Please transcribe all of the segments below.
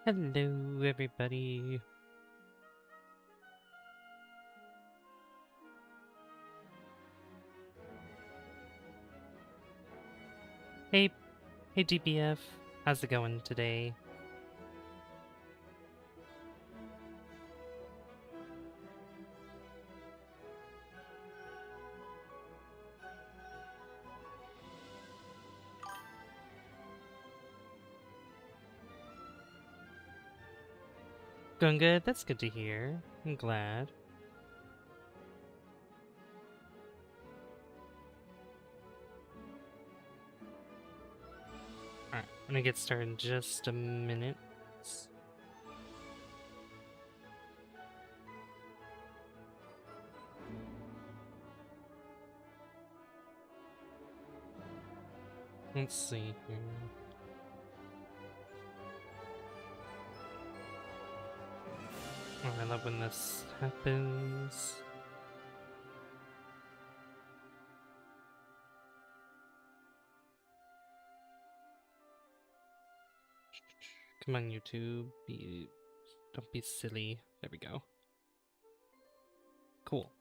Hello, everybody. Hey, hey, DPF. How's it going today? Going good? That's good to hear. I'm glad. Alright, I'm gonna get started in just a minute. Let's see here. Oh, I love when this happens. Come on, YouTube. Don't be silly. There we go. Cool.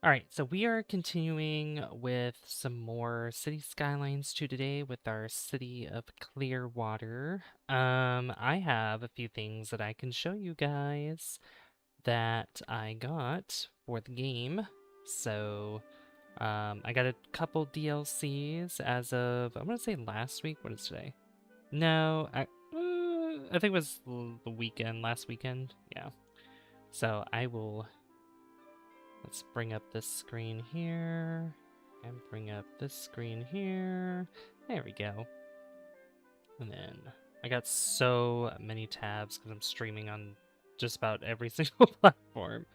Alright, so we are continuing with some more City Skylines 2 today with our city of Clearwater. I have a few things that I can show you guys that I got for the game. So, I got a couple DLCs as of, I'm gonna say last week. What is today? No, I think it was the weekend, last weekend. Yeah. So I will... Let's bring up this screen here, and bring up this screen here. There we go. And then I got so many tabs because I'm streaming on just about every single platform.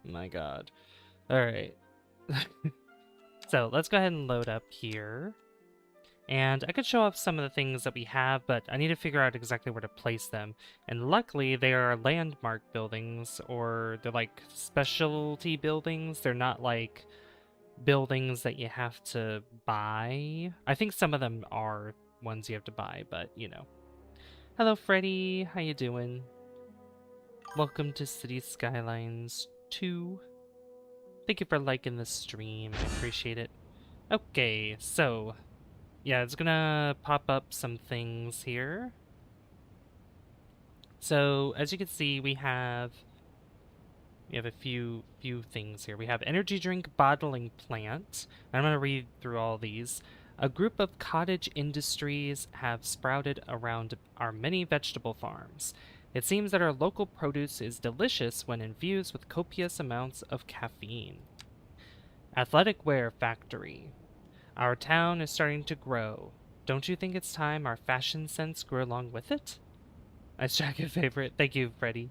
My god. Alright. So let's go ahead and load up here. And I could show off some of the things that we have, but I need to figure out exactly where to place them. And luckily, they are landmark buildings, or they're like specialty buildings. They're not like buildings that you have to buy. I think some of them are ones you have to buy, but you know. Hello, Freddy. How you doing? Welcome to City Skylines 2. Thank you for liking the stream. I appreciate it. Okay, so... yeah, it's gonna pop up some things here. So, as you can see, we have a few things here. We have energy drink bottling plant. I'm gonna read through all these. A group of cottage industries have sprouted around our many vegetable farms. It seems that our local produce is delicious when infused with copious amounts of caffeine. Athletic wear factory. Our town is starting to grow. Don't you think it's time our fashion sense grew along with it? Nice jacket favorite. Thank you, Freddy.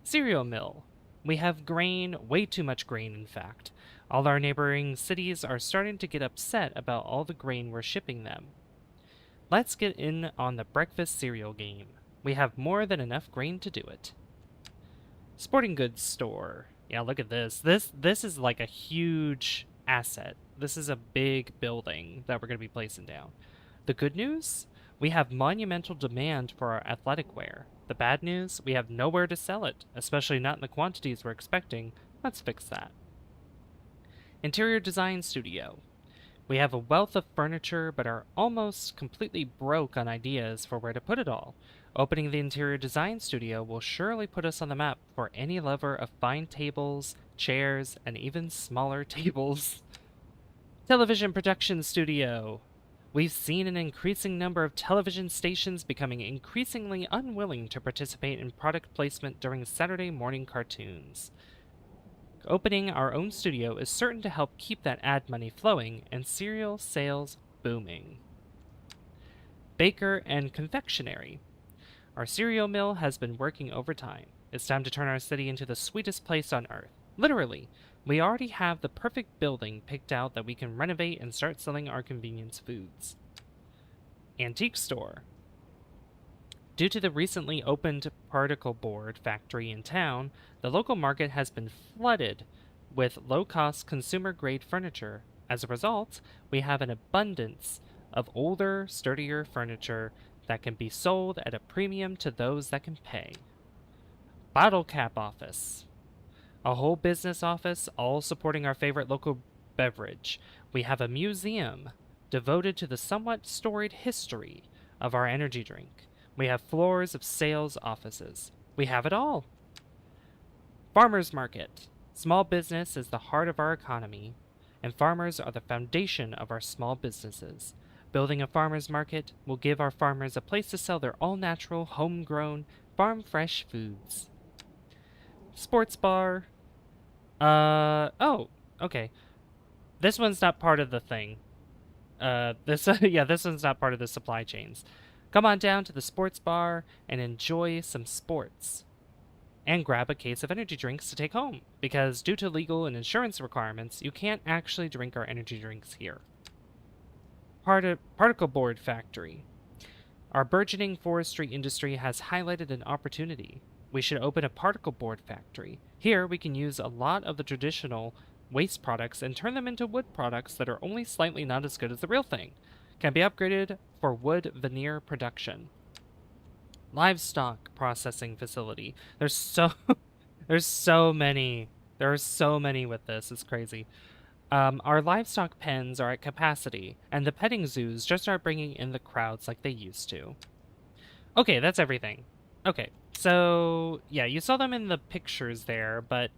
Cereal mill. We have grain, way too much grain, in fact. All our neighboring cities are starting to get upset about all the grain we're shipping them. Let's get in on the breakfast cereal game. We have more than enough grain to do it. Sporting goods store. Yeah, look at this. This is like a huge asset. This is a big building that we're going to be placing down. The good news? We have monumental demand for our athletic wear. The bad news? We have nowhere to sell it, especially not in the quantities we're expecting. Let's fix that. Interior design studio. We have a wealth of furniture, but are almost completely broke on ideas for where to put it all. Opening the interior design studio will surely put us on the map for any lover of fine tables, chairs, and even smaller tables. Television production studio. We've seen an increasing number of television stations becoming increasingly unwilling to participate in product placement during Saturday morning cartoons. Opening our own studio is certain to help keep that ad money flowing and cereal sales booming. Baker and confectionery. Our cereal mill has been working overtime. It's time to turn our city into the sweetest place on earth. Literally, we already have the perfect building picked out that we can renovate and start selling our convenience foods. Antique store. Due to the recently opened particle board factory in town, the local market has been flooded with low-cost consumer-grade furniture. As a result, we have an abundance of older, sturdier furniture that can be sold at a premium to those that can pay. Bottle cap office. A whole business office, all supporting our favorite local beverage. We have a museum devoted to the somewhat storied history of our energy drink. We have floors of sales offices. We have it all. Farmers market. Small business is the heart of our economy, and farmers are the foundation of our small businesses. Building a farmers market will give our farmers a place to sell their all-natural, homegrown, farm-fresh foods. Sports bar. Oh, okay. This one's not part of the thing. This one's not part of the supply chains. Come on down to the sports bar and enjoy some sports. And grab a case of energy drinks to take home, because due to legal and insurance requirements, you can't actually drink our energy drinks here. Particle board factory. Our burgeoning forestry industry has highlighted an opportunity. We should open a particle board factory. Here, we can use a lot of the traditional waste products and turn them into wood products that are only slightly not as good as the real thing. Can be upgraded for wood veneer production. Livestock processing facility. There's so many. There are so many with this. It's crazy. Our livestock pens are at capacity, and the petting zoos just aren't bringing in the crowds like they used to. Okay, that's everything. Okay, so yeah, you saw them in the pictures there, but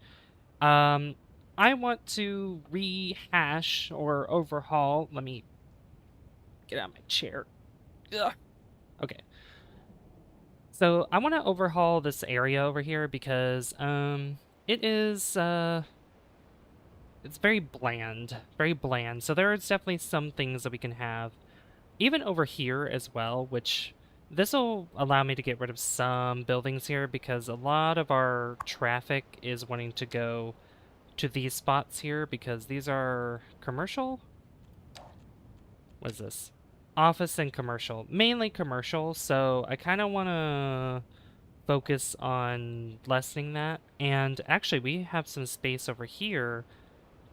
I want to rehash or overhaul. Let me get out of my chair. Ugh. Okay. So I want to overhaul this area over here because it is it's very bland, very bland. So there's definitely some things that we can have even over here as well, which this will allow me to get rid of some buildings here because a lot of our traffic is wanting to go to these spots here because these are commercial. What is this? Office and commercial, mainly commercial, so I kind of want to focus on lessening that. And actually we have some space over here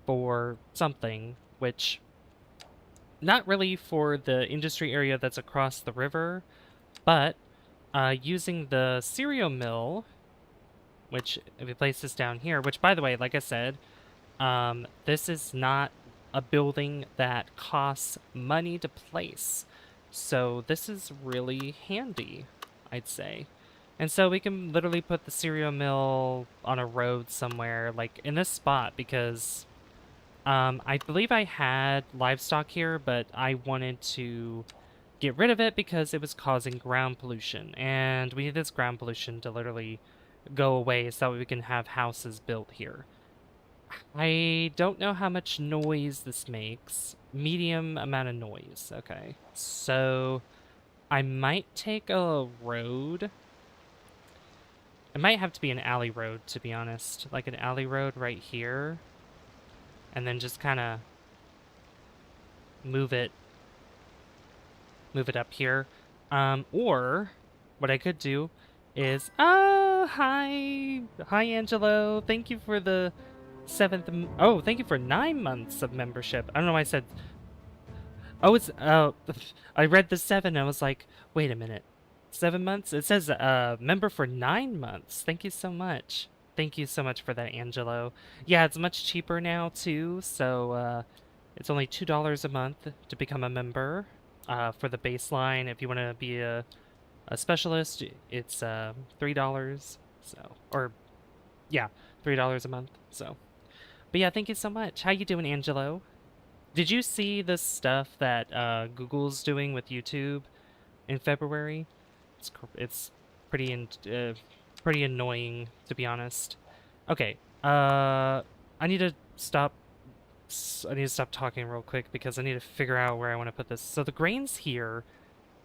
for something, which not really for the industry area that's across the river, but using the cereal mill, which if we place this down here, which by the way, like I said, this is not a building that costs money to place. So this is really handy, I'd say. And so we can literally put the cereal mill on a road somewhere, like in this spot, because I believe I had livestock here, but I wanted to get rid of it because it was causing ground pollution. And we need this ground pollution to literally go away so that we can have houses built here. I don't know how much noise this makes. Medium amount of noise. Okay. So I might take a road. It might have to be an alley road, to be honest. Like an alley road right here. And then just kind of move it up here. Or what I could do is, hi Angelo. Thank you for the thank you for 9 months of membership. I don't know why I said, it's, I read the 7, and I was like, wait a minute, 7 months? It says, member for 9 months. Thank you so much. Thank you so much for that, Angelo. Yeah, it's much cheaper now, too, so, it's only $2 a month to become a member, for the baseline. If you want to be a specialist, it's, $3, so, or, yeah, $3 a month, so. But yeah, thank you so much. How you doing, Angelo? Did you see the stuff that Google's doing with YouTube in February? It's pretty annoying, to be honest. Okay, I need to stop talking real quick because I need to figure out where I want to put this. So the grain's here.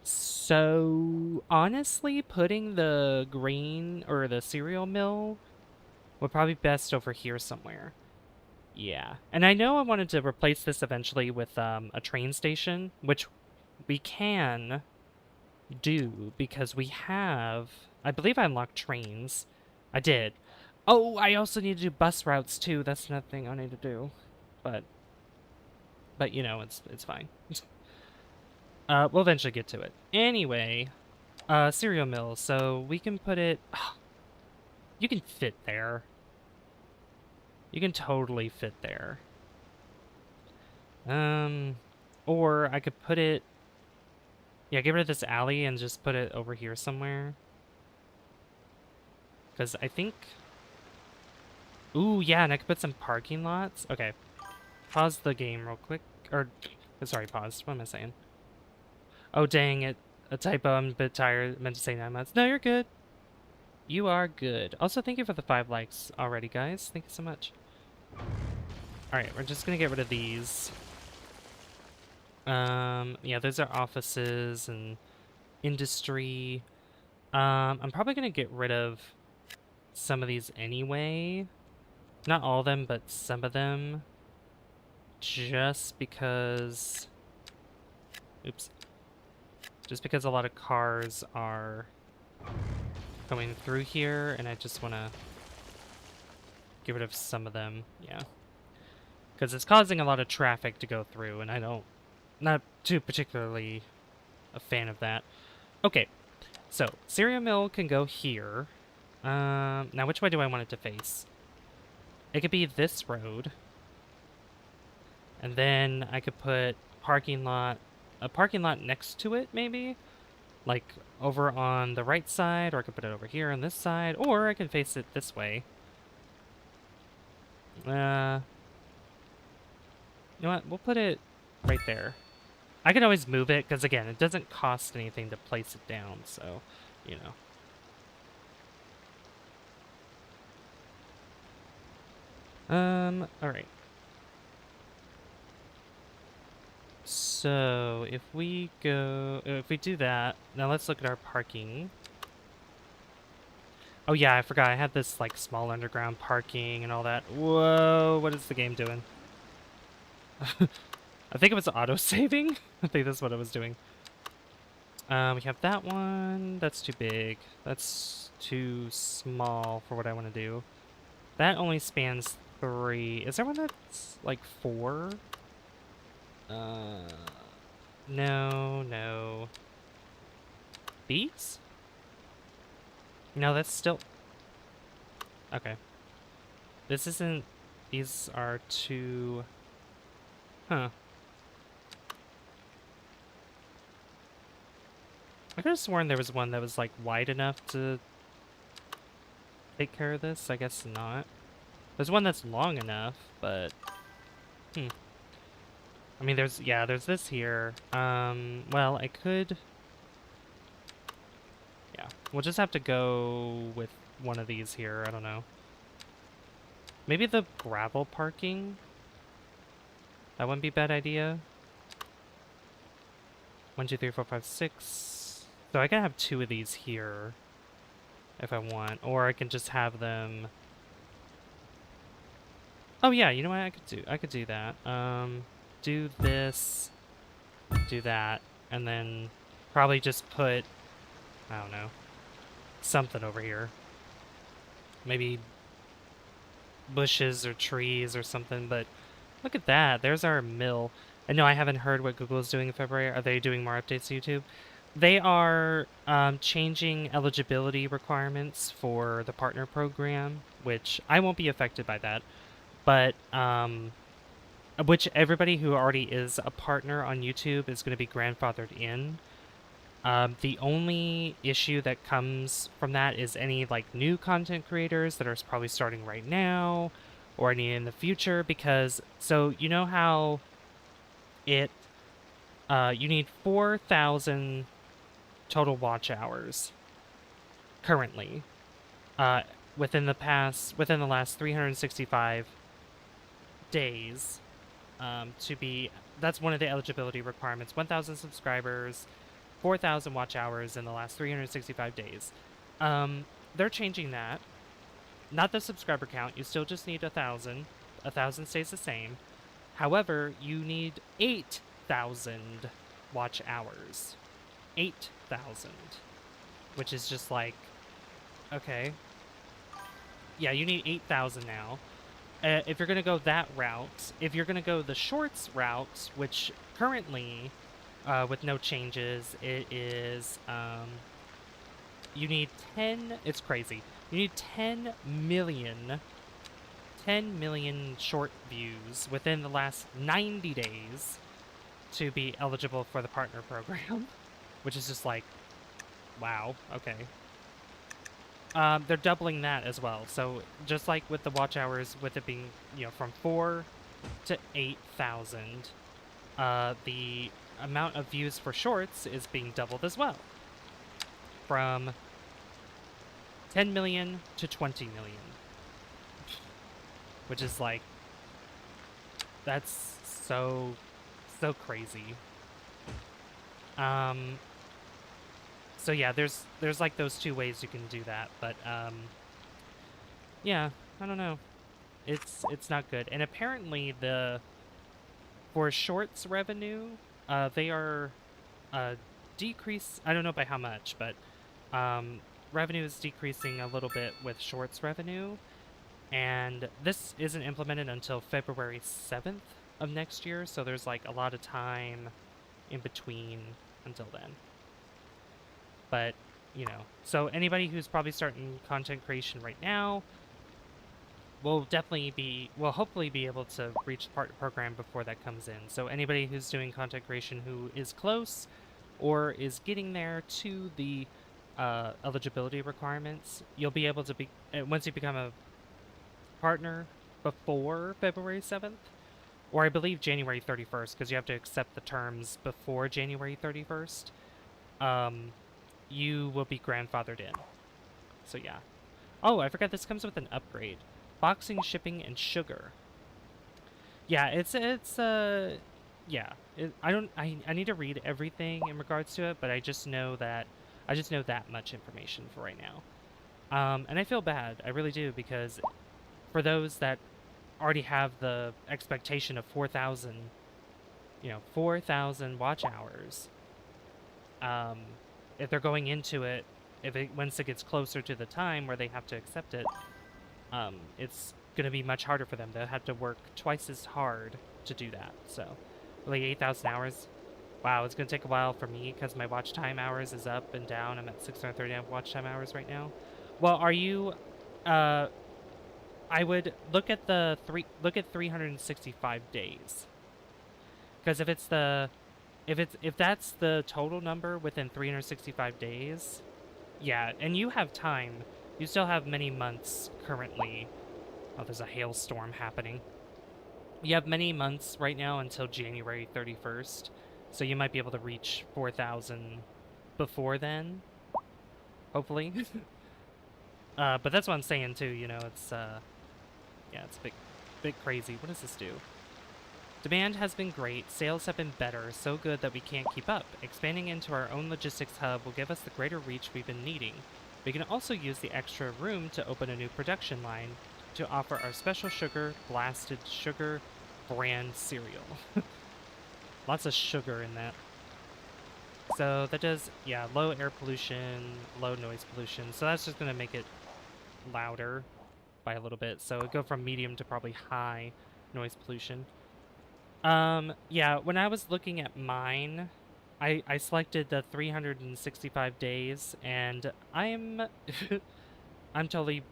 So honestly, putting the grain or the cereal mill would probably be best over here somewhere. Yeah, and I know I wanted to replace this eventually with a train station, which we can do because we have, I believe I unlocked trains. I did. Oh, I also need to do bus routes too. That's another thing I need to do. But you know, it's fine. We'll eventually get to it. Anyway, cereal mill, so we can put it... You can fit there. You can totally fit there. Or I could put it... Yeah, get rid of this alley and just put it over here somewhere. Because I think... Ooh, yeah, and I could put some parking lots. Okay. Pause the game real quick. Or, sorry, pause. What am I saying? Oh, dang it. A typo. I'm a bit tired. I meant to say 9 months. No, you're good. You are good. Also, thank you for the 5 likes already, guys. Thank you so much. Alright, we're just gonna get rid of these. Yeah, those are offices and industry. I'm probably gonna get rid of some of these anyway. Not all of them, but some of them. Just because... Oops. Just because a lot of cars are going through here, and I just want to get rid of some of them. Yeah. Because it's causing a lot of traffic to go through, and not too particularly a fan of that. Okay, so cereal mill can go here. Now which way do I want it to face? It could be this road. And then I could put a parking lot next to it, maybe? Like over on the right side, or I could put it over here on this side, or I can face it this way. You know what? We'll put it right there. I can always move it, because again, it doesn't cost anything to place it down, so, you know. Alright. So, if we do that, now let's look at our parking. Oh yeah, I forgot, I had this, like, small underground parking and all that. Whoa, what is the game doing? I think it was auto-saving. I think that's what it was doing. We have that one. That's too big. That's too small for what I want to do. That only spans 3. Is there one that's like 4? No. These? No, that's still... Okay. This isn't... These are too... Huh. I could have sworn there was one that was, like, wide enough to take care of this. I guess not. There's one that's long enough, but... I mean, there's this here. Well, I could... Yeah, we'll just have to go with one of these here. I don't know. Maybe the gravel parking? That wouldn't be a bad idea. 1, 2, 3, 4, 5, 6... So I can have 2 of these here if I want, or I can just have them... Oh yeah, you know what I could do that. Do this, do that, and then probably just put, I don't know, something over here. Maybe bushes or trees or something, but look at that. There's our mill. And no, I haven't heard what Google is doing in February. Are they doing more updates to YouTube? They are changing eligibility requirements for the partner program, which I won't be affected by that, but which everybody who already is a partner on YouTube is going to be grandfathered in. The only issue that comes from that is any like new content creators that are probably starting right now or any in the future, because so you know how you need 4,000 total watch hours currently within the last 365 days to be, that's one of the eligibility requirements. 1,000 subscribers, 4,000 watch hours in the last 365 days. They're changing that. Not the subscriber count. You still just need 1,000. 1,000 stays the same. However, you need 8,000 watch hours. 8,000. Which is just like, okay. Yeah, you need 8,000 now. If you're going to go that route, if you're going to go the shorts route, which currently, with no changes, it is you need 10, it's crazy. You need 10 million short views within the last 90 days to be eligible for the partner program, which is just like, wow, okay. They're doubling that as well. So just like with the watch hours, with it being, you know, from 4 to 8,000, the amount of views for shorts is being doubled as well, from 10 million to 20 million, which is like, that's so crazy. So yeah, there's like those two ways you can do that, but yeah, I don't know. It's not good. And apparently for shorts revenue, they are decrease. I don't know by how much, but revenue is decreasing a little bit with shorts revenue, and this isn't implemented until February 7th of next year, so there's like a lot of time in between until then. But, you know, so anybody who's probably starting content creation right now will hopefully be able to reach the partner program before that comes in. So anybody who's doing content creation who is close or is getting there to the eligibility requirements, you'll be able to be, once you become a partner before February 7th, or I believe January 31st, because you have to accept the terms before January 31st, you will be grandfathered in. So yeah. Oh, I forgot this comes with an upgrade. Boxing, shipping, and sugar. Yeah, yeah. I need to read everything in regards to it, but I just know that much information for right now. And I feel bad, I really do, because for those that already have the expectation of 4,000, 4,000 watch hours, if they're going into it, once it gets closer to the time where they have to accept it, it's going to be much harder for them. They'll have to work twice as hard to do that. So, really, 8,000 hours. Wow, it's going to take a while for me because my watch time hours is up and down. I'm at 639 watch time hours right now. Well, are you? I would look at 365 days, because if that's the total number within 365 days, yeah, and you have time. You still have many months currently. Oh, there's a hailstorm happening. You have many months right now until January 31st, so you might be able to reach 4,000 before then, hopefully. But that's what I'm saying too, it's, yeah, it's a bit crazy. What does this do? Demand has been great, sales have been better, so good that we can't keep up. Expanding into our own logistics hub will give us the greater reach we've been needing. We can also use the extra room to open a new production line to offer our special sugar, blasted sugar brand cereal. Lots of sugar in that. So that does, yeah, low air pollution, low noise pollution. So that's just going to make it louder by a little bit. So it'll go from medium to probably high noise pollution. Yeah, when I was looking at mine, I selected the 365 days, and I'm totally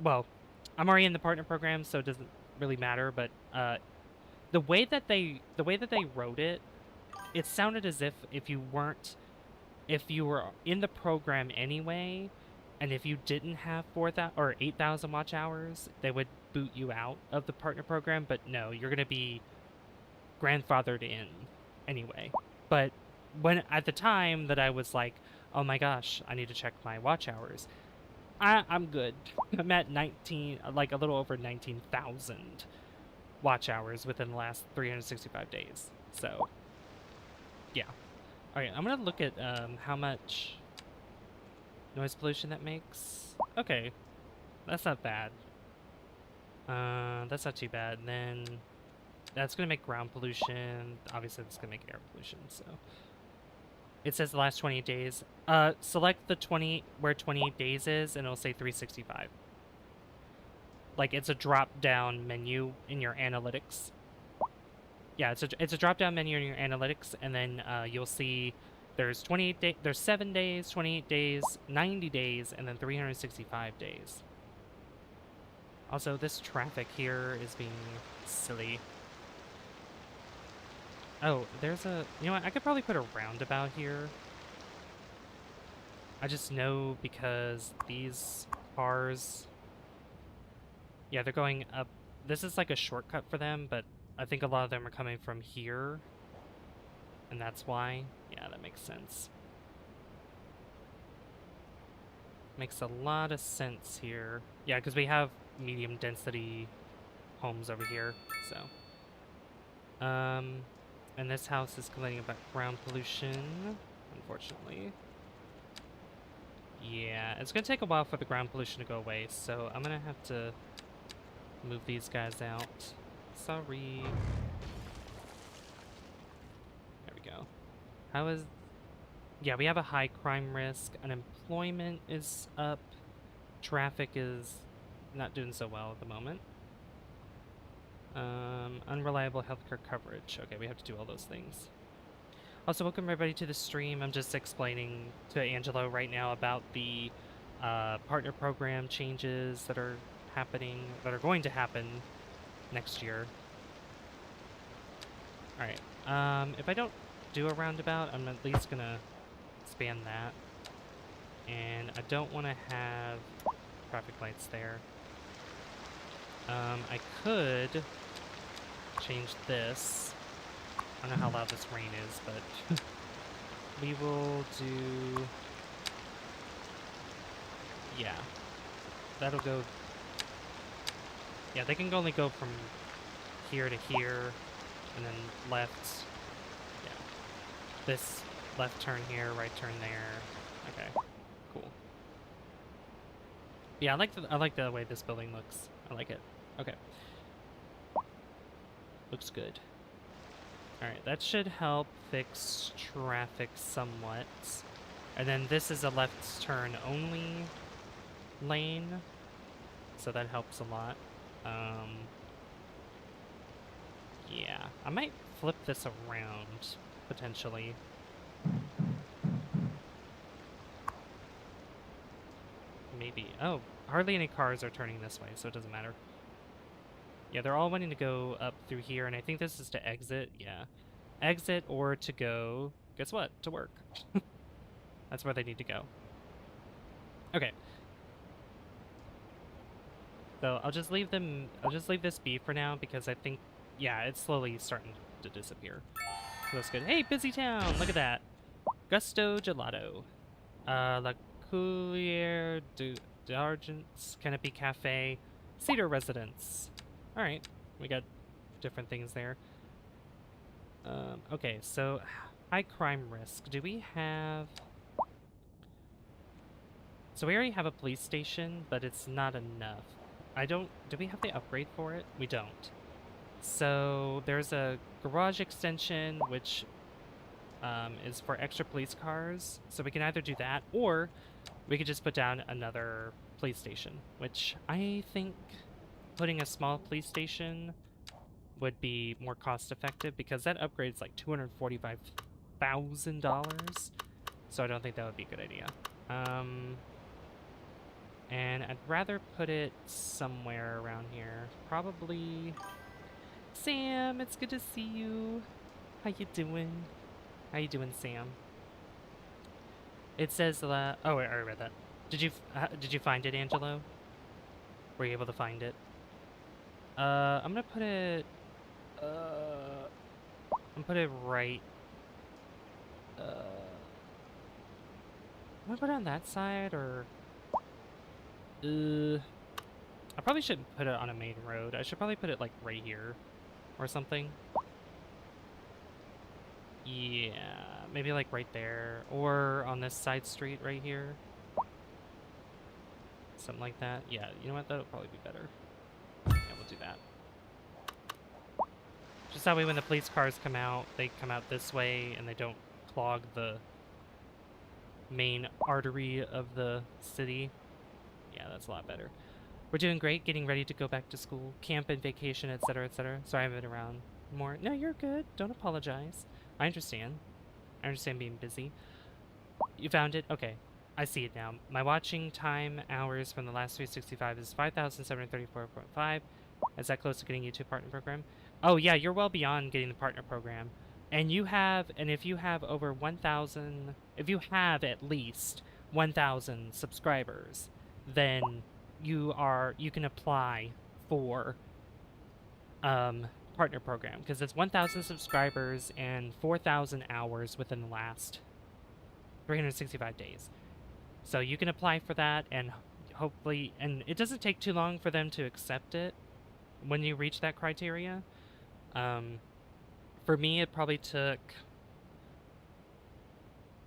well, I'm already in the partner program, so it doesn't really matter, but the way that they wrote it, it sounded as if you were in the program anyway, and if you didn't have 4,000 or 8,000 watch hours, they would boot you out of the partner program. But no, you're going to be grandfathered in anyway. But at the time that I was like, oh my gosh, I need to check my watch hours, I'm good. I'm at 19, like a little over 19,000 watch hours within the last 365 days. So yeah. All right, I'm going to look at how much noise pollution that makes. Okay, that's not bad. That's not too bad. And then that's going to make ground pollution. Obviously, it's going to make air pollution, so. It says the last 28 days. Select the 28 days is, and it'll say 365. Like, it's a drop-down menu in your analytics. Yeah, it's a drop-down menu in your analytics, and then you'll see There's 28 days, there's 7 days, 28 days, 90 days, and then 365 days. Also, this traffic here is being silly. Oh, there's a... You know what? I could probably put a roundabout here. I just know because these cars... Yeah, they're going up. This is like a shortcut for them, but I think a lot of them are coming from here. And that's why. Yeah, that makes sense. Makes a lot of sense here. Yeah, because we have medium density homes over here, so. And this house is complaining about ground pollution, unfortunately. Yeah, it's gonna take a while for the ground pollution to go away, so I'm gonna have to move these guys out. Sorry. There we go. How is... Yeah, we have a high crime risk. Unemployment is up. Traffic is not doing so well at the moment. Unreliable healthcare coverage. Okay, we have to do all those things. Also, welcome everybody to the stream. I'm just explaining to Angelo right now about the partner program changes that are happening, that are going to happen next year. Alright, if I don't do a roundabout, I'm at least gonna expand that. And I don't want to have traffic lights there. I could change this. I don't know how loud this rain is, but we will do... Yeah. That'll go... Yeah, they can only go from here to here, and then left. Yeah. This left turn here, right turn there. Okay, cool. Yeah, I like the way this building looks. I like it. Okay. Looks good. Alright, that should help fix traffic somewhat. And then this is a left turn only lane, so that helps a lot. Yeah, I might flip this around, potentially. Maybe. Oh, hardly any cars are turning this way, so it doesn't matter. Yeah, they're all wanting to go up through here, and I think this is to exit. Yeah. Exit or to go, guess what? To work. That's where they need to go. Okay. So I'll just leave this be for now because I think, yeah, it's slowly starting to disappear. So that's good. Hey, busy town! Look at that. Gusto Gelato. La Coulier d'Argents, Canopy Cafe, Cedar Residence. Alright, we got different things there. Okay, so high crime risk. Do we have... So we already have a police station, but it's not enough. Do we have the upgrade for it? We don't. So there's a garage extension, which is for extra police cars. So we can either do that, or we could just put down another police station, which I think putting a small police station would be more cost effective because that upgrade's like $245,000. So I don't think that would be a good idea. And I'd rather put it somewhere around here. Probably... Sam, it's good to see you. How you doing? How you doing, Sam? It says, oh, wait, I already read that. Did you find it, Angelo? Were you able to find it? I'm gonna put it... I'm gonna put it right... I'm gonna put it on that side, or... I probably shouldn't put it on a main road. I should probably put it, like, right here. Or something. Yeah, maybe, like, right there. Or on this side street right here. Something like that. Yeah, you know what? That'll probably be better. Yeah, we'll do that. Just that way when the police cars come out, they come out this way and they don't clog the main artery of the city. Yeah, that's a lot better. We're doing great, getting ready to go back to school, camp and vacation, etc., etc. Sorry I haven't been around more. No, you're good. Don't apologize. I understand. I understand being busy. You found it? Okay. I see it now. My watching time hours from the last 365 is 5,734.5. Is that close to getting you to partner program? Oh, yeah, you're well beyond getting the partner program. And if you have over 1,000, if you have at least 1,000 subscribers, then you can apply for partner program because it's 1,000 subscribers and 4,000 hours within the last 365 days. So you can apply for that and hopefully, and it doesn't take too long for them to accept it when you reach that criteria. For me, it probably took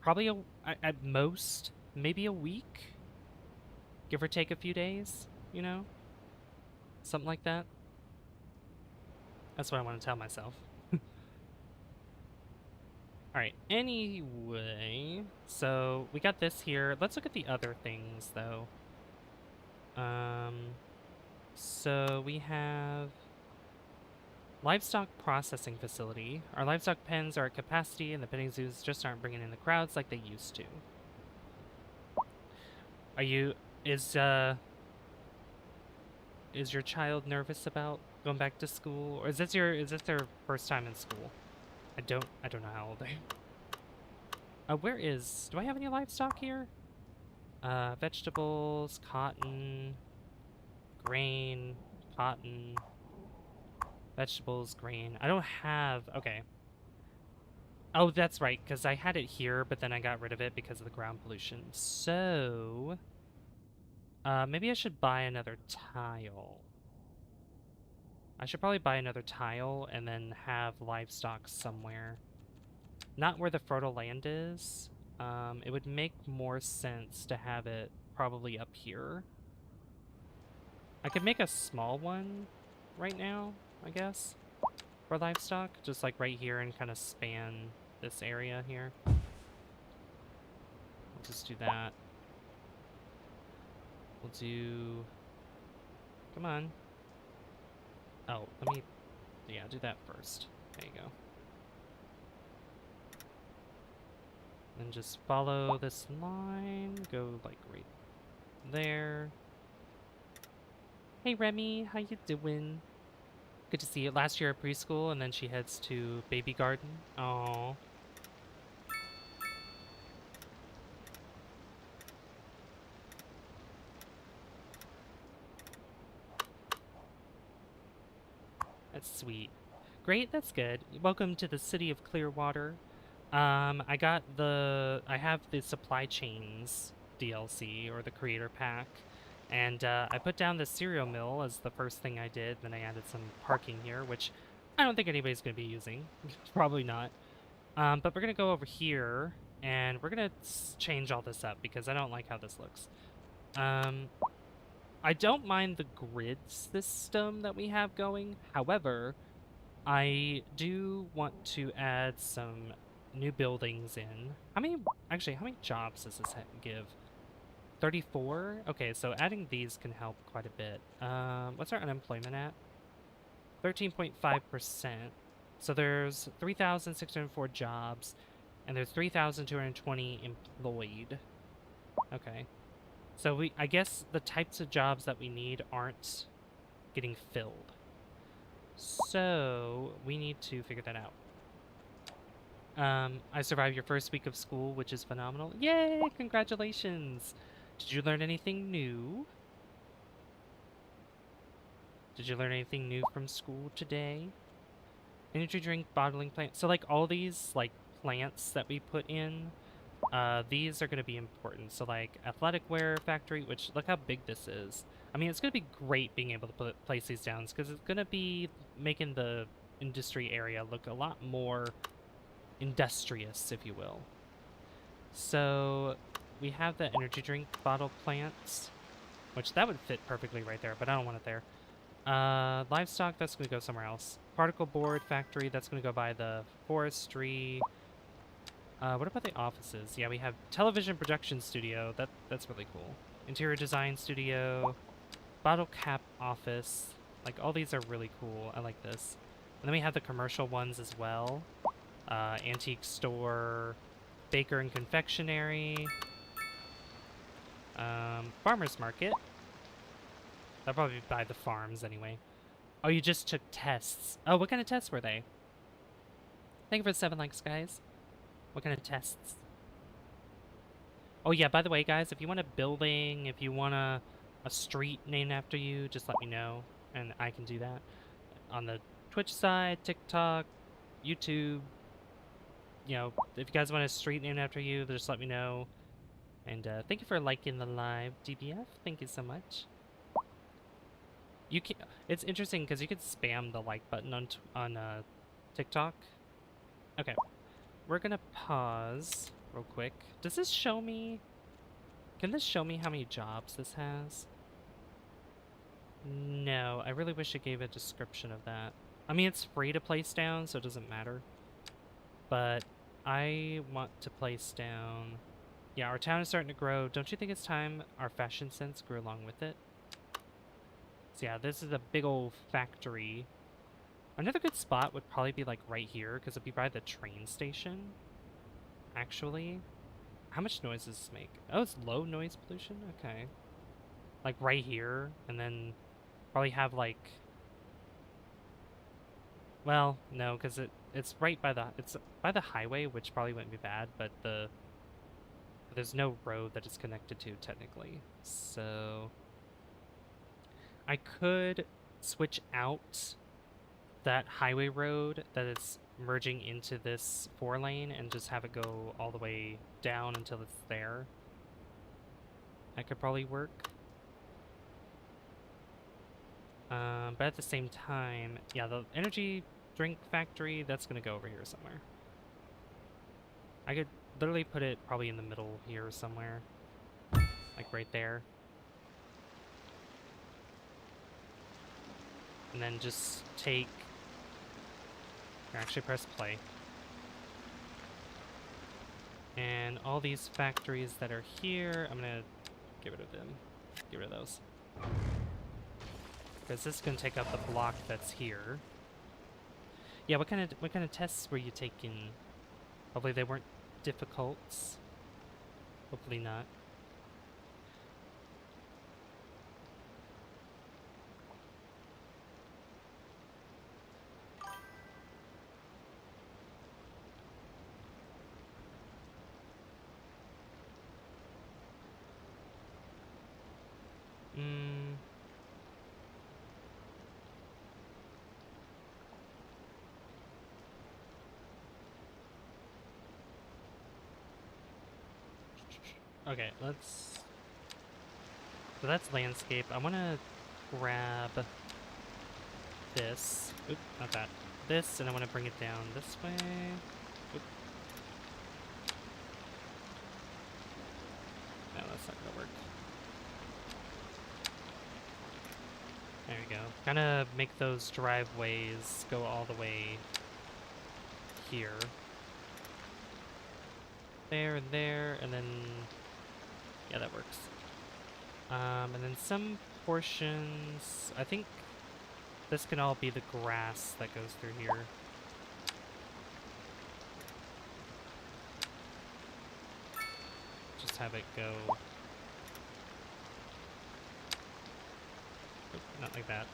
at most maybe a week, give or take a few days, you know, something like that. That's what I want to tell myself. All right, anyway, so we got this here. Let's look at the other things, though. So we have livestock processing facility. Our livestock pens are at capacity, and the petting zoos just aren't bringing in the crowds like they used to. Is your child nervous about going back to school, or is this their first time in school? I don't know how old they are. Do I have any livestock here? Vegetables, cotton, grain, cotton, vegetables, grain. I don't have, okay. Oh, that's right, because I had it here, but then I got rid of it because of the ground pollution. So, maybe I should buy another tile. I should probably buy another tile and then have livestock somewhere. Not where the fertile land is. It would make more sense to have it probably up here. I could make a small one right now, I guess, for livestock. Just like right here and kind of span this area here. I'll just do that. We'll do... Come on. Oh, yeah, do that first. There you go. And just follow this line, go like right there. Hey Remy, how you doing? Good to see you. Last year at preschool, and then she heads to baby garden. Aww. That's sweet. Great, that's good. Welcome to the city of Clearwater. I have the supply chains DLC, or the creator pack, and I put down the cereal mill as the first thing I did. Then I added some parking here, which I don't think anybody's going to be using. Probably not. But we're going to go over here, and we're going to change all this up because I don't like how this looks. I don't mind the grid system that we have going. However, I do want to add some new buildings in. How many jobs does this give? 34? Okay, so adding these can help quite a bit. What's our unemployment at? 13.5%. So there's 3,604 jobs, and there's 3,220 employed. Okay. So I guess the types of jobs that we need aren't getting filled. So we need to figure that out. I survived your first week of school, which is phenomenal. Yay! Congratulations! Did you learn anything new? Did you learn anything new from school today? Energy drink, bottling plant. So like all these like plants that we put in, these are going to be important. So like athletic wear factory, which look how big this is. I mean, it's going to be great being able to place these down because it's going to be making the industry area look a lot more industrious, if you will. So we have the energy drink bottle plants, which that would fit perfectly right there, but I don't want it there. Livestock, that's going to go somewhere else. Particle board factory, that's going to go by the forestry. What about the offices? Yeah, we have television production studio. That's really cool. Interior design studio, bottle cap office. Like all these are really cool. I like this. And then we have the commercial ones as well. antique store, baker and confectionery, farmer's market. That'll probably be by the farms anyway. Oh, you just took tests. Oh, what kind of tests were they? Thank you for the 7 likes, guys. What kind of tests? Oh yeah, by the way, guys, if you want a building, if you want a street named after you, just let me know, and I can do that. On the Twitch side, TikTok, YouTube, you know, if you guys want a street named after you, just let me know. And thank you for liking the live, DBF. Thank you so much. You can. It's interesting because you could spam the like button on TikTok. Okay, we're gonna pause real quick. Does this show me? Can this show me how many jobs this has? No, I really wish it gave a description of that. I mean, it's free to place down, so it doesn't matter. But I want to place down... Yeah, our town is starting to grow. Don't you think it's time our fashion sense grew along with it? So yeah, this is a big old factory. Another good spot would probably be like right here, because it'd be by the train station. Actually. How much noise does this make? Oh, it's low noise pollution? Okay. Like right here, and then probably have like... Well, no, because it's right by the highway, which probably wouldn't be bad, but there's no road that it's connected to technically. So I could switch out that highway road that is merging into this 4-lane and just have it go all the way down until it's there. That could probably work. But at the same time, yeah, the energy drink factory, that's gonna go over here somewhere. I could literally put it probably in the middle here somewhere. Like right there. And then just take... Here, actually press play. And all these factories that are here, I'm gonna get rid of them. Get rid of those. Because this is gonna take up the block that's here. Yeah, what kind of tests were you taking? Hopefully they weren't difficult. Hopefully not. Okay, let's... So that's landscape. I want to grab this. Oop, not that. This, and I want to bring it down this way. Oop. No, that's not gonna work. There we go. Kind of make those driveways go all the way here. There and there, and then... Yeah, that works. And then some portions... I think this can all be the grass that goes through here. Just have it go... Oop, not like that.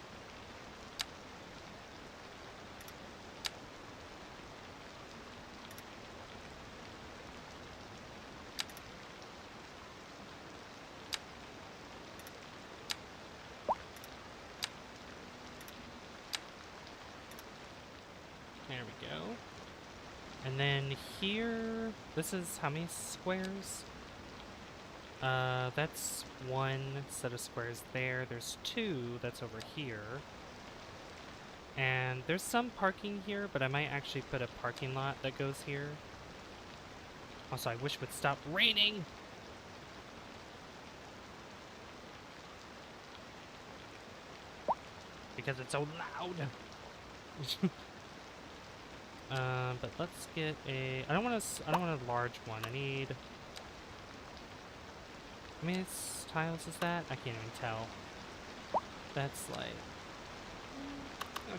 There we go. And then here, this is how many squares? That's 1 set of squares there. There's 2 that's over here. And there's some parking here, but I might actually put a parking lot that goes here. Also, I wish it would stop raining! Because it's so loud! But let's get a... I don't want a large one. I need... How many tiles is that? I can't even tell. That's like...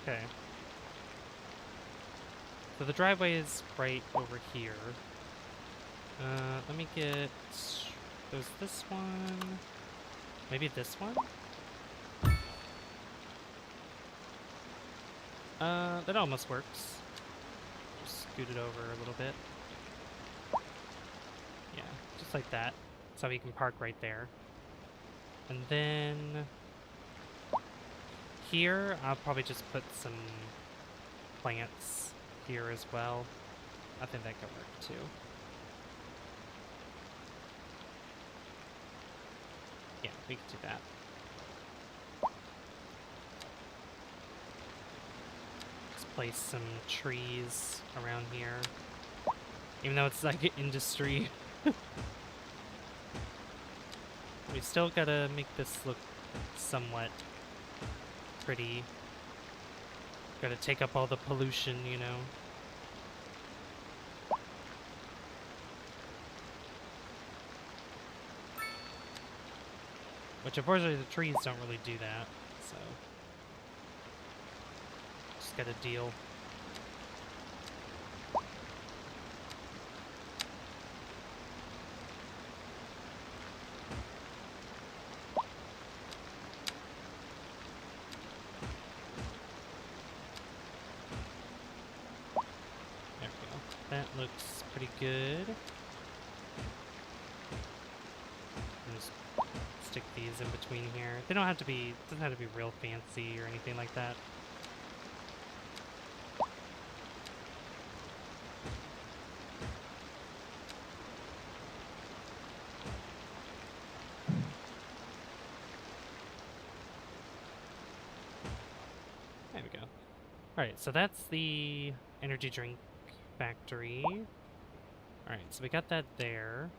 Okay. So the driveway is right over here. Let me get... There's this one. Maybe this one? That almost works. Just scoot it over a little bit. Yeah, just like that. So you can park right there. And then... here, I'll probably just put some plants here as well. I think that could work too. Yeah, we can do that. Let's place some trees around here. Even though it's like industry. We still gotta make this look somewhat pretty. Gotta take up all the pollution, you know. Which, unfortunately, the trees don't really do that, so... just gotta deal. There we go. That looks pretty good. Just stick these in between here. They don't have to be, doesn't have to be real fancy or anything like that. There we go. Alright, so that's the energy drink factory. Alright, so we got that there.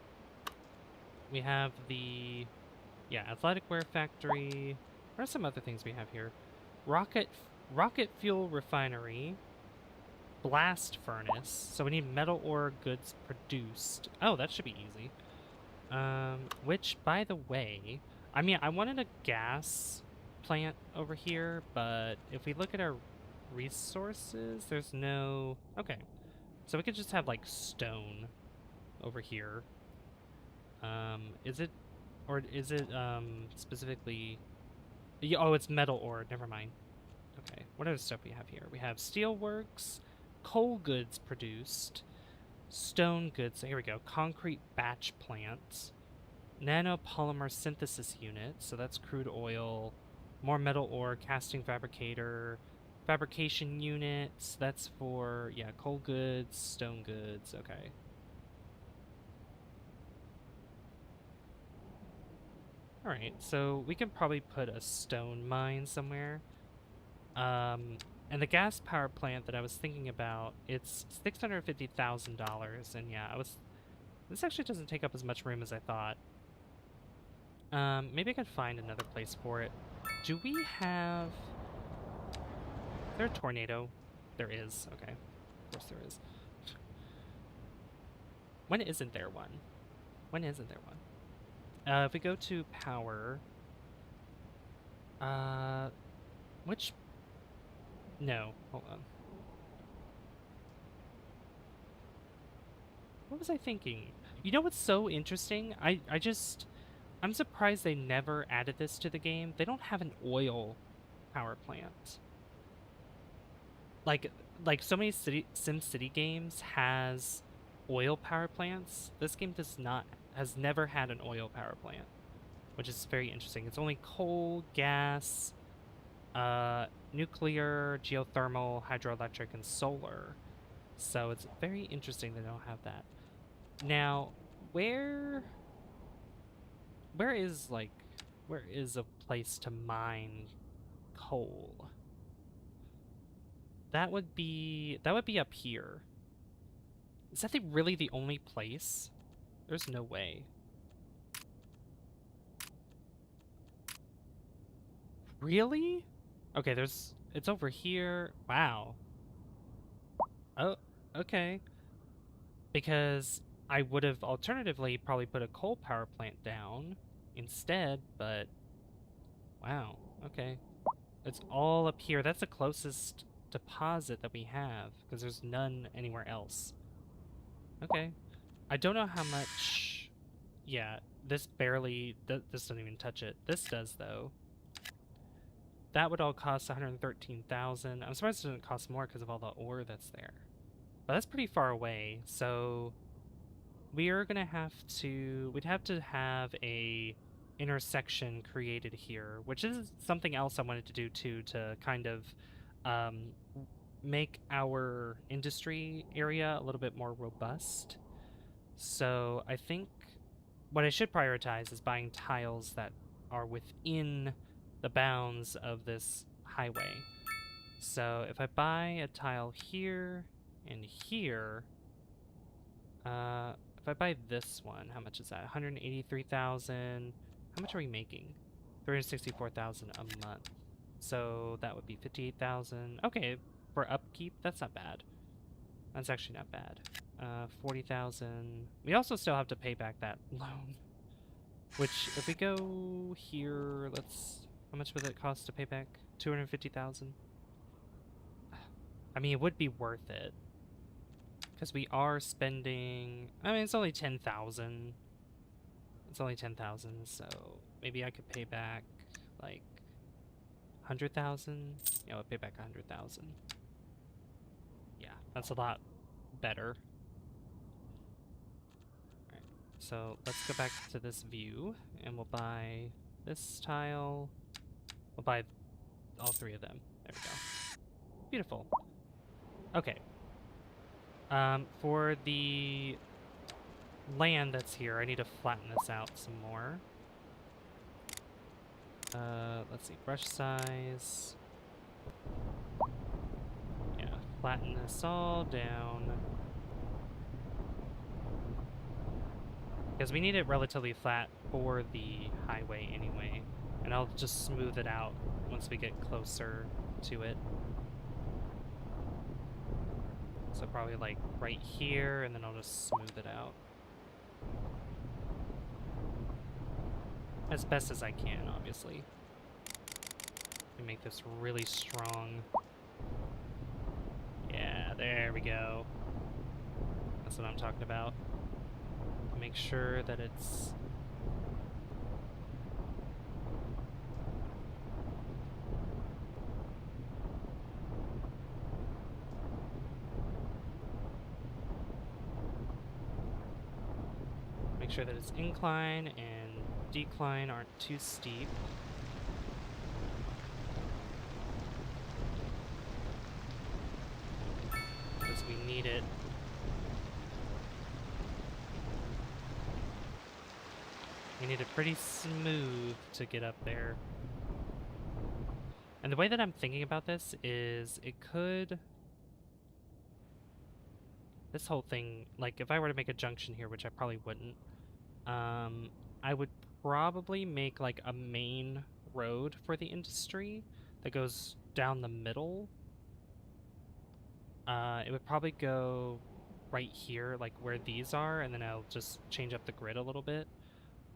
We have the, yeah, athletic wear factory. What are some other things we have here? Rocket fuel refinery. Blast furnace. So we need metal ore goods produced. Oh, that should be easy. Which, by the way, I mean, I wanted a gas plant over here, but if we look at our resources, there's no... Okay. So we could just have, like, stone over here. Is it... Or is it, specifically... Oh, it's metal ore. Never mind. Okay. What other stuff we have here? We have steelworks, coal goods produced, stone goods. So here we go. Concrete batch plants, nanopolymer synthesis unit. So that's crude oil, more metal ore, casting fabricator, fabrication units. That's for, yeah, coal goods, stone goods. Okay. Alright, so we can probably put a stone mine somewhere. And the gas power plant that I was thinking about, it's $650,000, and yeah, this actually doesn't take up as much room as I thought. Maybe I could find another place for it. Do we have... Is there a tornado? There is, okay. Of course there is. When isn't there one? When isn't there one? If we go to power... which... No, hold on. What was I thinking? You know what's so interesting? I'm surprised they never added this to the game. They don't have an oil power plant. Like so many SimCity games has oil power plants. This game does not, has never had an oil power plant, which is very interesting. It's only coal, gas, nuclear, geothermal, hydroelectric, and solar. So it's very interesting they don't have that. Now, where is a place to mine coal? That would be up here. Is that really the only place? There's no way. Really? Okay, it's over here. Wow. Oh, okay. Because I would have alternatively probably put a coal power plant down instead, but wow, okay. It's all up here. That's the closest deposit that we have, because there's none anywhere else. Okay. I don't know how much... Yeah, this barely... This doesn't even touch it. This does, though. That would all cost 113,000. I'm surprised it doesn't cost more because of all the ore that's there. But that's pretty far away, so... We are gonna have to... We'd have to have a intersection created here, which is something else I wanted to do, too, to kind of... make our industry area a little bit more robust. So I think what I should prioritize is buying tiles that are within the bounds of this highway. So if I buy a tile here and here, if I buy this one, how much is that? 183,000. How much are we making? 364,000 a month. So that would be 58,000. Okay, for upkeep, that's not bad. That's actually not bad. 40,000. We also still have to pay back that loan. Which, if we go here, how much would it cost to pay back? 250,000. I mean, it would be worth it. Because we are spending... I mean, it's only 10,000. It's only 10,000, so maybe I could pay back, like, 100,000? Yeah, I'll pay back 100,000. Yeah, that's a lot better. Alright, so let's go back to this view, and we'll buy this tile. We'll buy all three of them. There we go. Beautiful. Okay. For the land that's here, I need to flatten this out some more. Let's see, brush size. Yeah, flatten this all down. Because we need it relatively flat for the highway anyway. And I'll just smooth it out once we get closer to it. So probably like right here, and then I'll just smooth it out. As best as I can, obviously. And make this really strong. Yeah, there we go. That's what I'm talking about. Make sure that it's... Make sure that its incline and decline aren't too steep. Because we need it. We need it pretty smooth to get up there. And the way that I'm thinking about this is it could... This whole thing, like if I were to make a junction here, which I probably wouldn't, I would probably make like a main road for the industry that goes down the middle. It would probably go right here, like where these are, and then I'll just change up the grid a little bit.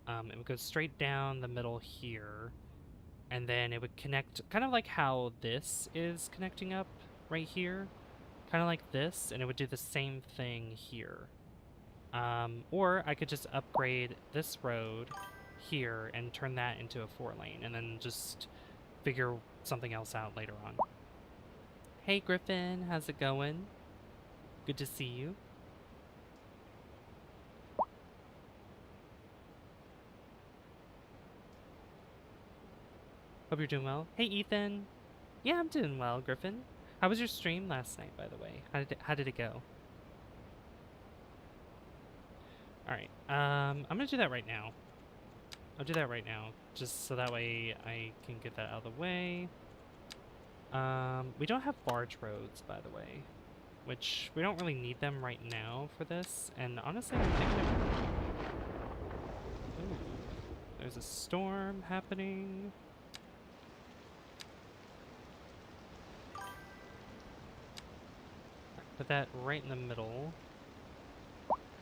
It would go straight down the middle here, and then it would connect, kind of like how this is connecting up right here, kind of like this, and it would do the same thing here. Or I could just upgrade this road here and turn that into a 4-lane, and then just figure something else out later on. Hey Griffin, how's it going? Good to see you. Hope you're doing well. Hey Ethan. Yeah, I'm doing well, Griffin. How was your stream last night, by the way? How did it go? Alright, I'm gonna do that right now. I'll do that right now, just so that way I can get that out of the way. We don't have barge roads, by the way, which we don't really need them right now for this, and honestly, I'm thinking of... Ooh, there's a storm happening. Put that right in the middle.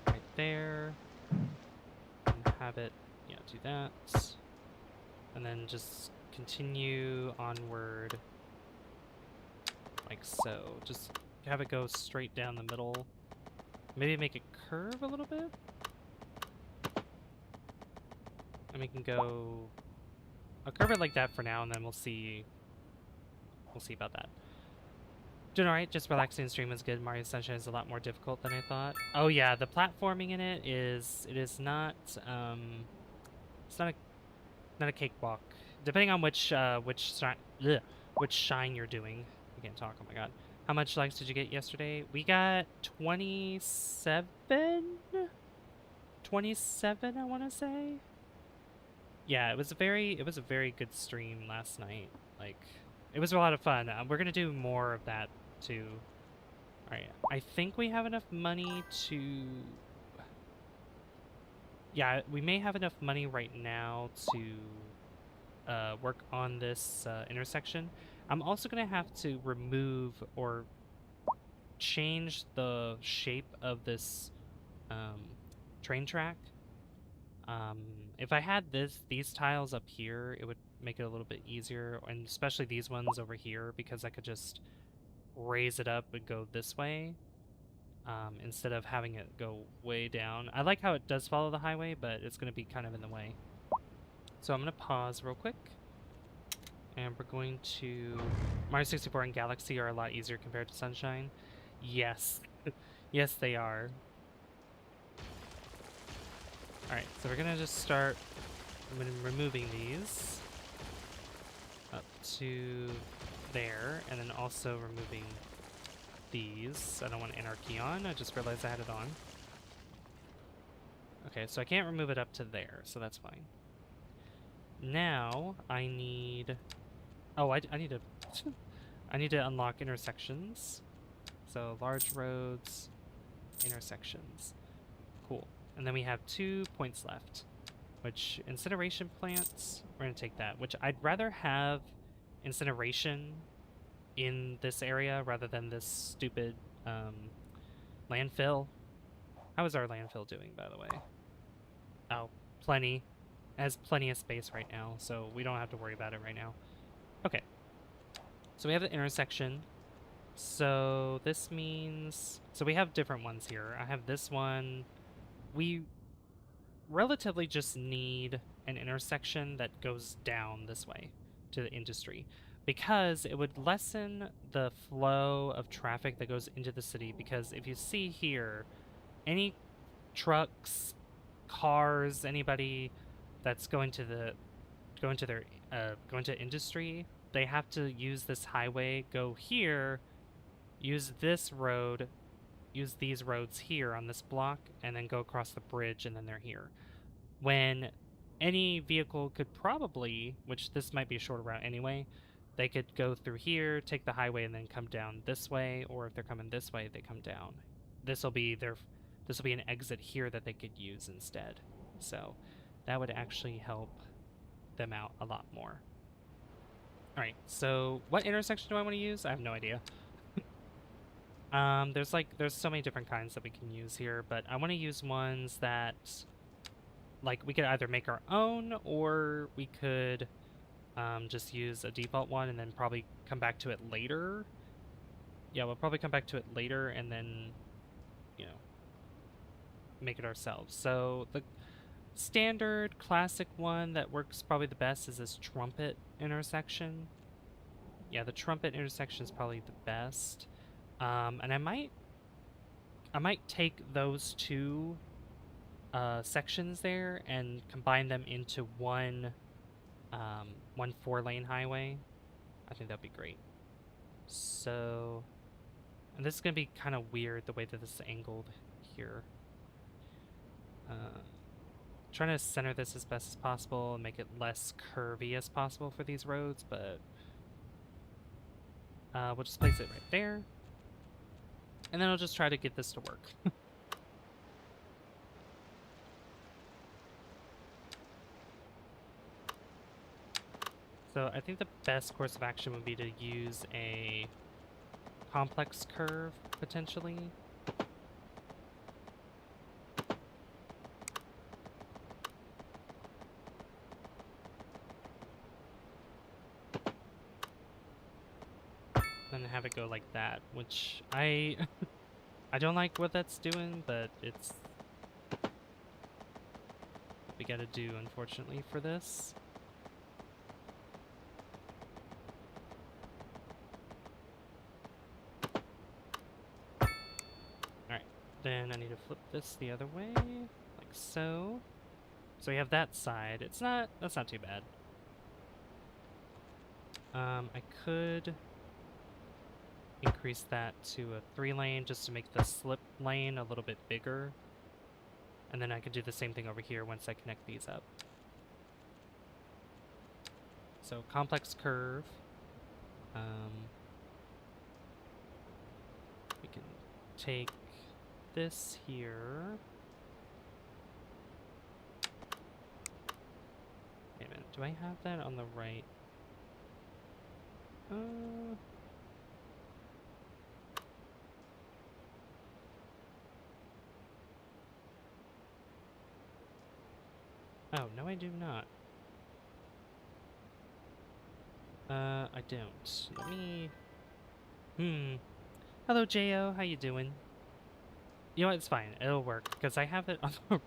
Right there. And have it, yeah, do that. And then just continue onward like so. Just have it go straight down the middle. Maybe make it curve a little bit. And we can go... I'll curve it like that for now, and then we'll see about that. Doing alright, just relaxing the stream is good. Mario Sunshine is a lot more difficult than I thought. Oh yeah, the platforming in it is not it's not a cakewalk. Depending on which shine you're doing. I can't talk, oh my god. How much likes did you get yesterday? We got 27? 27, I wanna say. Yeah, it was a very good stream last night. Like, it was a lot of fun. We're gonna do more of that too. All right, I think we have enough money to. Yeah, we may have enough money right now to work on this intersection. I'm also gonna have to remove or change the shape of this train track. If I had these tiles up here, it would make it a little bit easier, and especially these ones over here, because I could just raise it up and go this way instead of having it go way down. I like how it does follow the highway, but it's going to be kind of in the way. So I'm going to pause real quick, and we're going to... Mario 64 and Galaxy are a lot easier compared to Sunshine. Yes. Yes, they are. Alright, so we're gonna just start removing these up to there, and then also removing these. I don't want anarchy on, I just realized I had it on. Okay, so I can't remove it up to there, so that's fine. Now, I need... Oh, I need to... I need to unlock intersections. So, large roads, intersections. Cool. And then we have 2 points left, which incineration plants, we're going to take that, which I'd rather have incineration in this area rather than this stupid landfill. How is our landfill doing, by the way? Oh, plenty. It has plenty of space right now, so we don't have to worry about it right now. Okay. So we have the intersection. So this means... So we have different ones here. I have this one... We relatively just need an intersection that goes down this way to the industry, because it would lessen the flow of traffic that goes into the city. Because if you see here, any trucks, cars, anybody that's going to industry, they have to use this highway, go here, use this road, use these roads here on this block, and then go across the bridge, and then they're here. When any vehicle could probably, which this might be a shorter route anyway, they could go through here, take the highway, and then come down this way, or if they're coming this way, they come down. This will be an exit here that they could use instead. So that would actually help them out a lot more. All right, so what intersection do I want to use? I have no idea. There's so many different kinds that we can use here, but I want to use ones that, like, we could either make our own, or we could just use a default one and then probably come back to it later. Yeah, we'll probably come back to it later and then, you know, make it ourselves. So the standard classic one that works probably the best is this trumpet intersection. Yeah, the trumpet intersection is probably the best. And I might take those 2 sections there and combine them into one 4-lane highway. I think that'd be great. So, and this is gonna be kind of weird the way that this is angled here. Trying to center this as best as possible and make it less curvy as possible for these roads, but we'll just place it right there. And then I'll just try to get this to work. So I think the best course of action would be to use a complex curve, potentially. have it go like that, which I I don't like what that's doing, but it's what we gotta do, unfortunately, for this. Alright, then I need to flip this the other way, like so. So we have that side. That's not too bad. I could increase that to a 3-lane just to make the slip lane a little bit bigger. And then I could do the same thing over here once I connect these up. So complex curve. We can take this here. Wait a minute, do I have that on the right? Oh, no I do not. I don't. Let me... Hello, Jo. How you doing? You know what? It's fine. It'll work, because I have it on the...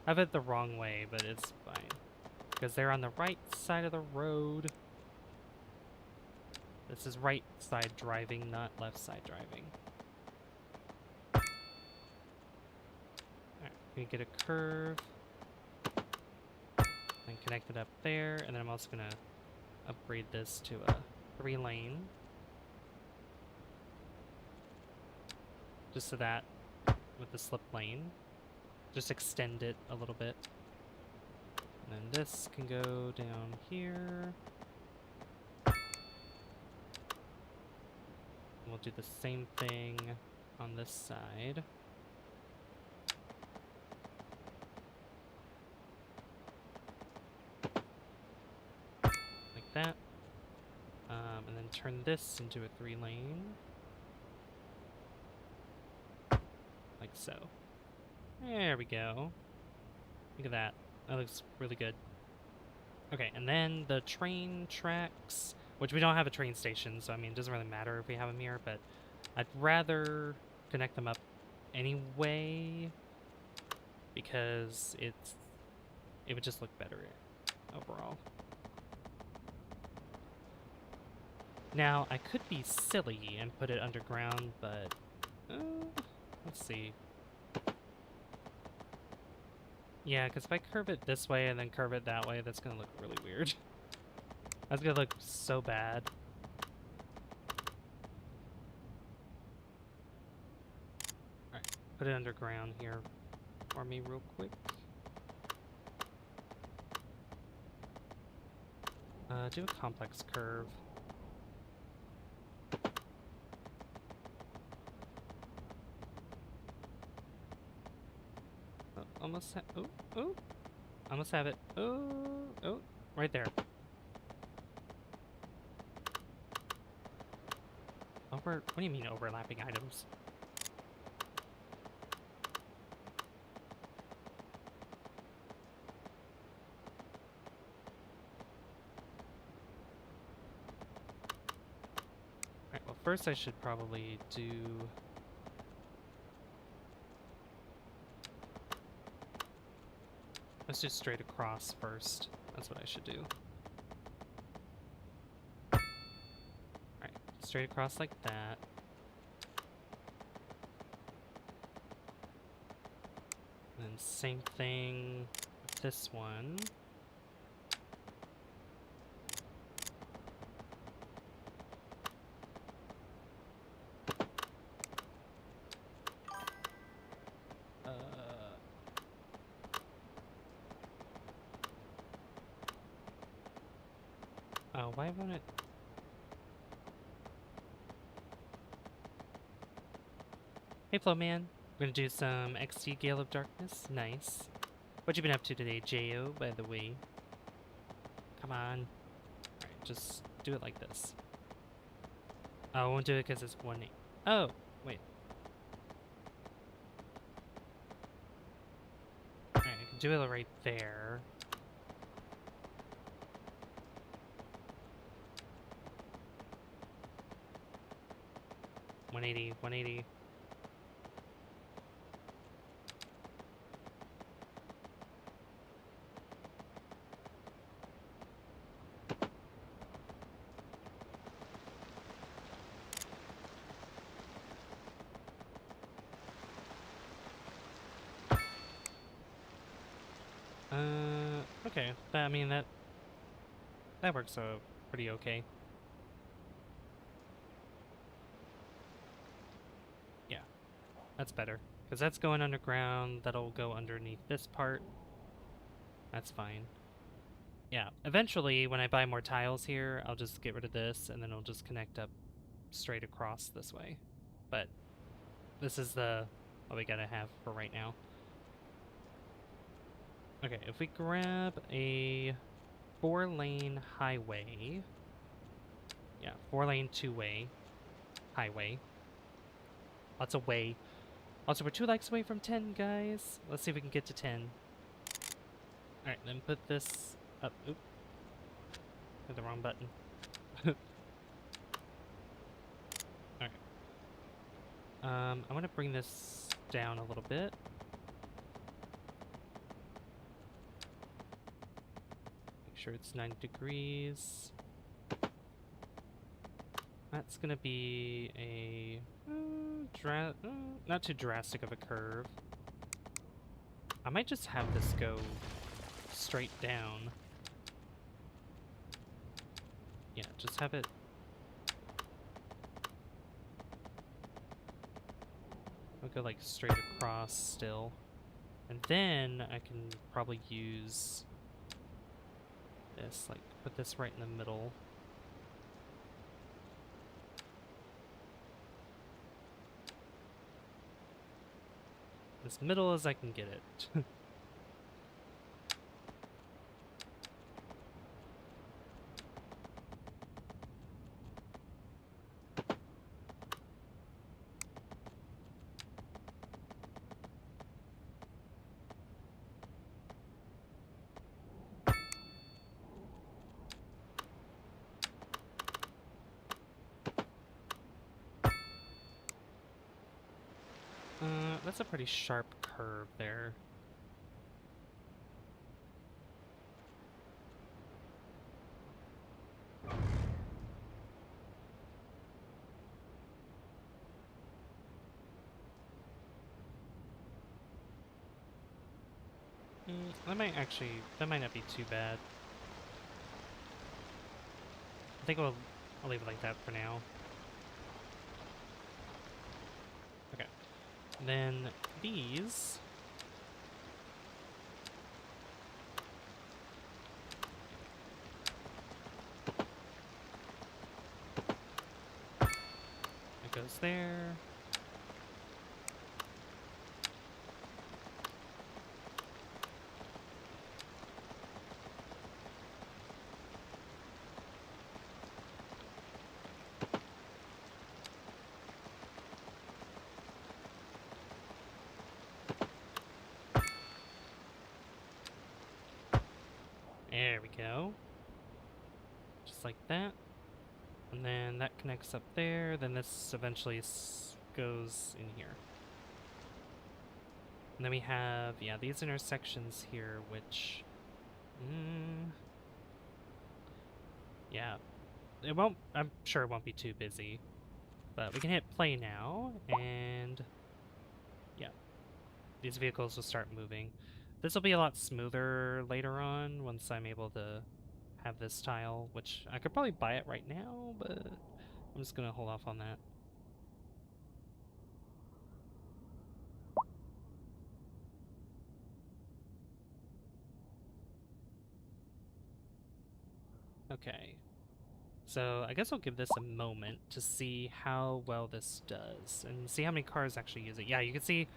I have it the wrong way, but it's fine. Because they're on the right side of the road. This is right side driving, not left side driving. Alright, we get a curve. And connect it up there, and then I'm also gonna upgrade this to a 3-lane. Just so that, with the slip lane, just extend it a little bit. And then this can go down here. We'll do the same thing on this side. Like that. And then turn this into a 3-lane. Like so. There we go. Look at that. That looks really good. Okay, and then the train tracks, which we don't have a train station, so I mean, it doesn't really matter if we have them here, but I'd rather connect them up anyway, because it would just look better overall. Now, I could be silly and put it underground, but let's see. Yeah, because if I curve it this way and then curve it that way, that's going to look really weird. That's going to look so bad. Alright, put it underground here for me real quick. Do a complex curve. Almost almost have it. Oh, right there. What do you mean overlapping items? Alright, well first I should probably do... Let's do straight across first. That's what I should do. Alright, straight across like that. And then same thing with this one. Oh, why won't it... Hey, Flow Man. We're gonna do some XT Gale of Darkness. Nice. What you been up to today, Jo, by the way? Come on. Alright, just do it like this. Oh, I won't do it because it's 1-8. Oh, wait. Alright, I can do it right there. 180, 180. Okay. I mean, that works pretty okay. Yeah, that's better. Because that's going underground. That'll go underneath this part. That's fine. Yeah, eventually, when I buy more tiles here, I'll just get rid of this, and then I'll just connect up straight across this way. But this is what we gotta have for right now. Okay, if we grab a 4-lane highway... Yeah, 4-lane, 2-way highway. Lots of way. Also, we're 2 likes away from 10, guys. Let's see if we can get to 10. Alright, then put this up. Oop. Hit the wrong button. Alright. I want to bring this down a little bit. Make sure it's 90 degrees. That's gonna be a not too drastic of a curve. I might just have this go straight down. Yeah, just have it. I'll go like straight across still. And then I can probably use this, like put this right in the middle. As middle as I can get it. That's a pretty sharp curve there. That might not be too bad. I think I'll leave it like that for now. Okay. Then these... It goes there. There we go. Just like that. And then that connects up there. Then this eventually goes in here. And then we have, yeah, these intersections here, which... yeah. It won't... I'm sure it won't be too busy. But we can hit play now, and... yeah. These vehicles will start moving. This will be a lot smoother later on, once I'm able to have this tile, which I could probably buy it right now, but I'm just gonna hold off on that. Okay. So I guess I'll give this a moment to see how well this does, and see how many cars actually use it. Yeah, you can see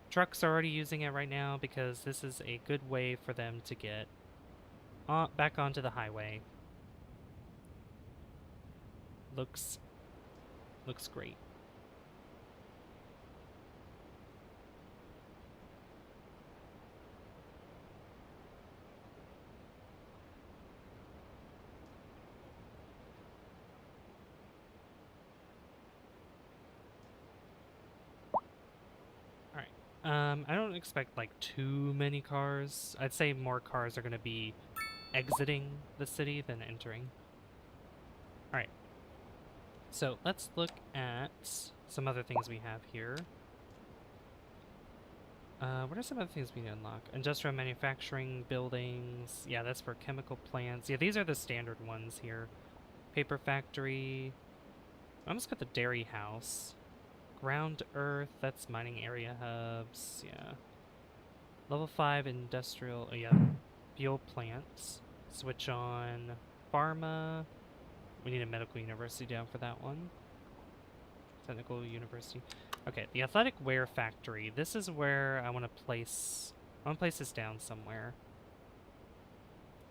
trucks are already using it right now, because this is a good way for them to get back onto the highway. Looks great. I don't expect like too many cars. I'd say more cars are going to be exiting the city than entering. All right. So let's look at some other things we have here. What are some other things we can unlock? Industrial manufacturing buildings. Yeah, that's for chemical plants. Yeah, these are the standard ones here. Paper factory. I almost got the dairy house. Ground earth, that's mining area hubs. Yeah. Level 5 industrial, oh yeah, fuel plants. Switch on pharma. We need a medical university down for that one. Technical university. Okay, the athletic wear factory. This is where I want to place this down somewhere.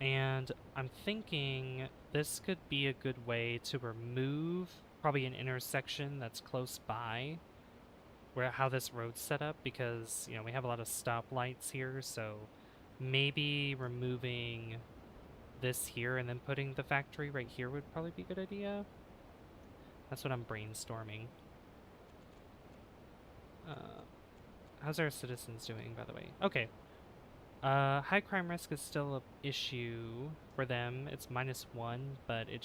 And I'm thinking this could be a good way to remove probably an intersection that's close by where how this road's set up, because, you know, we have a lot of stoplights here, so maybe removing this here and then putting the factory right here would probably be a good idea. That's what I'm brainstorming. How's our citizens doing, by the way? Okay. High crime risk is still an issue for them. It's -1, but it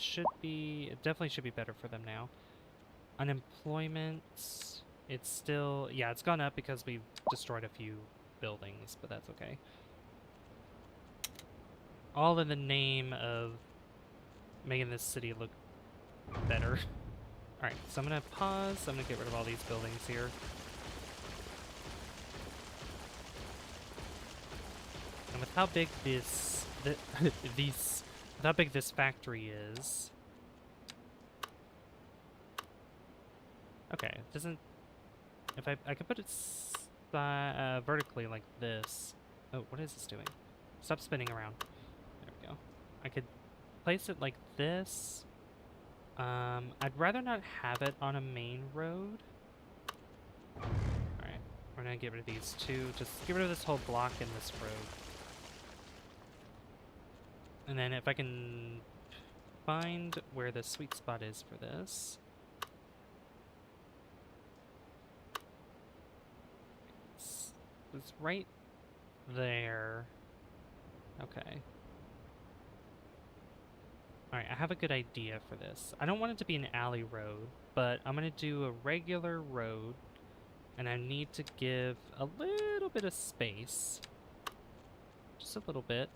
definitely should be better for them now. Unemployment, it's still, yeah, it's gone up because we've destroyed a few buildings, but that's okay. All in the name of making this city look better. Alright, so I'm gonna pause. I'm gonna get rid of all these buildings here. And with how big this with how big this factory is. Okay, it doesn't. If I could put it vertically like this. Oh, what is this doing? Stop spinning around. There we go. I could place it like this. I'd rather not have it on a main road. Alright, we're gonna get rid of these two. Just get rid of this whole block in this road. And then if I can find where the sweet spot is for this. It's right there. Okay. Alright, I have a good idea for this. I don't want it to be an alley road, but I'm going to do a regular road, and I need to give a little bit of space. Just a little bit.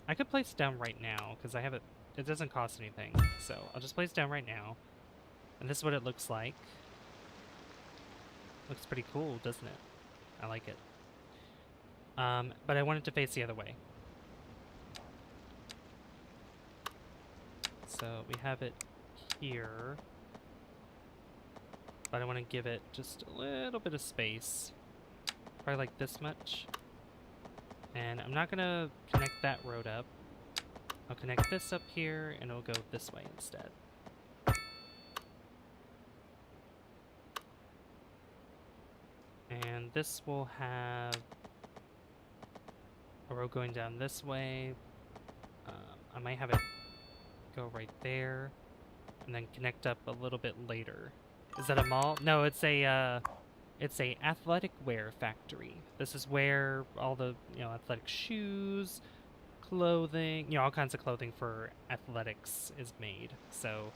I could place it down right now, because I have it. It doesn't cost anything, so I'll just place it down right now. And this is what it looks like. Looks pretty cool, doesn't it? I like it. But I want it to face the other way. So we have it here, but I want to give it just a little bit of space, probably like this much. And I'm not gonna connect that road up. I'll connect this up here, and it'll go this way instead. And this will have a road going down this way. I might have it go right there, and then connect up a little bit later. Is that a mall? No, it's a athletic wear factory. This is where all the, you know, athletic shoes, clothing, you know, all kinds of clothing for athletics is made. So,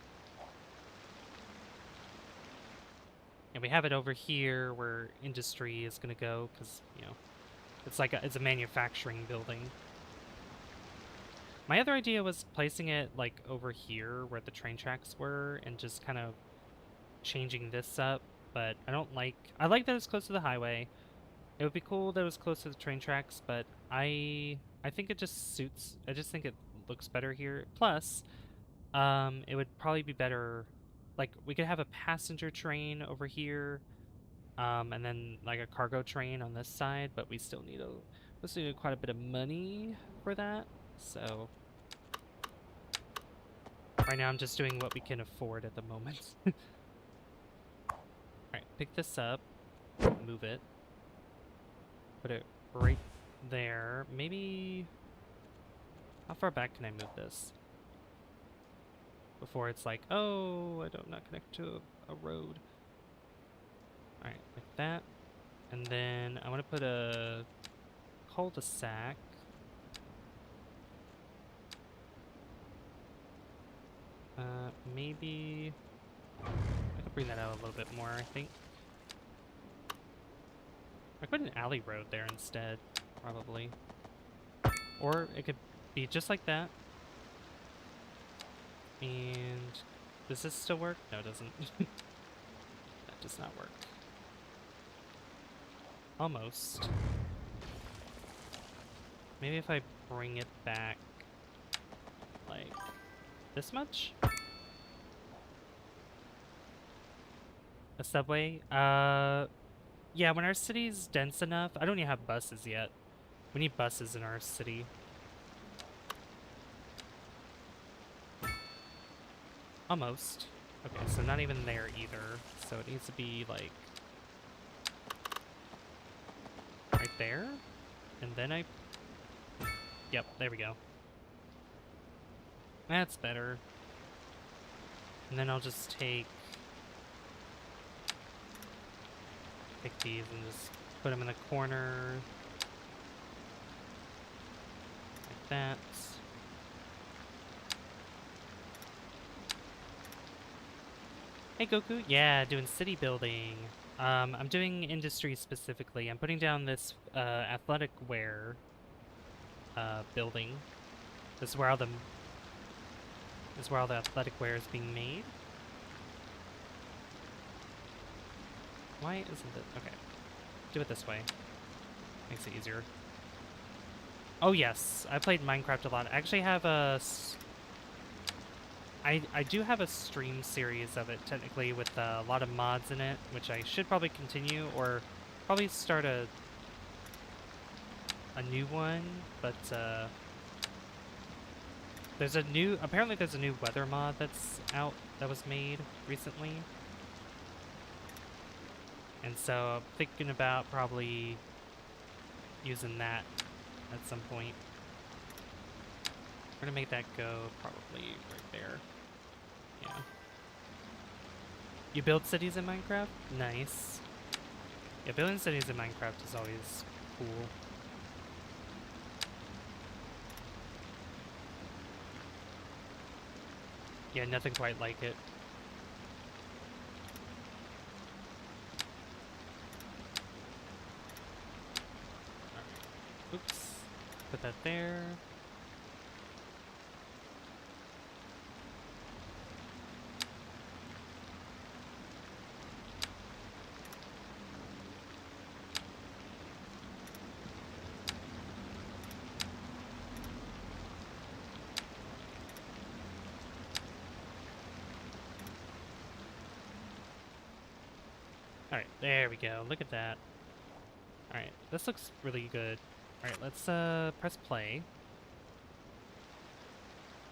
and we have it over here where industry is going to go, because, you know, it's a manufacturing building. My other idea was placing it like over here where the train tracks were, and just kind of changing this up, but I like that it's close to the highway. It would be cool that it was close to the train tracks, but I think it just suits. I just think it looks better here. Plus, it would probably be better, like we could have a passenger train over here, and then like a cargo train on this side, but we still need quite a bit of money for that. So right now I'm just doing what we can afford at the moment. Alright, pick this up, move it, put it right there. Maybe, how far back can I move this? Before it's like, oh, I don't not connect to a road. Alright, like that. And then I want to put a cul-de-sac. Maybe I could bring that out a little bit more, I think. I could put an alley road there instead, probably. Or it could be just like that. And does this still work? No, it doesn't. That does not work. Almost. Maybe if I bring it back like this much? A subway? Yeah, when our city's dense enough, I don't even have buses yet. We need buses in our city. Almost. Okay, so not even there either. So it needs to be like right there. And then yep, there we go. That's better. And then I'll just take these and just put them in the corner. Like that. Hey Goku, yeah, doing city building. I'm doing industry specifically. I'm putting down this athletic wear building. This is where all the athletic wear is being made. Why isn't it? Okay, do it this way. Makes it easier. Oh yes, I played Minecraft a lot. I actually have a. I do have a stream series of it, technically, with a lot of mods in it, which I should probably continue, or probably start a new one, but apparently there's a new weather mod that's out, that was made recently. And so I'm thinking about probably using that at some point. We're gonna make that go probably right there. Yeah. You build cities in Minecraft? Nice. Yeah, building cities in Minecraft is always cool. Yeah, nothing quite like it. Alright. Oops. Put that there. Alright, there we go. Look at that. Alright, this looks really good. Alright, let's press play.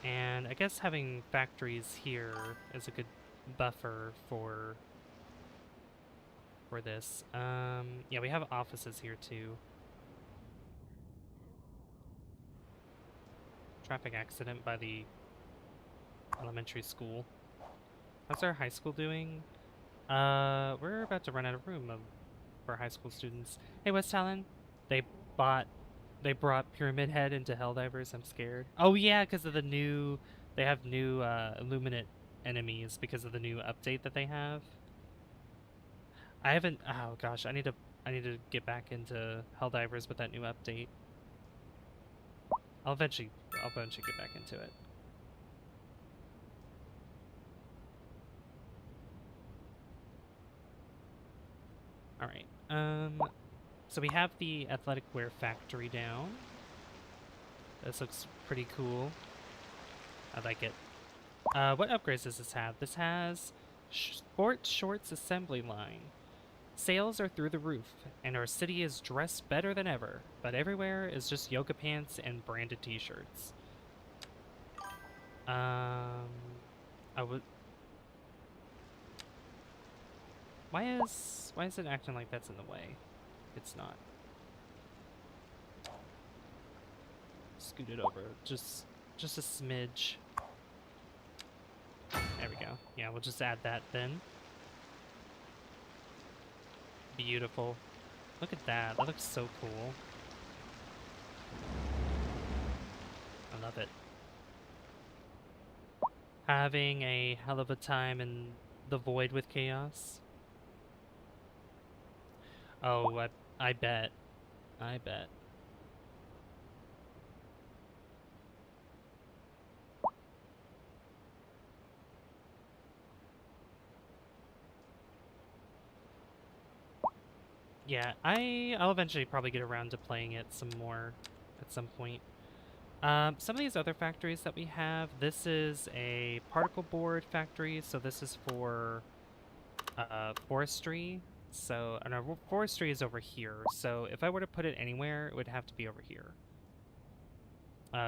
And I guess having factories here is a good buffer for this. Yeah, we have offices here too. Traffic accident by the elementary school. How's our high school doing? We're about to run out of room for high school students. Hey, West Talon, they brought Pyramid Head into Helldivers. I'm scared. Oh yeah, because of the new, they have new Illuminate enemies because of the new update that they have. I haven't. Oh gosh, I need to get back into Helldivers with that new update. I'll eventually get back into it. All right. So we have the athletic wear factory down. This looks pretty cool. I like it. What upgrades does this have? This has sports shorts assembly line. Sales are through the roof, and our city is dressed better than ever, but everywhere is just yoga pants and branded t-shirts. I would. Why is it acting like that's in the way? It's not. Scoot it over, just a smidge. There we go. Yeah, we'll just add that then. Beautiful. Look at that. That looks so cool. I love it. Having a hell of a time in the void with chaos. Oh, I bet. I bet. Yeah, I'll eventually probably get around to playing it some more at some point. Some of these other factories that we have, this is a particle board factory, so this is for forestry. So, and our forestry is over here. So if I were to put it anywhere, it would have to be over here,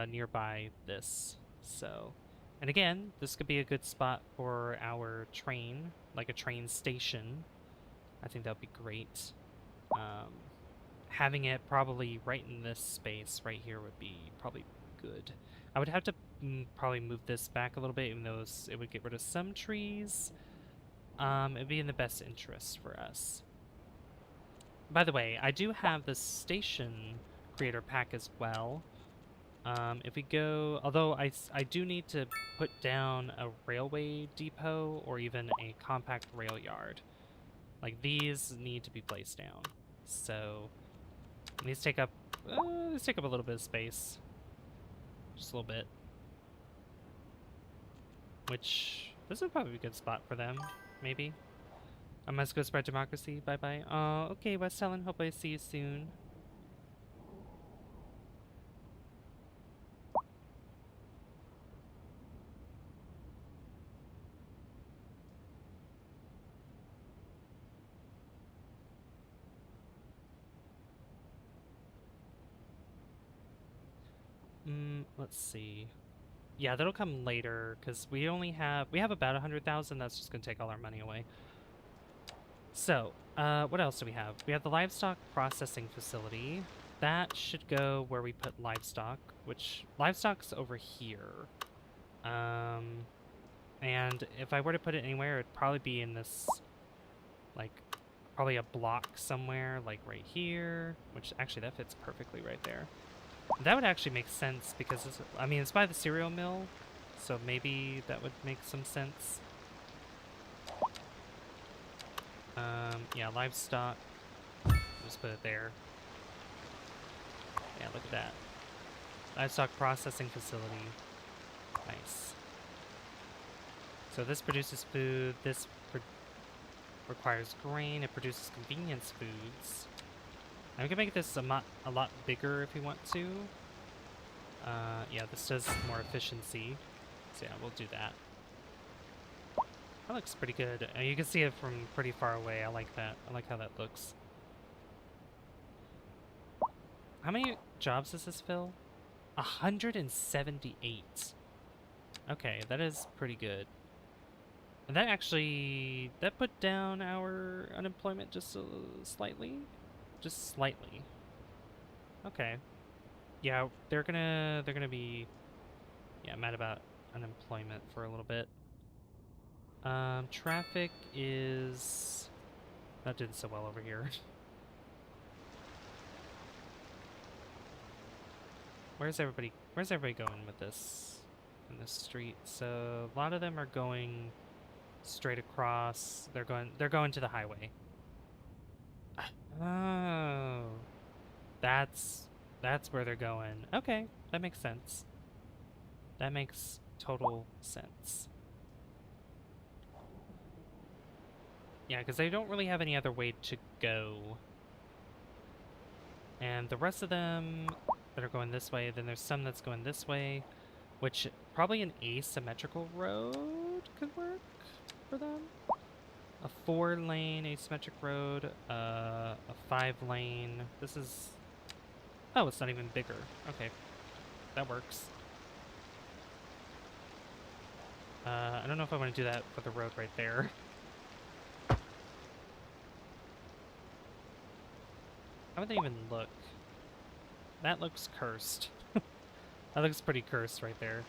nearby this. So, and again, this could be a good spot for our train, like a train station. I think that would be great. Having it probably right in this space right here would be probably good. I would have to probably move this back a little bit, even though it would get rid of some trees. It'd be in the best interest for us. By the way, I do have the station creator pack as well. If we go, although I do need to put down a railway depot or even a compact rail yard. Like, these need to be placed down. So these take up a little bit of space. Just a little bit. Which, this would probably be a good spot for them, maybe. I must go spread democracy. Bye-bye. Oh, okay, West Helen. Hope I see you soon. Let's see. Yeah, that'll come later, because we have about 100,000. That's just going to take all our money away. So, what else do we have? We have the livestock processing facility. That should go where we put livestock, which livestock's over here. And if I were to put it anywhere, it'd probably be in this, like, probably a block somewhere, like right here, which actually that fits perfectly right there. That would actually make sense because I mean, it's by the cereal mill, so maybe that would make some sense. Yeah, livestock. Just put it there. Yeah, look at that. Livestock processing facility. Nice. So this produces food. This requires grain. It produces convenience foods. And we can make this a lot bigger if we want to. Yeah, this does more efficiency. So yeah, we'll do that. That looks pretty good. You can see it from pretty far away. I like that. I like how that looks. How many jobs does this fill? 178. Okay, that is pretty good. And that actually, that put down our unemployment just slightly? Just slightly. Okay. Yeah, they're gonna be, yeah, mad about unemployment for a little bit. Traffic is not doing so well over here. Where's everybody going with this in this street? So a lot of them are going straight across. They're going to the highway. Oh. That's where they're going. Okay, that makes sense. That makes total sense. Yeah, because they don't really have any other way to go. And the rest of them that are going this way, then there's some that's going this way, which probably an asymmetrical road could work for them. A 4-lane asymmetric road, a 5-lane. This is... Oh, it's not even bigger. Okay, that works. I don't know if I want to do that for the road right there. How would they even look? That looks cursed. That looks pretty cursed right there.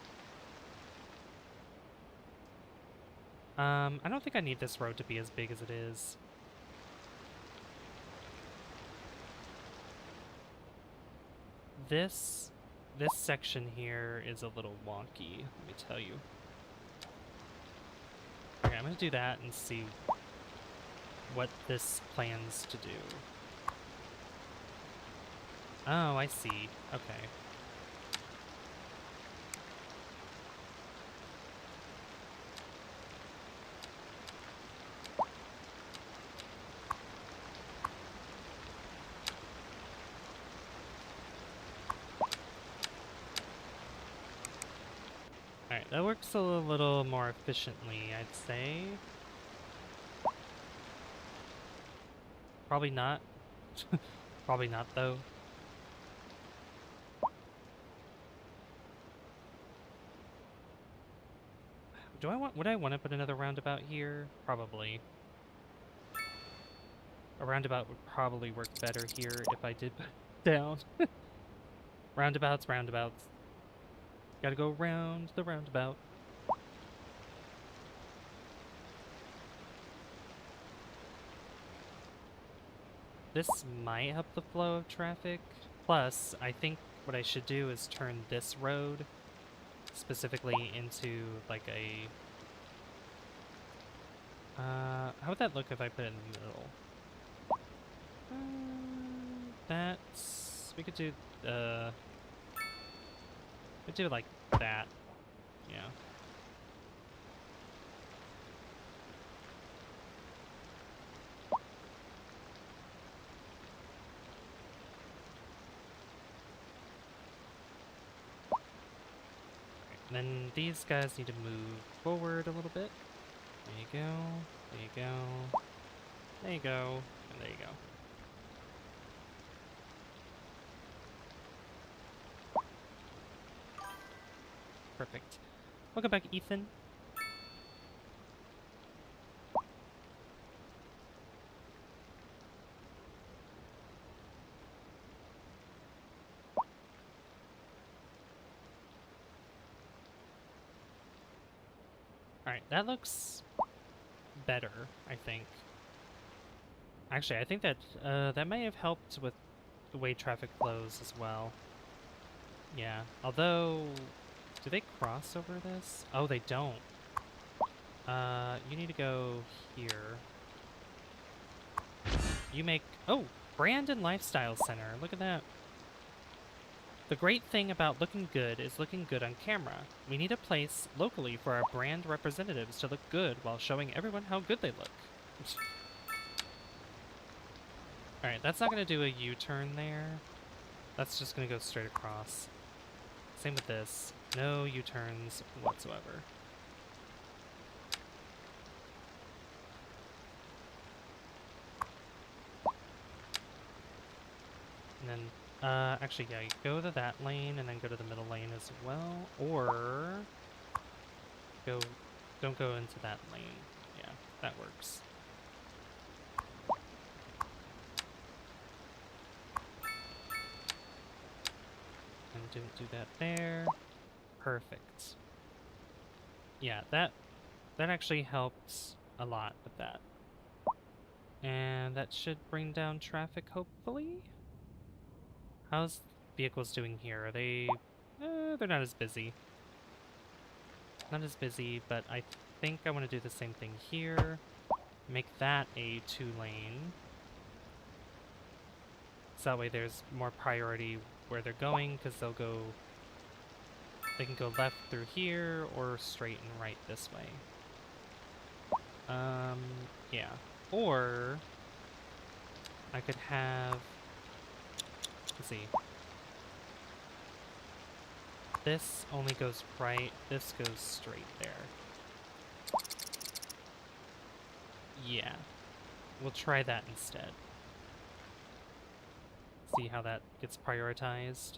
I don't think I need this road to be as big as it is. this section here is a little wonky, let me tell you. Okay, I'm gonna do that and see what this plans to do. Oh, I see. Okay. Alright, that works a little more efficiently, I'd say. Probably not. Probably not, though. Would I want to put another roundabout here? Probably. A roundabout would probably work better here if I did put it down. Roundabouts, roundabouts. Gotta go round the roundabout. This might help the flow of traffic. Plus, I think what I should do is turn this road specifically into like a... how would that look if I put it in the middle? We could do, we do it like that. Yeah. And then these guys need to move forward a little bit. There you go. There you go. There you go. And there you go. Perfect. Welcome back, Ethan. Alright, that looks better, I think. Actually, I think that that may have helped with the way traffic flows as well. Yeah, although... Do they cross over this? Oh, they don't. You need to go here. You make... Oh! Brandon Lifestyle Center. Look at that. The great thing about looking good is looking good on camera. We need a place locally for our brand representatives to look good while showing everyone how good they look. Alright, that's not going to do a U-turn there. That's just going to go straight across. Same with this. No U-turns whatsoever. And then, actually, yeah, you go to that lane and then go to the middle lane as well. Or, don't go into that lane. Yeah, that works. And didn't do that there. Perfect. Yeah, that actually helped a lot with that. And that should bring down traffic, hopefully? How's vehicles doing here? Are they... they're not as busy. Not as busy, but I think I want to do the same thing here. Make that a 2-lane. So that way there's more priority where they're going, because they'll go... They can go left through here, or straight and right this way. Yeah. Or... I could have... Let's see. This only goes right, this goes straight there. Yeah. We'll try that instead. See how that gets prioritized.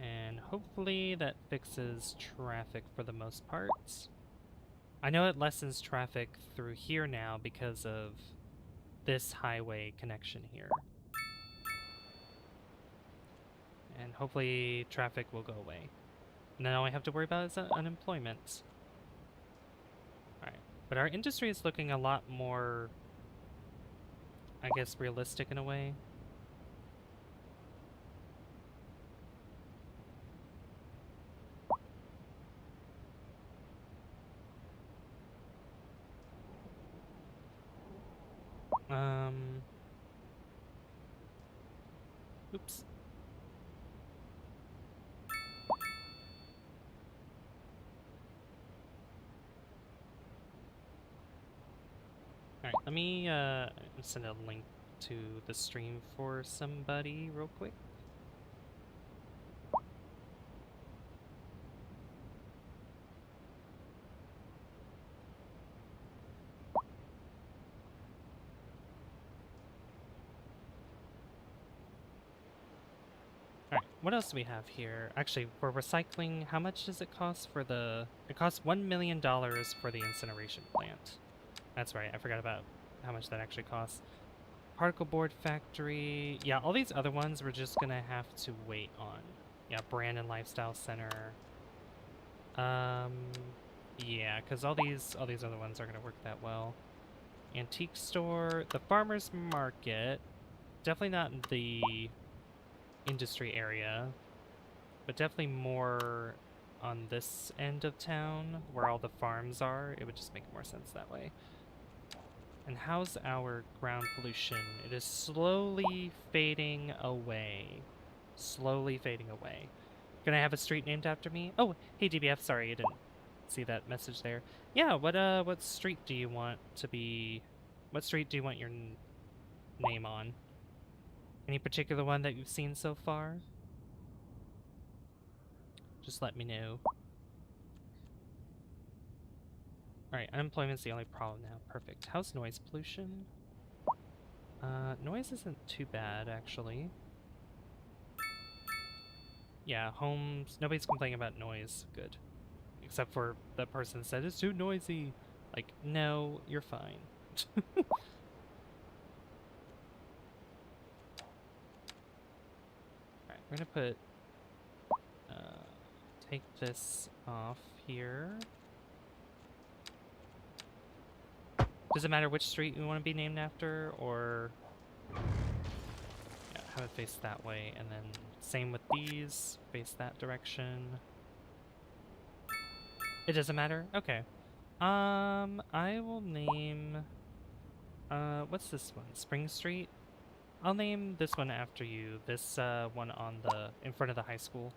And hopefully that fixes traffic for the most part. I know it lessens traffic through here now because of this highway connection here. And hopefully traffic will go away. And then all I have to worry about is unemployment. Alright. But our industry is looking a lot more, I guess, realistic in a way. Oops. Alright, let me send a link to the stream for somebody real quick. Alright, what else do we have here? Actually, for recycling, how much does it cost for the... It costs $1 million for the incineration plant. That's right, I forgot about how much that actually costs. Particle board factory. Yeah, all these other ones we're just gonna have to wait on. Yeah, Brandon Lifestyle Center. Yeah, because all these other ones are gonna work that well. Antique store, the farmer's market. Definitely not in the industry area, but definitely more on this end of town where all the farms are. It would just make more sense that way. And how's our ground pollution? It is slowly fading away. Slowly fading away. Gonna have a street named after me? Oh, hey DBF, sorry, I didn't see that message there. Yeah, what street do you want to be... What street do you want your name on? Any particular one that you've seen so far? Just let me know. Alright, unemployment's the only problem now. Perfect. How's noise pollution? Noise isn't too bad, actually. Yeah, homes, nobody's complaining about noise. Good. Except for the person that said, it's too noisy. Like, no, you're fine. Alright, we're gonna put... take this off here. Does it matter which street we want to be named after, or... Yeah, have it face that way, and then same with these, face that direction. It doesn't matter? Okay. I will name... what's this one? Spring Street? I'll name this one after you. This, one on the... in front of the high school.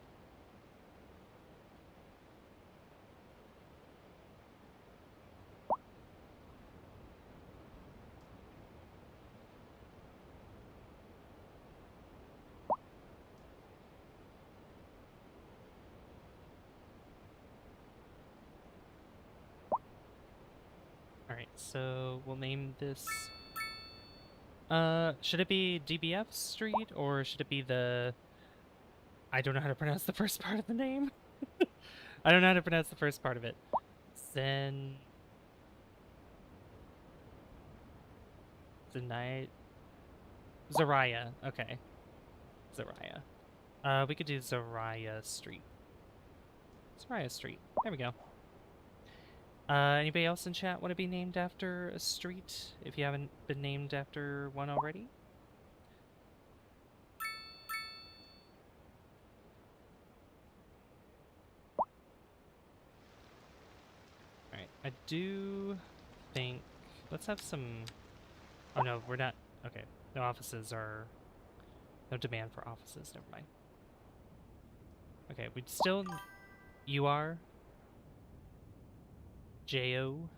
Alright, so we'll name this... should it be DBF Street, or should it be the... I don't know how to pronounce the first part of the name. I don't know how to pronounce the first part of it. Zenite... Zariah, okay. Zariah. We could do Zariah Street. Zariah Street, there we go. Anybody else in chat want to be named after a street, if you haven't been named after one already? Alright, I do think... Let's have some... Oh no, we're not... Okay, no offices are... No demand for offices, never mind. Okay, we'd still... You are... J.O.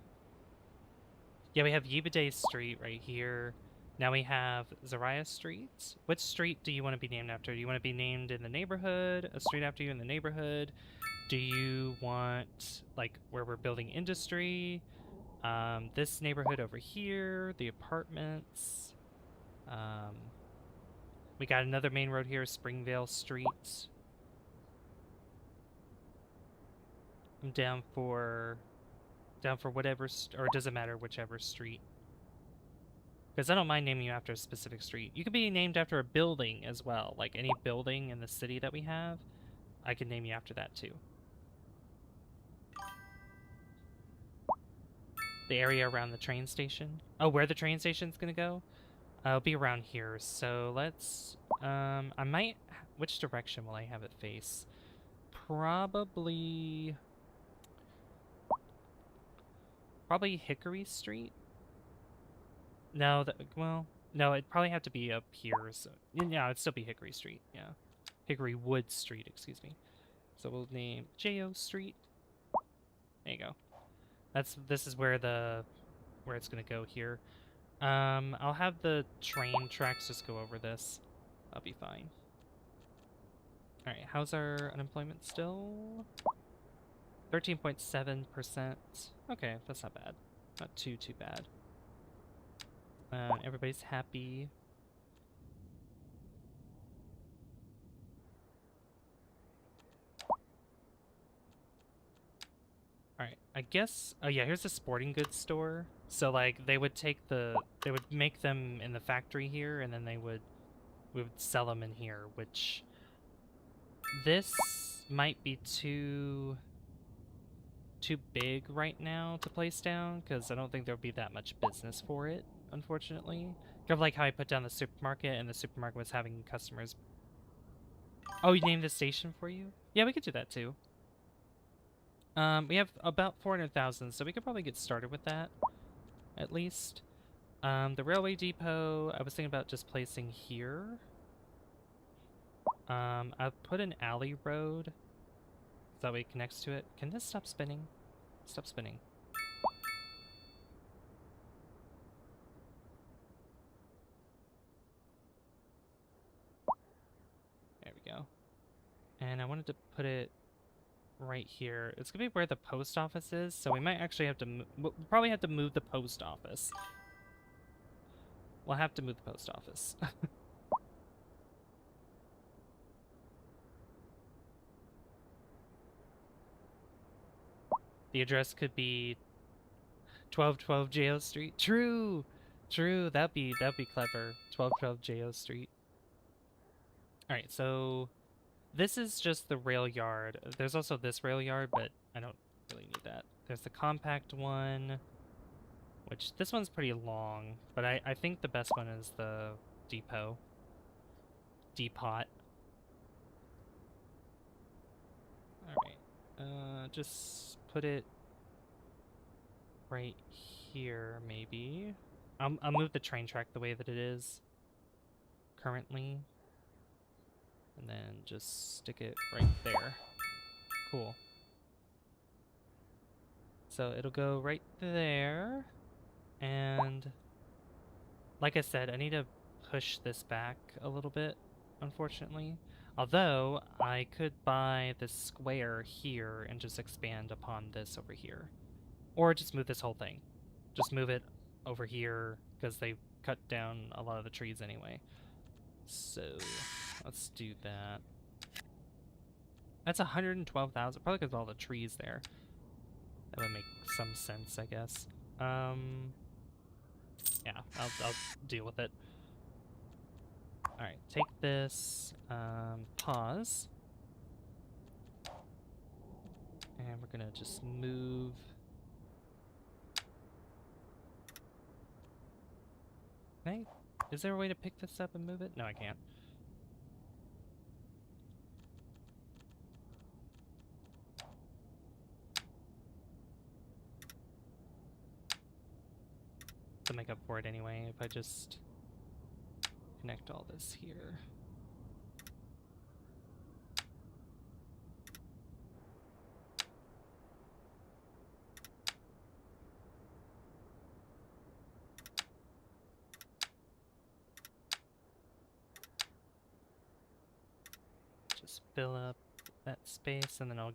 Yeah, we have Yebede Street right here. Now we have Zariah Street. Which street do you want to be named after? Do you want to be named in the neighborhood? A street after you in the neighborhood? Do you want, like, where we're building industry? This neighborhood over here, the apartments. We got another main road here, Springvale Street. I'm down for whatever, or does it matter whichever street? Because I don't mind naming you after a specific street. You could be named after a building as well, like any building in the city that we have. I can name you after that too. The area around the train station. Oh, where the train station's gonna go? It'll be around here. So let's, I might, which direction will I have it face? Probably Hickory Street? No, well, No, it'd probably have to be up here. So yeah, it'd still be Hickory Street. Yeah, Hickory Wood Street. Excuse me. So we'll name Jo Street. There you go. This is where it's gonna go here. I'll have the train tracks just go over this. I'll be fine. All right, how's our unemployment still? 13.7%. Okay, that's not bad. Not too bad. Everybody's happy. All right, I guess. Oh yeah, here's the sporting goods store. So like they would make them in the factory here, and then we would sell them in here. Which this might be too big right now to place down, because I don't think there'll be that much business for it, unfortunately. Kind of like how I put down the supermarket, and the supermarket was having customers. Oh, you named the station for you? Yeah, we could do that too. We have about 400,000, so we could probably get started with that, at least. The railway depot, I was thinking about just placing here. I've put an alley road, so that way it connects to it. Can this stop spinning? Stop spinning. There we go. And I wanted to put it right here. It's gonna be where the post office is, so we might actually have to we'll probably have to move the post office. We'll have to move the post office. The address could be 1212 Jo Street. True. True. That'd be clever. 1212 Jo Street. All right, so this is just the rail yard. There's also this rail yard, but I don't really need that. There's the compact one, which this one's pretty long, but I think the best one is the depot. Depot. Alright. Just put it right here, maybe. I'll move the train track the way that it is currently. And then just stick it right there. Cool. So it'll go right there. And like I said, I need to push this back a little bit, unfortunately. Although, I could buy this square here and just expand upon this over here. Or just move this whole thing. Just move it over here, because they cut down a lot of the trees anyway. So, let's do that. That's 112,000, probably because of all the trees there. That would make some sense, I guess. Yeah, I'll deal with it. Alright, take this, pause. And we're gonna just move. Is there a way to pick this up and move it? No, I can't. To make up for it anyway, if I just connect all this here. Just fill up that space, and then I'll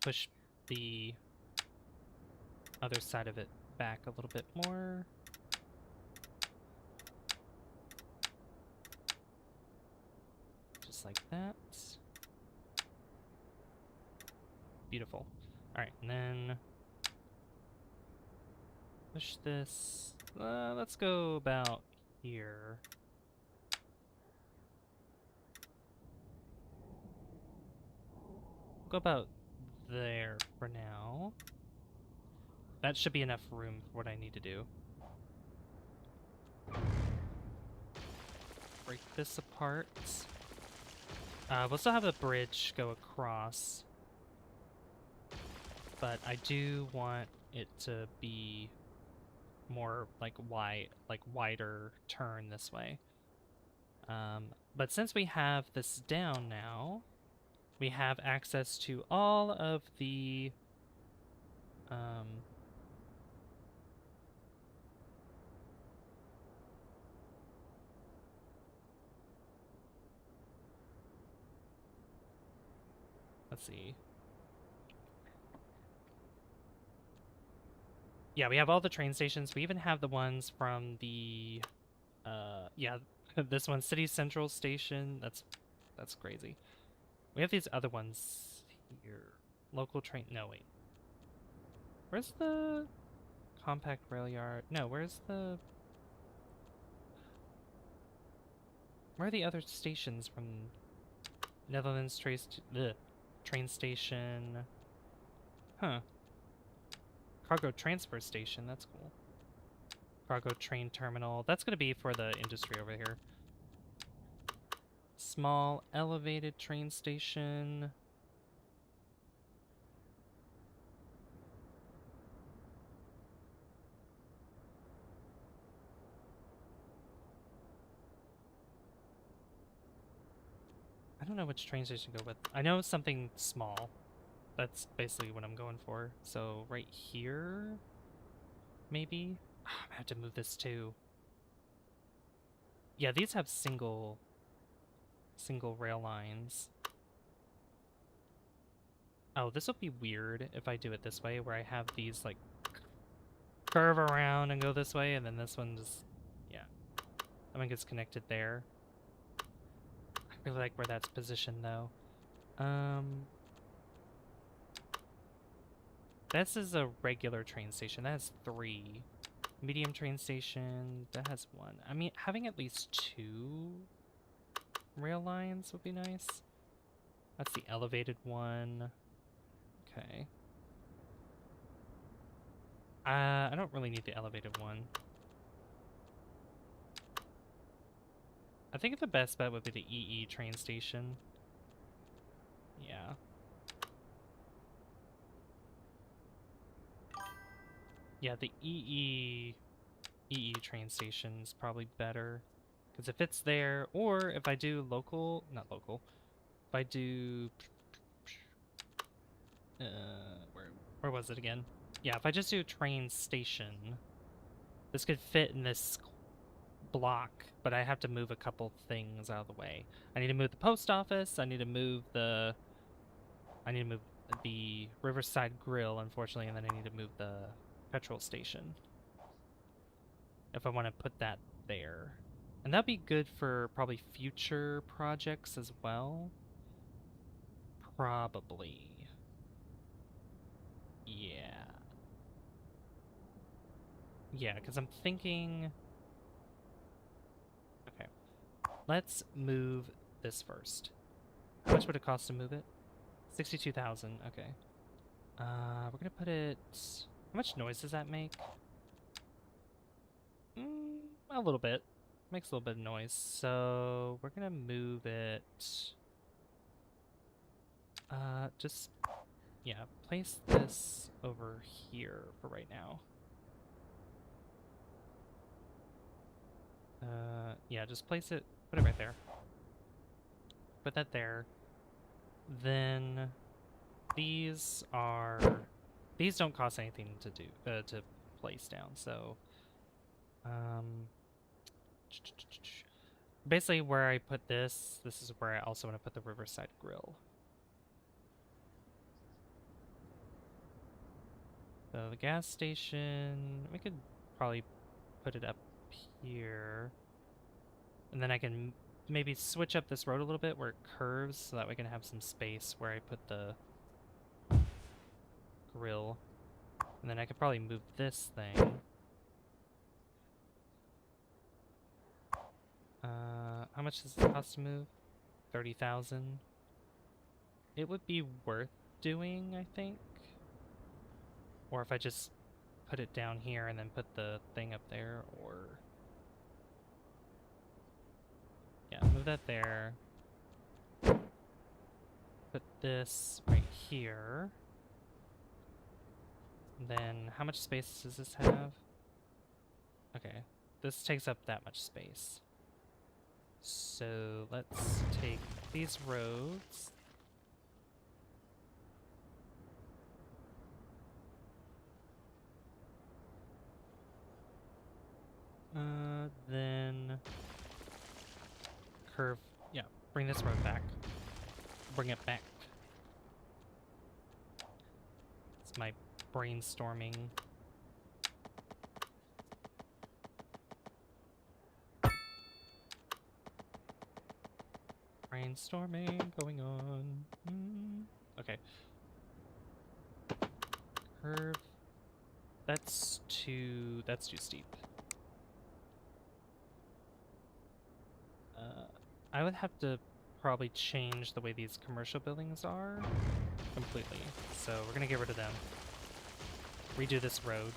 push the other side of it back a little bit more. Just like that. Beautiful. Alright, and then push this. Let's go about here. Go about there for now. That should be enough room for what I need to do. Break this apart. We'll still have a bridge go across. But I do want it to be more like wider turn this way. But since we have this down now, we have access to all of the let's see. Yeah, we have all the train stations. We even have the ones from the yeah, this one, City Central Station. That's crazy. We have these other ones here. Local train. No, wait. Where's the compact rail yard? No, where are the other stations from Netherlands train station? Huh. Cargo transfer station. That's cool. Cargo train terminal. That's going to be for the industry over here. Small elevated train station. I don't know which train station to go with. I know something small. That's basically what I'm going for. So right here, maybe? Oh, I'm gonna have to move this too. Yeah, these have single rail lines. Oh, this will be weird if I do it this way, where I have these like curve around and go this way, and then this one just, yeah. That one gets connected there. I really like where that's positioned though. This is a regular train station. That has 3. Medium train station, that has 1. I mean, having at least 2 rail lines would be nice. That's the elevated one. Okay. I don't really need the elevated one. I think the best bet would be the EE train station. Yeah. Yeah, the EE train station is probably better. Because if it's there, or if I do local, not local, if I do, where was it again? Yeah, if I just do train station, this could fit in this block, but I have to move a couple things out of the way. I need to move the post office, I need to move the Riverside Grill, unfortunately, and then I need to move the petrol station. If I want to put that there. And that'd be good for probably future projects as well. Probably. Yeah. Yeah, because I'm thinking... Okay. Let's move this first. How much would it cost to move it? 62,000. Okay. We're gonna put it... How much noise does that make? A little bit. Makes a little bit of noise. So we're gonna move it... just... Yeah, place this over here for right now. Yeah, just place it, put it right there. Put that there. Then these don't cost anything to do, to place down, so, basically where I put this is where I also want to put the Riverside Grill. So the gas station, we could probably put it up here. And then I can maybe switch up this road a little bit where it curves so that we can have some space where I put the grill. And then I could probably move this thing. How much does it cost to move? 30,000. It would be worth doing, I think. Or if I just put it down here and then put the thing up there, or... Yeah, move that there. Put this right here. And then, how much space does this have? Okay, this takes up that much space. So let's take these roads. Then curve, yeah, bring this road back. Bring it back. It's my brainstorming. Brainstorming going on. Okay. Curve. That's too steep. I would have to probably change the way these commercial buildings are completely. So we're gonna get rid of them. Redo this road.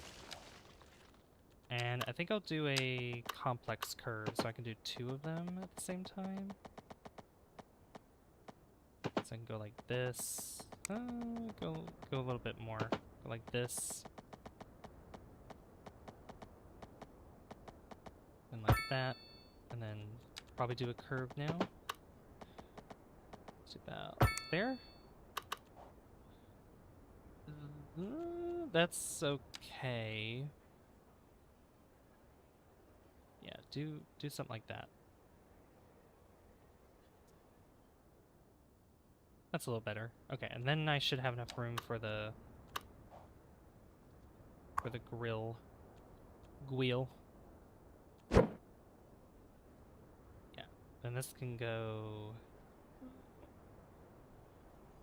And I think I'll do a complex curve so I can do 2 of them at the same time. So I can go like this. Go a little bit more. Go like this. And like that. And then probably do a curve now. It's about there. That's okay. Yeah, do something like that. That's a little better. Okay, and then I should have enough room for the grill. Wheel. Yeah. Then this can go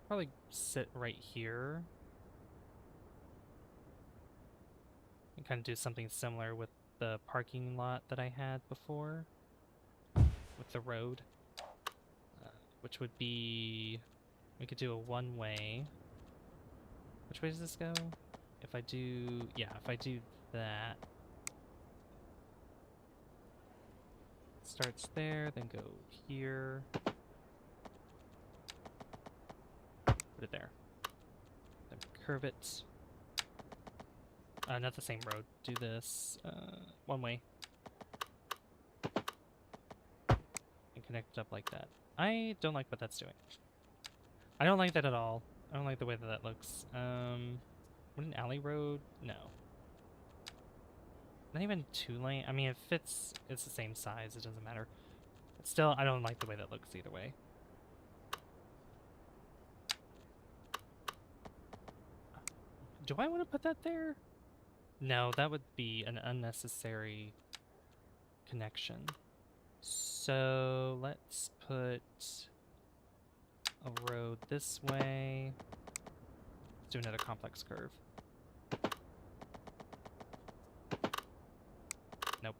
probably sit right here. And kind of do something similar with the parking lot that I had before. With the road. Which would be... We could do a one-way. Which way does this go? If I do... Yeah, if I do that... Starts there, then go here. Put it there. Then curve it. Not the same road. Do this one way. And connect it up like that. I don't like what that's doing. I don't like that at all. I don't like the way that that looks. Would an alley road? No. Not even 2-lane. I mean, it fits. It's the same size. It doesn't matter. But still, I don't like the way that looks either way. Do I want to put that there? No, that would be an unnecessary connection. So let's put a road this way. Let's do another complex curve. Nope.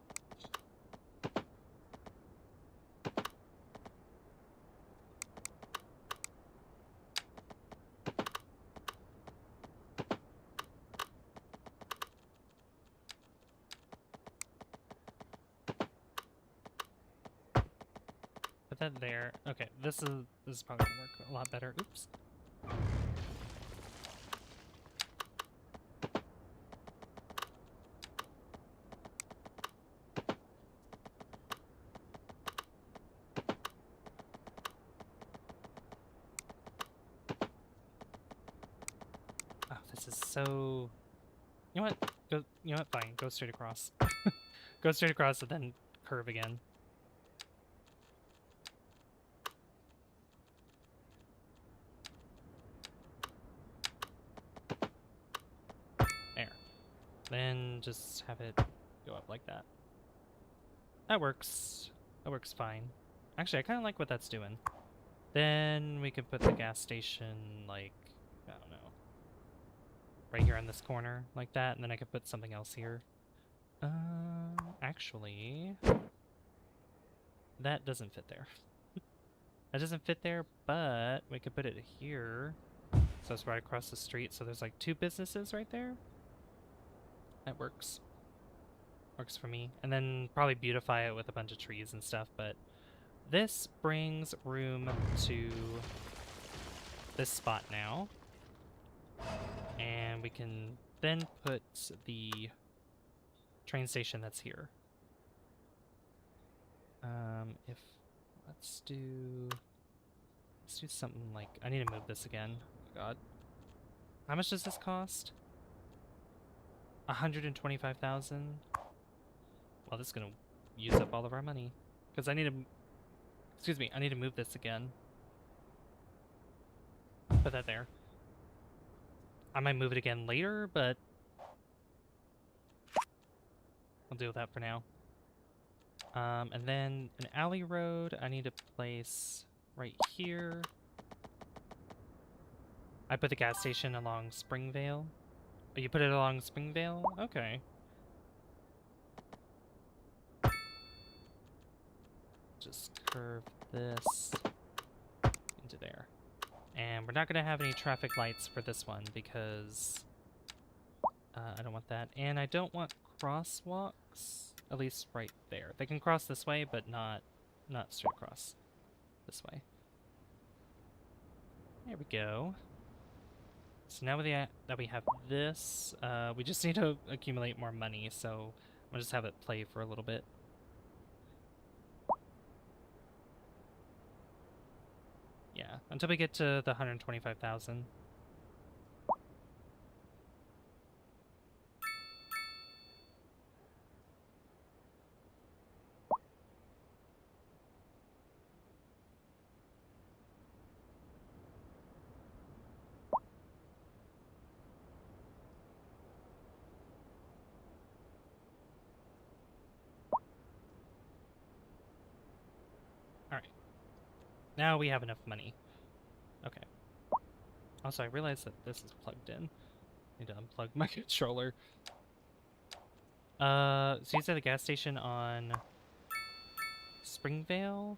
Put that there. Okay, this is probably gonna work a lot better. Oops. Oh, this is so... You know what? Go. You know what? Fine. Go straight across. Go straight across and then curve again. There. Then just have it go up like that. That works. That works fine. Actually, I kind of like what that's doing. Then we can put the gas station, like, I don't know, right here on this corner, like that, and then I could put something else here. Actually, that doesn't fit there. That doesn't fit there, but we could put it here. So it's right across the street, so there's like 2 businesses right there. That works. Works for me. And then probably beautify it with a bunch of trees and stuff, but this brings room to this spot now. And we can then put the train station that's here. If let's do something like, I need to move this again. Oh my God. How much does this cost? 125,000. Well, this is gonna use up all of our money because I need to. Excuse me. I need to move this again. Put that there. I might move it again later, but I'll deal with that for now. And then an alley road I need to place right here. I put the gas station along Springvale. Oh, you put it along Springvale? Okay. Just curve this into there. And we're not going to have any traffic lights for this one because I don't want that. And I don't want crosswalks, at least right there. They can cross this way, but not straight across this way. There we go. So now that we have this, we just need to accumulate more money, so I'll just have it play for a little bit. Yeah, until we get to the 125,000. Alright. Now we have enough money. Okay. Also, I realized that this is plugged in. I need to unplug my controller. So you said the gas station on Springvale?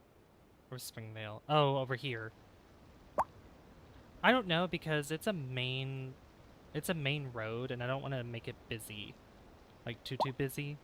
Or Springvale? Oh, over here. I don't know because it's a main road and I don't want to make it busy. Like too busy.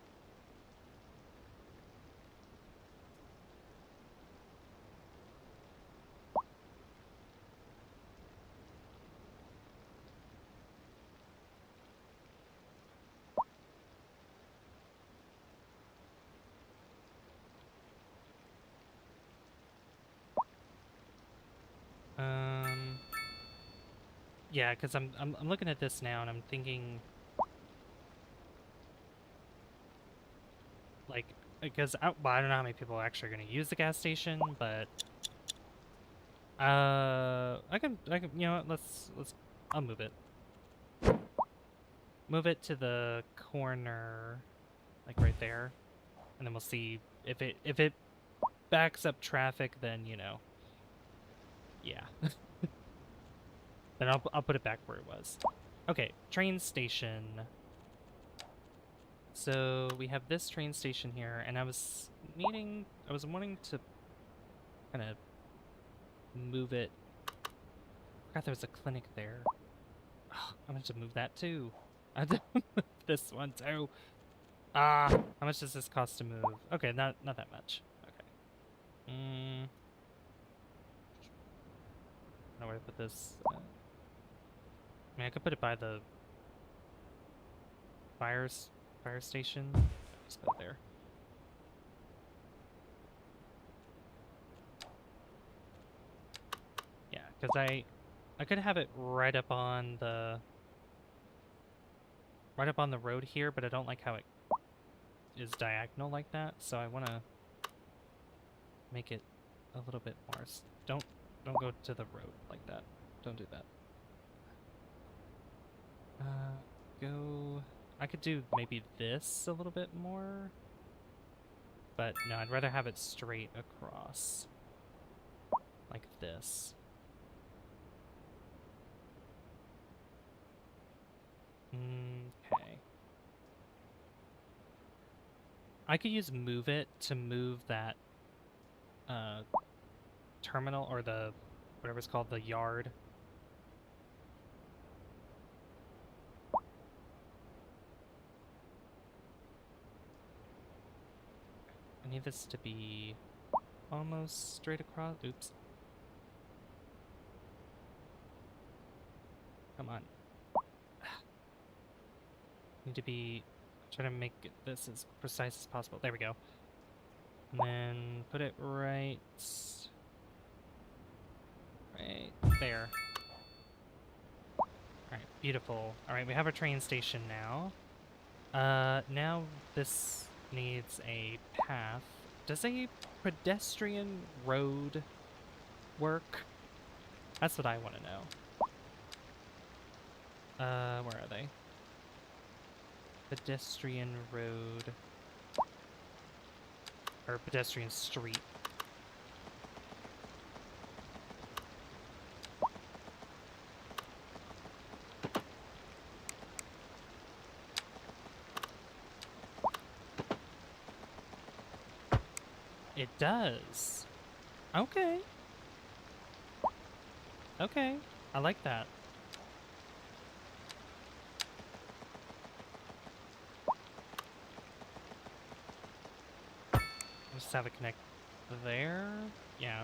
Yeah, because I'm looking at this now and I'm thinking, like, because well, I don't know how many people are actually going to use the gas station, but I can you know what, let's I'll move it. Move it to the corner, like right there, and then we'll see if it backs up traffic. Then you know, yeah. Then I'll put it back where it was. Okay, train station. So we have this train station here, and I was wanting to kind of move it. I forgot there was a clinic there. Oh, I'm going to move that too. I have to move this one too. Ah, how much does this cost to move? Okay, not that much. Okay. I don't know where to put this. I mean, I could put it by the fire station. Just put it there. Yeah, because I could have it right up on the road here, but I don't like how it is diagonal like that, so I want to make it a little bit more. Don't go to the road like that. Don't do that. Go. I could do maybe this a little bit more, but no, I'd rather have it straight across, like this. Okay. I could use move it to move that terminal, or the whatever it's called, the yard. I need this to be almost straight across. Oops. Come on. Need to be Try to make this as precise as possible. There we go. And then put it right there. Alright, beautiful. Alright, we have our train station now. Now this needs a path. Does a pedestrian road work? That's what I want to know. Where are they? Pedestrian road. Or pedestrian street. It does. Okay. Okay. I like that. Just have it connect there. Yeah.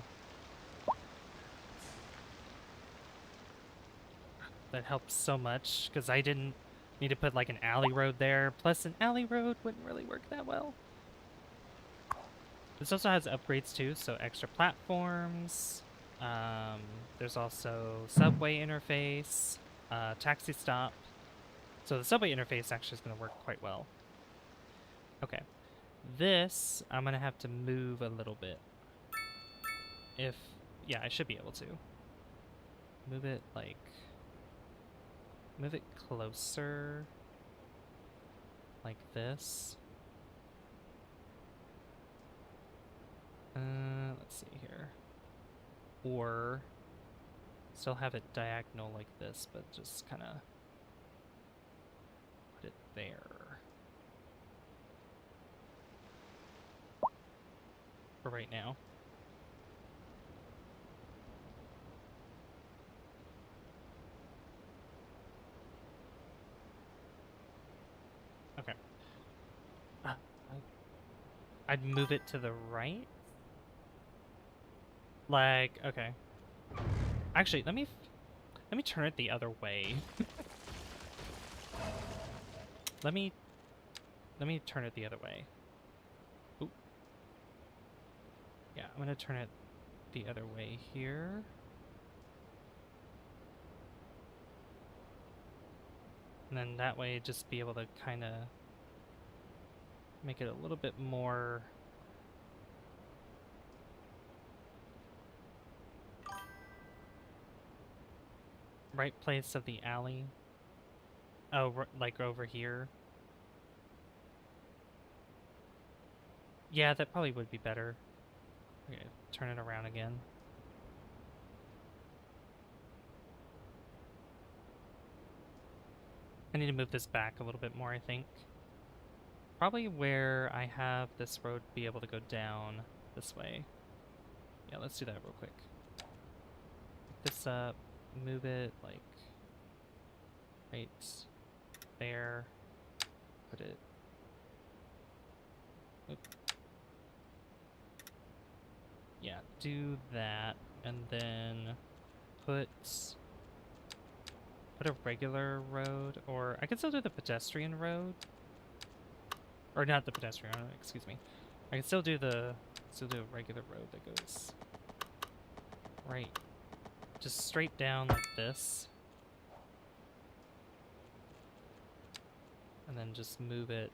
That helps so much, because I didn't need to put like an alley road there. Plus an alley road wouldn't really work that well. This also has upgrades too, so extra platforms. There's also subway interface, taxi stop. So the subway interface actually is going to work quite well. Okay. This, I'm going to have to move a little bit. Yeah, I should be able to. Move it closer. Like this. Let's see here. Or still have it diagonal like this, but just kind of put it there. For right now. Okay. I'd move it to the right? Like, okay. Actually, let me turn it the other way. let me turn it the other way. Oop. Yeah, I'm gonna turn it the other way here. And then that way just be able to kind of make it a little bit more right place of the alley. Oh, like over here. Yeah, that probably would be better. Okay, turn it around again. I need to move this back a little bit more, I think. Probably where I have this road be able to go down this way. Yeah, let's do that real quick. Pick this up, move it like right there. Put it. Oop. Yeah, do that, and then put a regular road, or I can still do the pedestrian road. Or not the pedestrian road, excuse me. I can still do a regular road that goes right, just straight down like this. And then just move it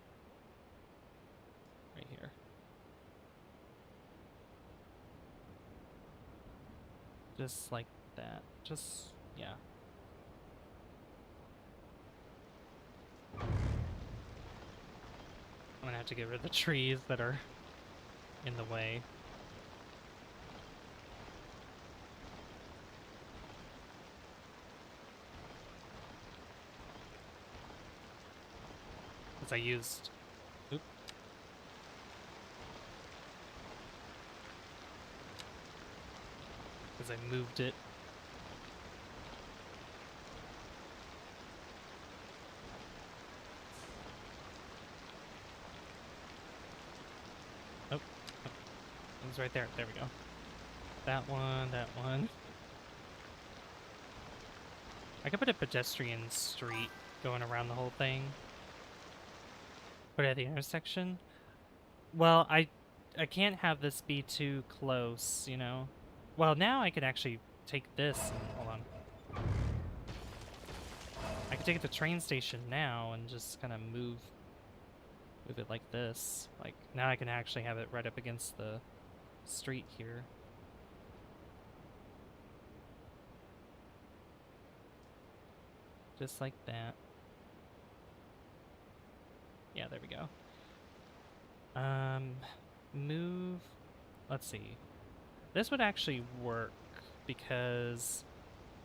right here. Just like that. Just, yeah. I'm gonna have to get rid of the trees that are in the way. Because I used... Oop. Because I moved it. Oh. It was right there. There we go. That one, that one. I could put a pedestrian street going around the whole thing. Put it at the intersection? Well, I can't have this be too close, you know? Well, now I can actually take this and... Hold on. I can take it to the train station now and just kind of move it like this. Like, now I can actually have it right up against the street here. Just like that. Yeah, there we go. Move... Let's see. This would actually work because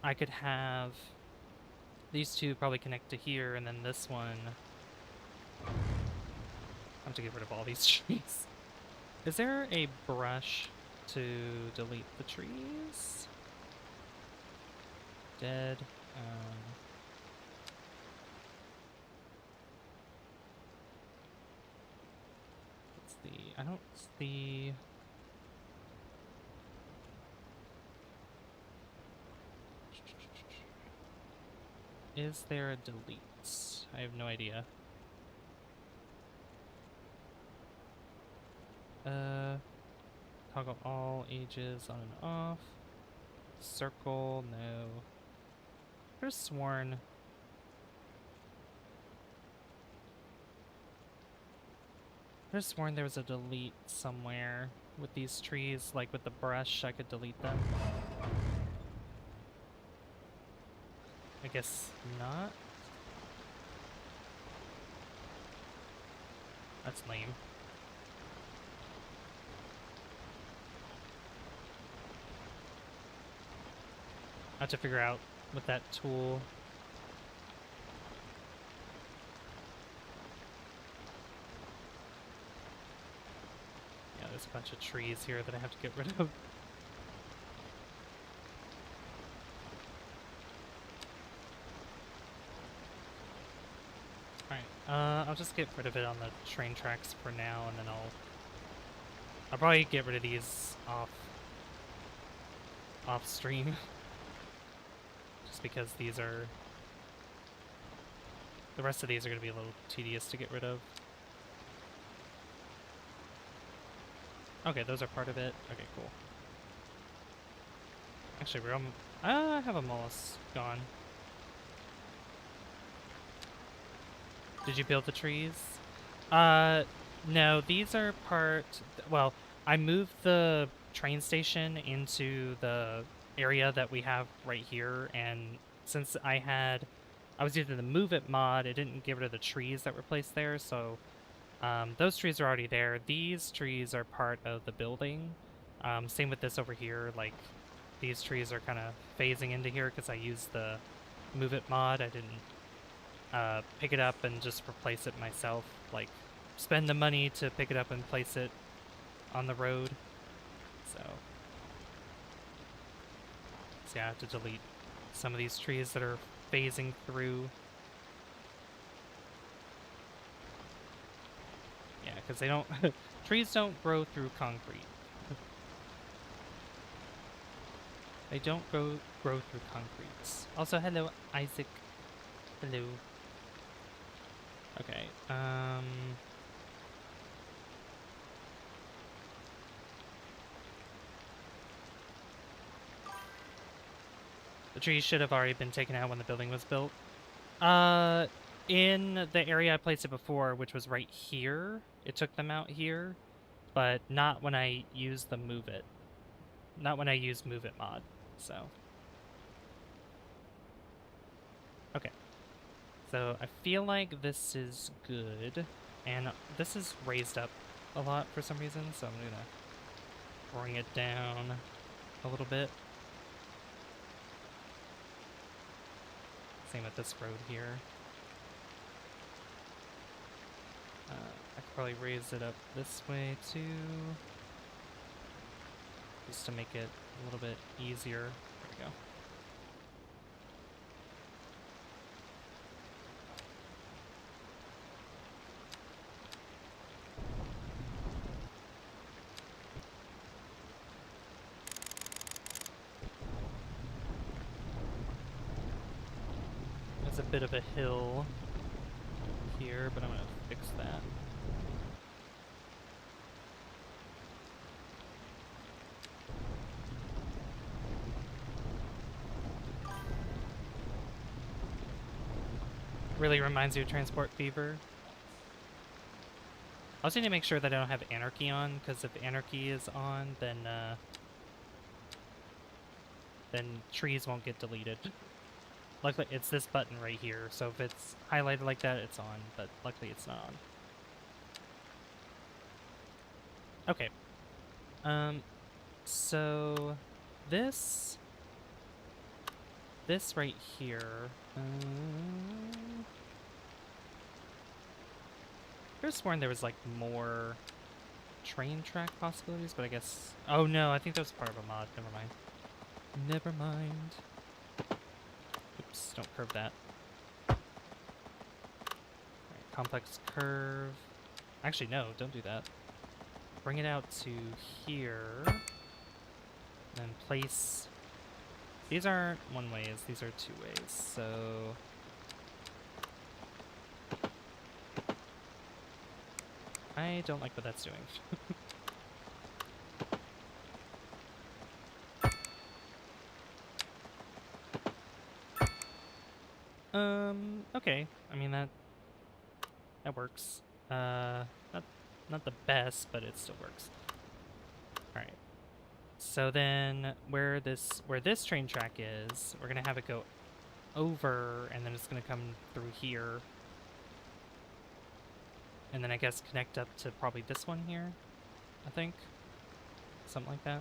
I could have these two probably connect to here, and then this one... I have to get rid of all these trees. Is there a brush to delete the trees? Dead. Let's see. I don't see... Is there a delete? I have no idea. Toggle all ages on and off. Circle, no. I could have sworn... there was a delete somewhere with these trees, like with the brush, I could delete them. I guess not. That's lame. I have to figure out with that tool. Yeah, there's a bunch of trees here that I have to get rid of. Alright, I'll just get rid of it on the train tracks for now, and then I'll probably get rid of these off stream. Just because these are... The rest of these are going to be a little tedious to get rid of. Okay, those are part of it. Okay, cool. Actually, I have a mollusk gone. Did you build the trees? No, these are part... Well, I moved the train station into the area that we have right here, and since I was using the Move It mod, it didn't get rid of the trees that were placed there, so those trees are already there. These trees are part of the building. Same with this over here, like these trees are kind of phasing into here because I used the Move It mod. I didn't pick it up and just replace it myself, like spend the money to pick it up and place it on the road. So yeah, I have to delete some of these trees that are phasing through. Yeah, because they don't... trees don't grow through concrete. They don't grow through concrete. Also, hello, Isaac. Hello. Okay, the trees should have already been taken out when the building was built. In the area I placed it before, which was right here, it took them out here, but not when I used the Move It. Not when I used Move It mod, so. Okay. So I feel like this is good, and this is raised up a lot for some reason, so I'm gonna bring it down a little bit. Same with this road here. I could probably raise it up this way too, just to make it a little bit easier. There we go. There's a bit of a hill here, but I'm gonna fix that. Really reminds you of Transport Fever. I also need to make sure that I don't have Anarchy on, because if Anarchy is on, then trees won't get deleted. Luckily, it's this button right here, so if it's highlighted like that, it's on, but luckily it's not on. Okay. So this right here, I was sworn there was like more train track possibilities, but I guess, oh no, I think that was part of a mod. Never mind. Never mind. Oops, don't curve that. All right, complex curve. Actually, no, don't do that. Bring it out to here. And place... These aren't one ways, these are two ways, so... I don't like what that's doing. Okay. I mean, that works. Not the best, but it still works. Alright. So then, where this train track is, we're gonna have it go over, and then it's gonna come through here. And then I guess connect up to probably this one here, I think. Something like that.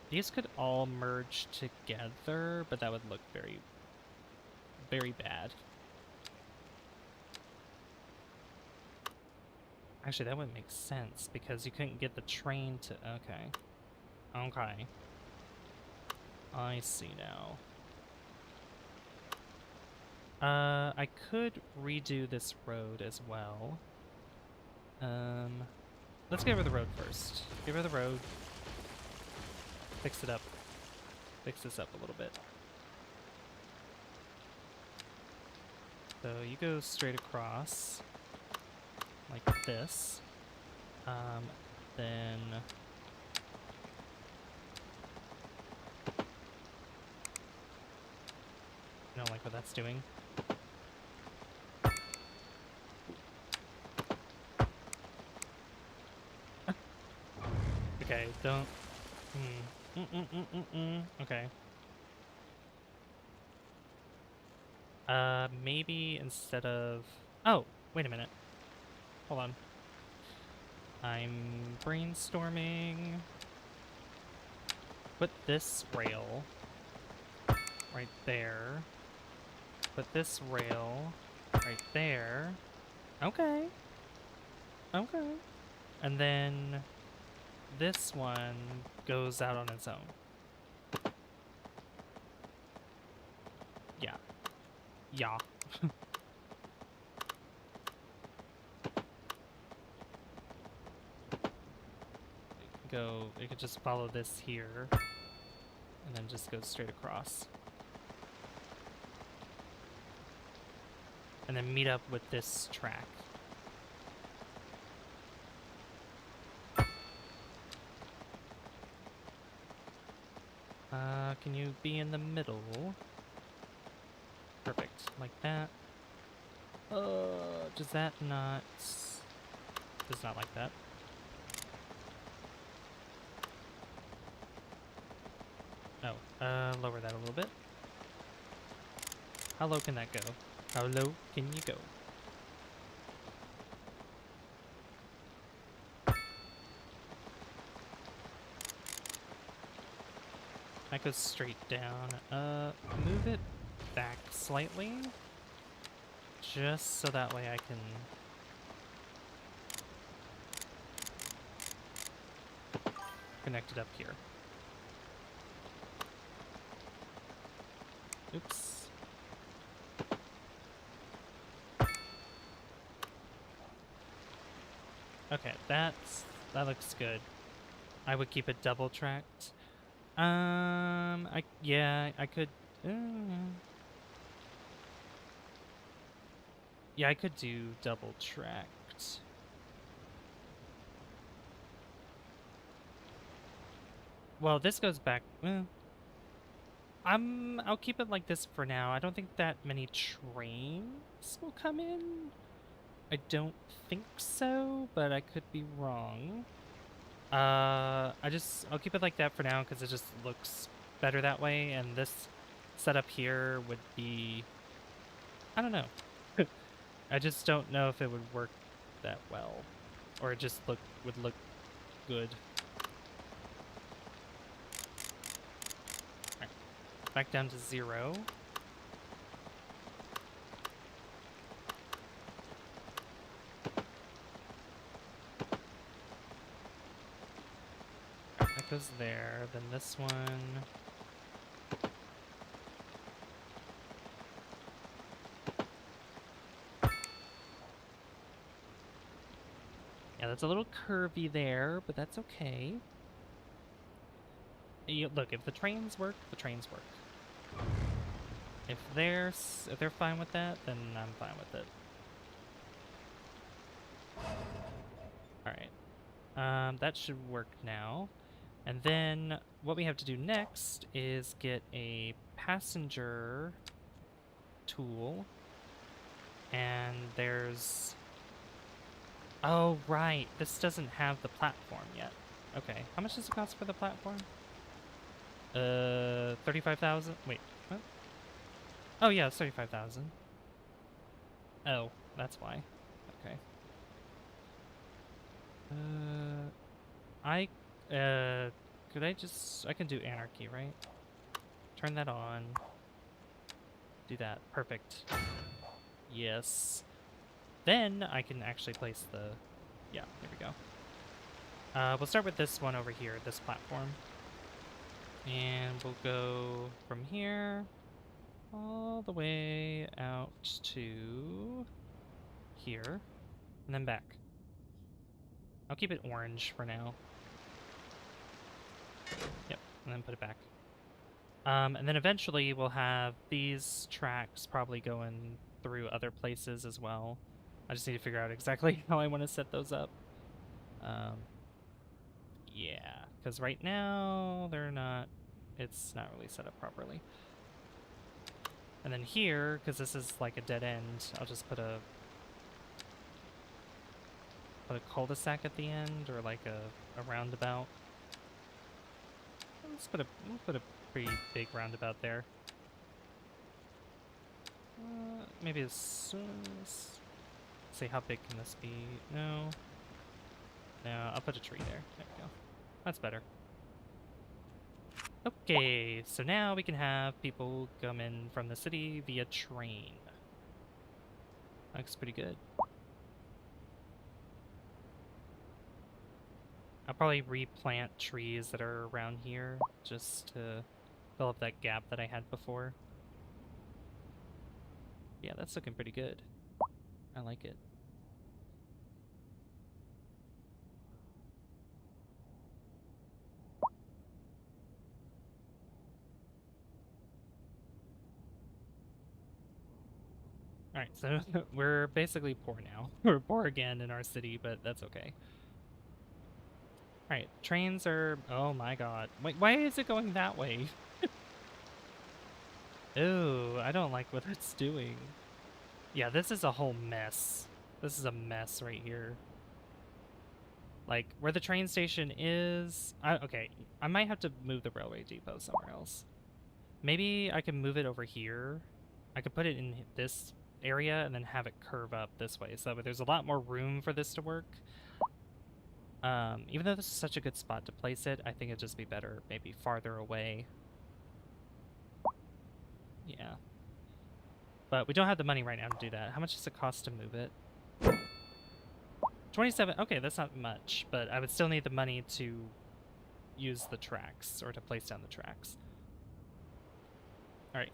These could all merge together, but that would look very, very bad. Actually, that wouldn't make sense, because you couldn't get the train to... Okay. Okay. I see now. I could redo this road as well. Let's get rid of the road first. Get rid of the road. Fix it up. Fix this up a little bit. So you go straight across, like this. Then... I don't like what that's doing. Okay, don't... Okay. Maybe instead of... Oh, wait a minute. Hold on. I'm brainstorming. Put this rail right there. Put this rail right there. Okay. Okay. And then this one goes out on its own. Yeah. Yeah. It could just follow this here, and then just go straight across. And then meet up with this track. Can you be in the middle? Perfect, like that. Does that not... Does not like that. Oh, lower that a little bit. How low can that go? How low can you go? That goes straight down. Move it back slightly. Just so that way I can... connect it up here. Oops. Okay, that looks good. I would keep it double tracked. Yeah, I could. Yeah, I could do double tracked. Well, this goes back. I'll keep it like this for now. I don't think that many trains will come in. I don't think so, but I could be wrong. I'll keep it like that for now because it just looks better that way, and this setup here would be, I don't know. I just don't know if it would work that well, or it just would look good. All right, back down to 0. That goes there. Then this one. Yeah, that's a little curvy there, but that's okay. Look, if the trains work, the trains work. If they're fine with that, then I'm fine with it. All right. That should work now. And then what we have to do next is get a passenger tool. And there's... Oh, right. This doesn't have the platform yet. Okay. How much does it cost for the platform? 35,000? Wait, what? Oh, yeah, it's 35,000. Oh, that's why. Okay. I can do anarchy, right? Turn that on. Do that. Perfect. Yes. Then I can actually place the... Yeah, there we go. We'll start with this one over here, this platform. And we'll go from here all the way out to here, and then back. I'll keep it orange for now. Yep, and then put it back. And then eventually we'll have these tracks probably going through other places as well. I just need to figure out exactly how I want to set those up. Yeah, because right now it's not really set up properly. And then here, because this is like a dead end, I'll just put a cul-de-sac at the end, or like a roundabout. Let's put a pretty big roundabout there. Maybe as let's see, how big can this be? No, I'll put a tree there. There we go. That's better. Okay, so now we can have people come in from the city via train. Looks pretty good. I'll probably replant trees that are around here just to fill up that gap that I had before. Yeah, that's looking pretty good. I like it. Alright, so we're basically poor now. We're poor again in our city, but that's okay. Alright, trains are... Oh my god. Wait, why is it going that way? Ooh, I don't like what it's doing. Yeah, this is a whole mess. This is a mess right here. Like, where the train station is... okay, I might have to move the railway depot somewhere else. Maybe I can move it over here. I could put it in this area and then have it curve up this way, so there's a lot more room for this to work. Even though this is such a good spot to place it, I think it'd just be better maybe farther away. Yeah. But we don't have the money right now to do that. How much does it cost to move it? 27. Okay, that's not much, but I would still need the money to use the tracks, or to place down the tracks. Alright.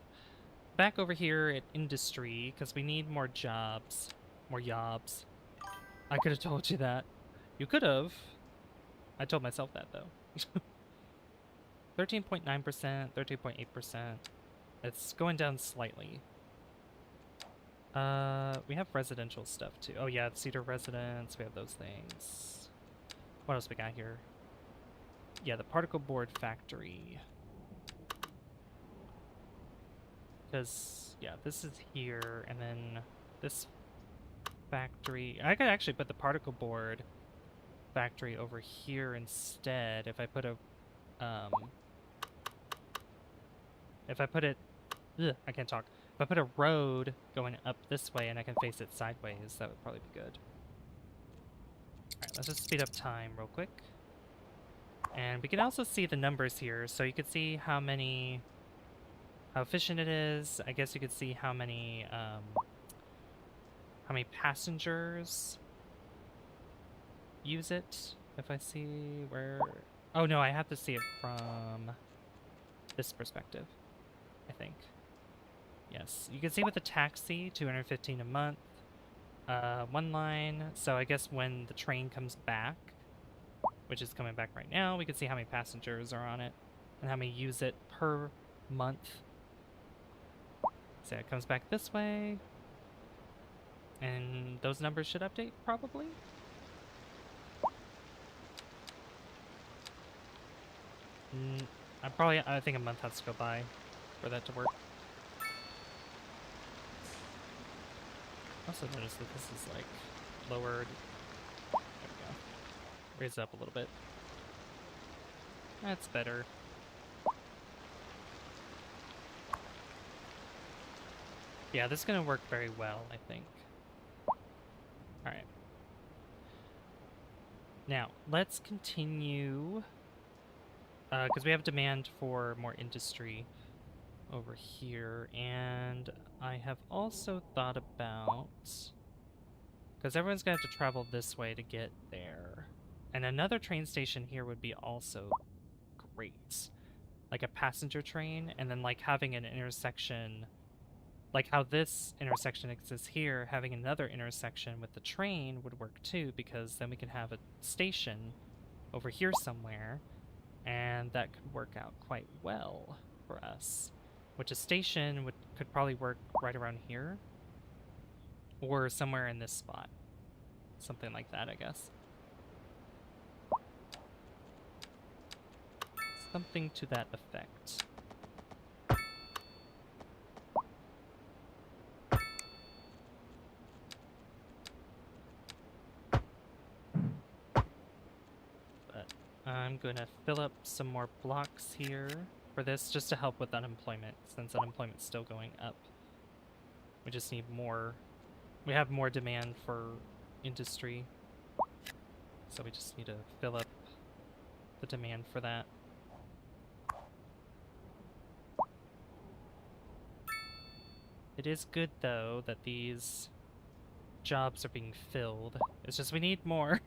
Back over here at industry, because we need more jobs. More jobs. I could have told you that. You could have. I told myself that, though. 13.9%, 13.8%. It's going down slightly. We have residential stuff, too. Oh, yeah, Cedar Residence. We have those things. What else we got here? Yeah, the particle board factory. Because, yeah, this is here, and then this factory... I could actually put the particle board factory over here instead if I put a... if I put it... Ugh, I can't talk. If I put a road going up this way and I can face it sideways, that would probably be good. Alright, let's just speed up time real quick. And we can also see the numbers here, so you can see how efficient it is. I guess you could see how many passengers use it. If I see where... Oh no, I have to see it from this perspective, I think. Yes, you can see with the taxi, 215 a month, one line. So I guess when the train comes back, which is coming back right now, we can see how many passengers are on it and how many use it per month. So it comes back this way, and those numbers should update probably. I think a month has to go by for that to work. Also notice that this is like lowered. There we go. Raise it up a little bit. That's better. Yeah, this is gonna work very well, I think. Alright. Now, let's continue, because we have demand for more industry over here, and I have also thought about, because everyone's gonna have to travel this way to get there, and another train station here would be also great. Like a passenger train, and then like having an intersection, like how this intersection exists here, having another intersection with the train would work too, because then we can have a station over here somewhere, and that could work out quite well for us. Which a station could probably work right around here, or somewhere in this spot. Something like that, I guess. Something to that effect. But I'm gonna fill up some more blocks here for this, just to help with unemployment, since unemployment's still going up. We just need more. We have more demand for industry, so we just need to fill up the demand for that. It is good, though, that these jobs are being filled. It's just we need more.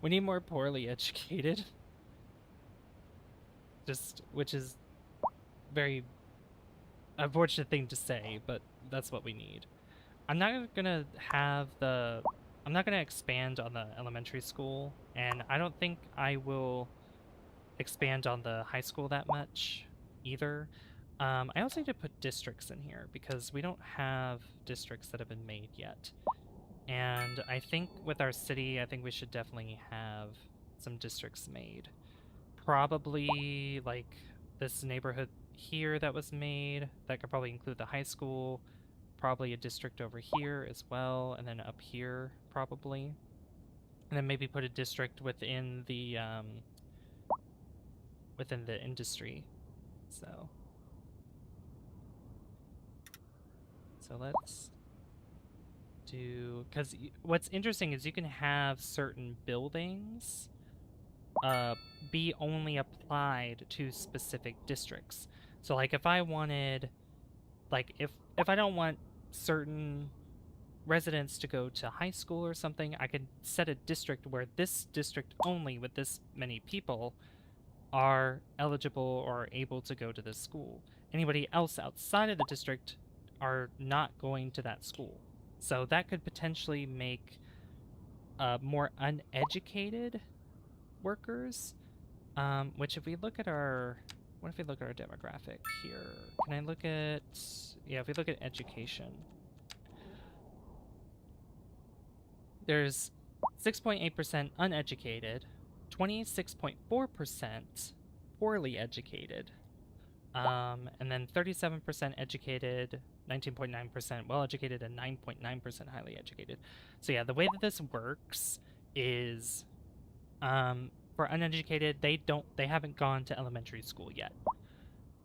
We need more poorly educated. Which is very unfortunate thing to say, but that's what we need. I'm not gonna expand on the elementary school, and I don't think I will expand on the high school that much either. I also need to put districts in here, because we don't have districts that have been made yet. And I think with our city, I think we should definitely have some districts made. Probably like this neighborhood here that was made, that could probably include the high school, probably a district over here as well, and then up here probably. And then maybe put a district within the industry. So let's do, because what's interesting is you can have certain buildings be only applied to specific districts. So like if I wanted, like if I don't want certain residents to go to high school or something, I could set a district where this district only with this many people are eligible or able to go to this school. Anybody else outside of the district are not going to that school. So that could potentially make more uneducated workers, which if we look at our, what if we look at our demographic here? Can I look at, yeah, if we look at education, there's 6.8% uneducated, 26.4% poorly educated, And then 37% educated, 19.9% well-educated, and 9.9% highly educated. So yeah, the way that this works is, for uneducated, they haven't gone to elementary school yet.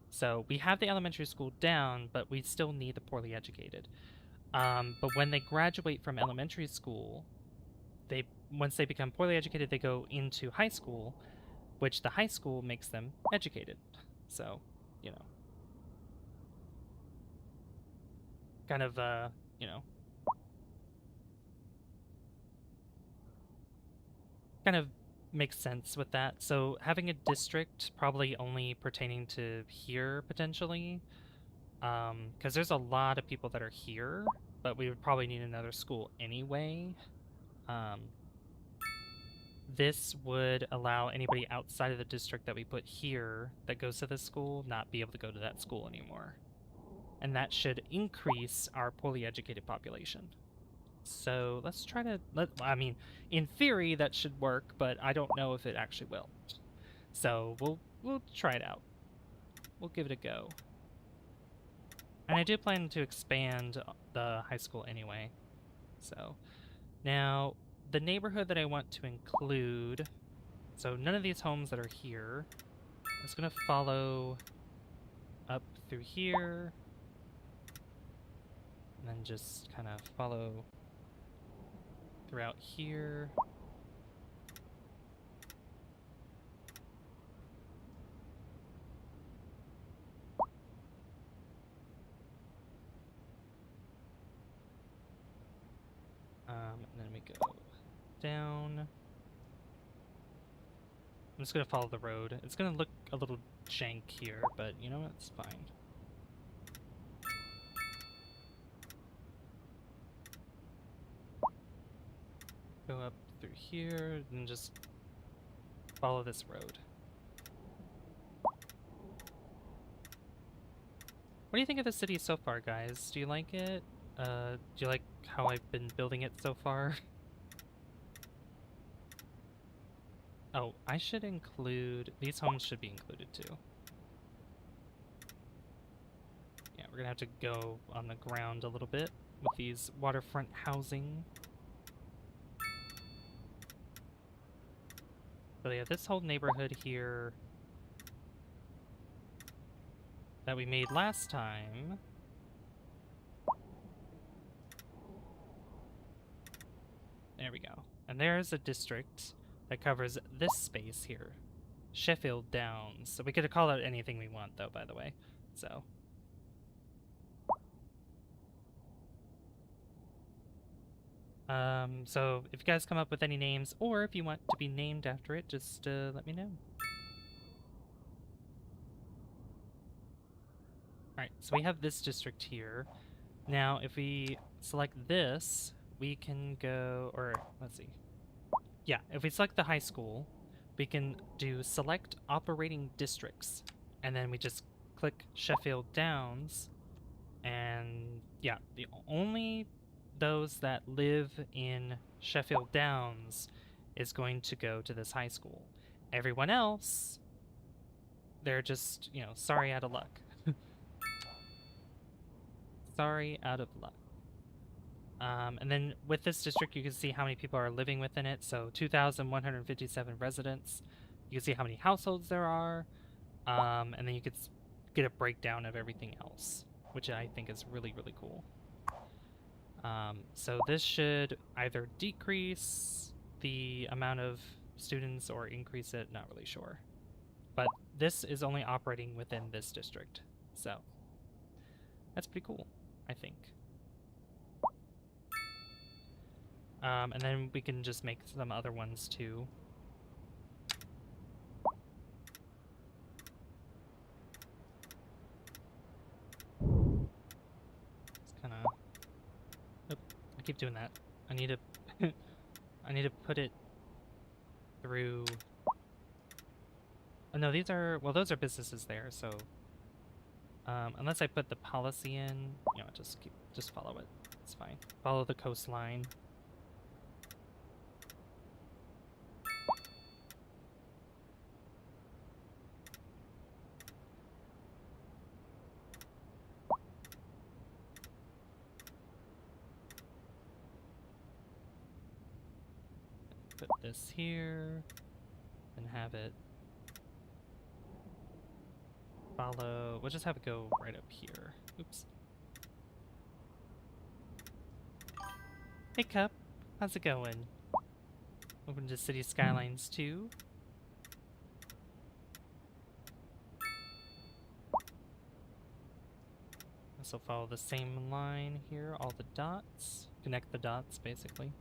So we have the elementary school down, but we still need the poorly educated. But when they graduate from elementary school, once they become poorly educated, they go into high school, which the high school makes them educated. So, you know, kind of, you know, kind of makes sense with that. So having a district probably only pertaining to here potentially, because there's a lot of people that are here, but we would probably need another school anyway. This would allow anybody outside of the district that we put here that goes to this school not be able to go to that school anymore. And that should increase our poorly educated population. So let's try to, I mean, in theory that should work, but I don't know if it actually will. So we'll try it out. We'll give it a go. And I do plan to expand the high school anyway. So now the neighborhood that I want to include, so none of these homes that are here, is going to follow up through here, and then just kind of follow throughout here. And then we go down. I'm just going to follow the road. It's going to look a little jank here, but you know what? It's fine. Go up through here and just follow this road. What do you think of the city so far, guys? Do you like it? Do you like how I've been building it so far? Oh, I should include... These homes should be included too. Yeah, we're gonna have to go on the ground a little bit with these waterfront housing. But yeah, this whole neighborhood here that we made last time. There we go. And there's a district that covers this space here. Sheffield Downs. So we could call it anything we want though, by the way. So. So if you guys come up with any names, or if you want to be named after it, just let me know. Alright, so we have this district here. Now, if we select this, we can go, or let's see. Yeah, if we select the high school, we can do select operating districts. And then we just click Sheffield Downs. And yeah, the only those that live in Sheffield Downs is going to go to this high school. Everyone else, they're just, you know, sorry out of luck. Sorry out of luck. And then with this district, you can see how many people are living within it. So 2,157 residents. You can see how many households there are. And then you could get a breakdown of everything else, which I think is really, really cool. So this should either decrease the amount of students or increase it, not really sure. But this is only operating within this district. So that's pretty cool, I think. And then we can just make some other ones too. It's kind of... Oop, I keep doing that. I need to... I need to put it through... Oh, no, these are... Well, those are businesses there, so... unless I put the policy in, you know, just follow it. It's fine. Follow the coastline. put this here and have it follow. We'll just have it go right up here. Oops. Hey, Cup. How's it going? Welcome to City Skylines 2. This will follow the same line here, all the dots. Connect the dots, basically.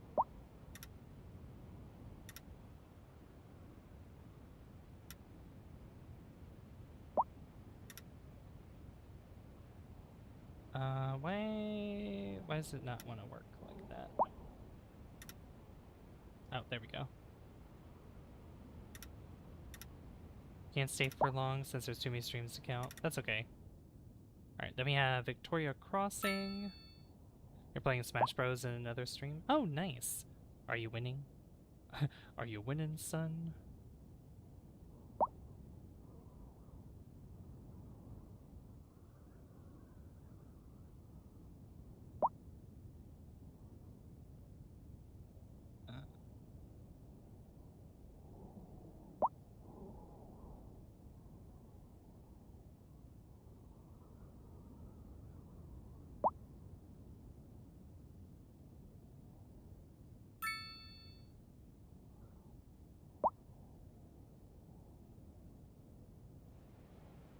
Why does it not want to work like that? Oh, there we go. Can't stay for long since there's too many streams to count. That's okay. Alright, then we have Victoria Crossing. You're playing Smash Bros. In another stream? Oh, nice. Are you winning? Are you winning, son?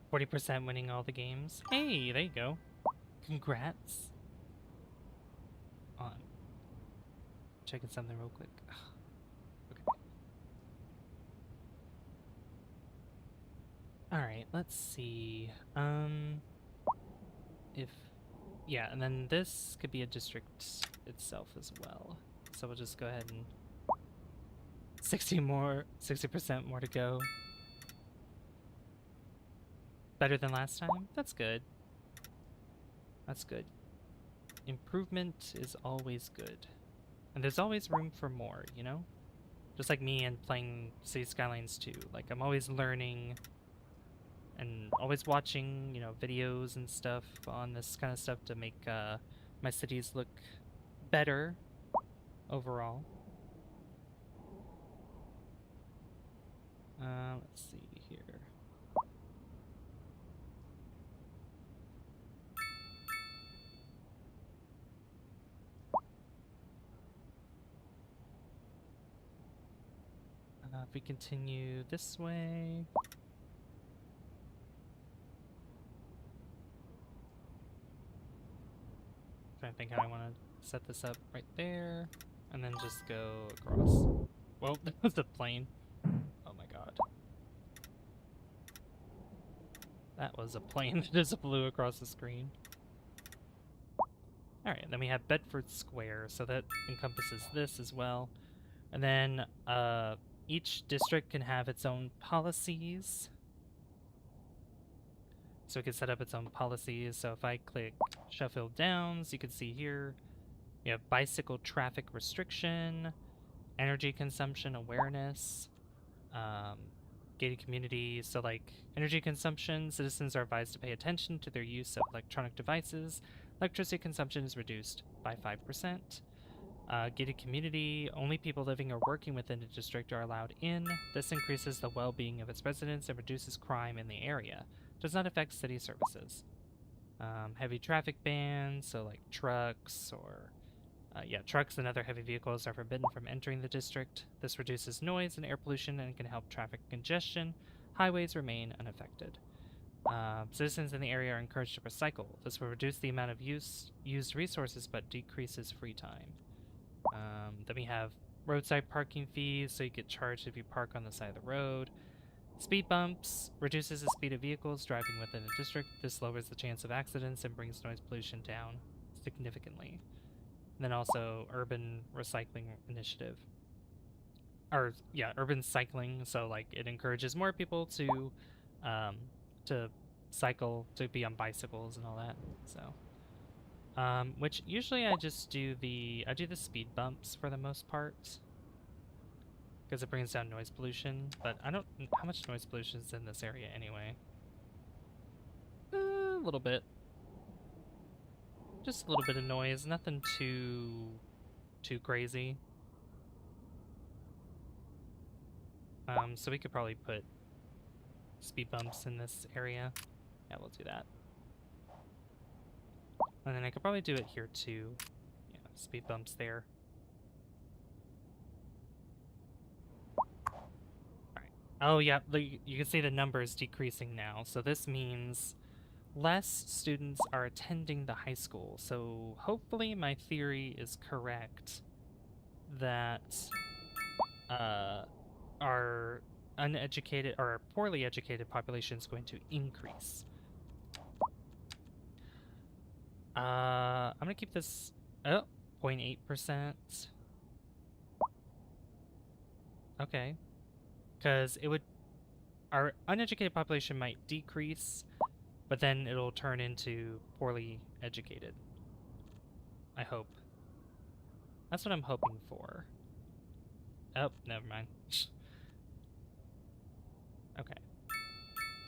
40% winning all the games. Hey, there you go. Congrats. On checking something real quick. Okay. Alright, let's see. Yeah, and then this could be a district itself as well. So we'll just go ahead and 60% more to go. Better than last time? That's good. That's good. Improvement is always good. And there's always room for more, you know? Just like me and playing City Skylines 2. Like, I'm always learning and always watching, you know, videos and stuff on this kind of stuff to make my cities look better overall. Let's see here. If we continue this way. Trying to think how I want to set this up right there. And then just go across. Well, that was a plane. Oh my god. That was a plane that just flew across the screen. Alright, then we have Bedford Square, so that encompasses this as well. And then each district can have its own policies. So it can set up its own policies. So if I click Sheffield Downs, you can see here you have bicycle traffic restriction, energy consumption awareness, gated communities. So like energy consumption, citizens are advised to pay attention to their use of electronic devices. Electricity consumption is reduced by 5%. Gated community, only people living or working within the district are allowed in. This increases the well-being of its residents and reduces crime in the area. Does not affect city services. Heavy traffic bans, so like trucks or trucks and other heavy vehicles are forbidden from entering the district. This reduces noise and air pollution and can help traffic congestion. Highways remain unaffected. Citizens in the area are encouraged to recycle. This will reduce the amount of used resources but decreases free time. Then we have roadside parking fees, so you get charged if you park on the side of the road. Speed bumps reduces the speed of vehicles driving within the district. This lowers the chance of accidents and brings noise pollution down significantly. And then also urban recycling initiative. Or yeah, urban cycling. So like it encourages more people to cycle, to be on bicycles and all that. So which usually I just do the speed bumps for the most part, because it brings down noise pollution, but I don't know how much noise pollution is in this area anyway. A little bit. Just a little bit of noise, nothing too crazy. So we could probably put speed bumps in this area. Yeah, we'll do that. And then I could probably do it here too. Yeah, speed bumps there. Alright. Oh yeah, you can see the numbers decreasing now. So this means less students are attending the high school. So hopefully my theory is correct that our uneducated or poorly educated population is going to increase. I'm gonna keep this 0.8%. Okay. Because our uneducated population might decrease, but then it'll turn into poorly educated. I hope. That's what I'm hoping for. Oh, never mind. Okay.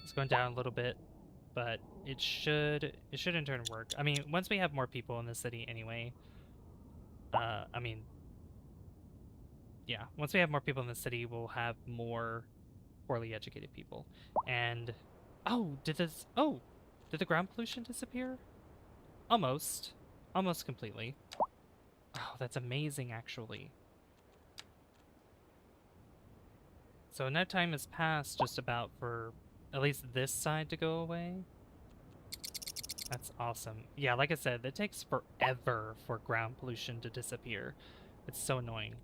It's going down a little bit, but it should in turn work. I mean, once we have more people in the city anyway, I mean, yeah, once we have more people in the city, we'll have more poorly educated people. And did the ground pollution disappear? Almost completely. Oh, that's amazing, actually. So enough time has passed just about for at least this side to go away. That's awesome. Yeah, like I said, it takes forever for ground pollution to disappear. It's so annoying.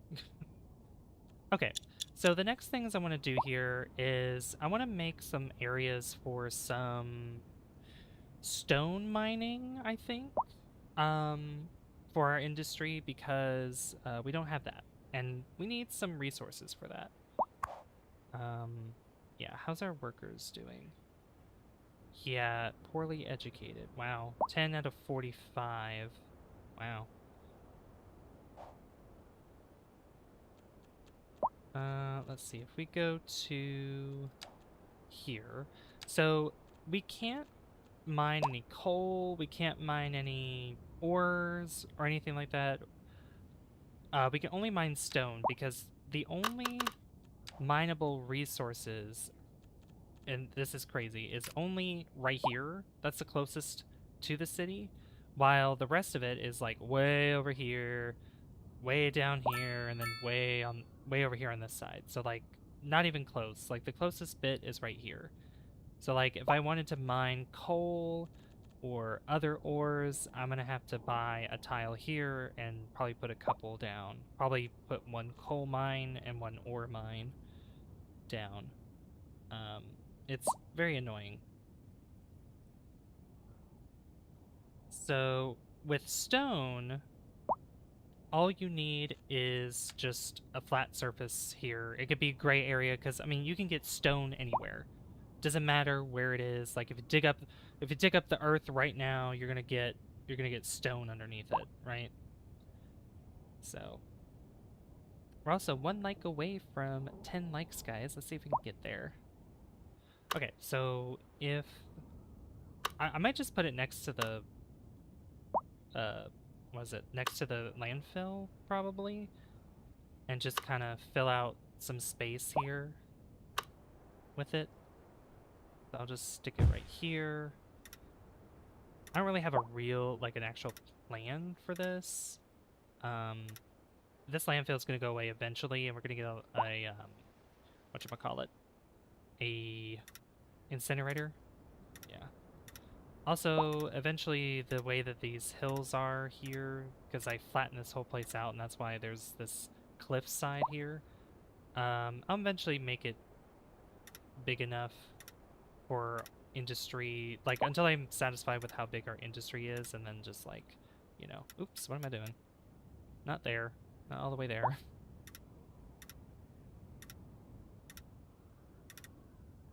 Okay, so the next things I want to do here is I want to make some areas for some stone mining, I think, for our industry because we don't have that, and we need some resources for that. Yeah, how's our workers doing? Yeah, poorly educated. Wow, 10 out of 45. Wow. Let's see, if we go to here, so we can't mine any coal, we can't mine any ores or anything like that. We can only mine stone because the only mineable resources, and this is crazy, is only right here. That's the closest to the city, while the rest of it is like way over here, way down here, and then way over here on this side. So like not even close. Like the closest bit is right here. So like if I wanted to mine coal or other ores, I'm gonna have to buy a tile here and probably put a couple down. Probably put one coal mine and one ore mine down. It's very annoying. So with stone, all you need is just a flat surface here. It could be a gray area because I mean you can get stone anywhere. Doesn't matter where it is. Like if you dig up the earth right now, you're gonna get stone underneath it, right? So we're also 1 like away from 10 likes, guys. Let's see if we can get there. Okay, so if I might just put it next to the was it next to the landfill probably, and just kind of fill out some space here with it. So I'll just stick it right here. I don't really have a real, like, an actual plan for this. This landfill is going to go away eventually, and we're going to get a whatchamacallit, a incinerator. Yeah. Also, eventually, the way that these hills are here, because I flattened this whole place out, and that's why there's this cliff side here, I'll eventually make it big enough for industry, like, until I'm satisfied with how big our industry is, and then just, like, you know, oops, what am I doing? Not there. Not all the way there.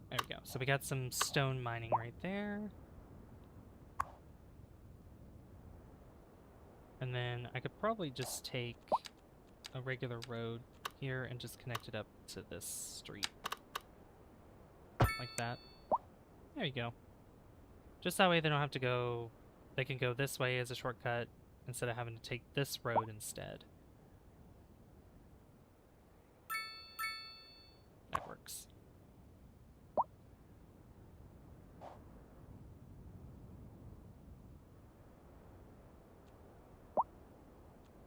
There we go. So we got some stone mining right there. And then I could probably just take a regular road here and just connect it up to this street. Like that. There you go. Just that way they don't have to go, they can go this way as a shortcut instead of having to take this road instead. That works. works.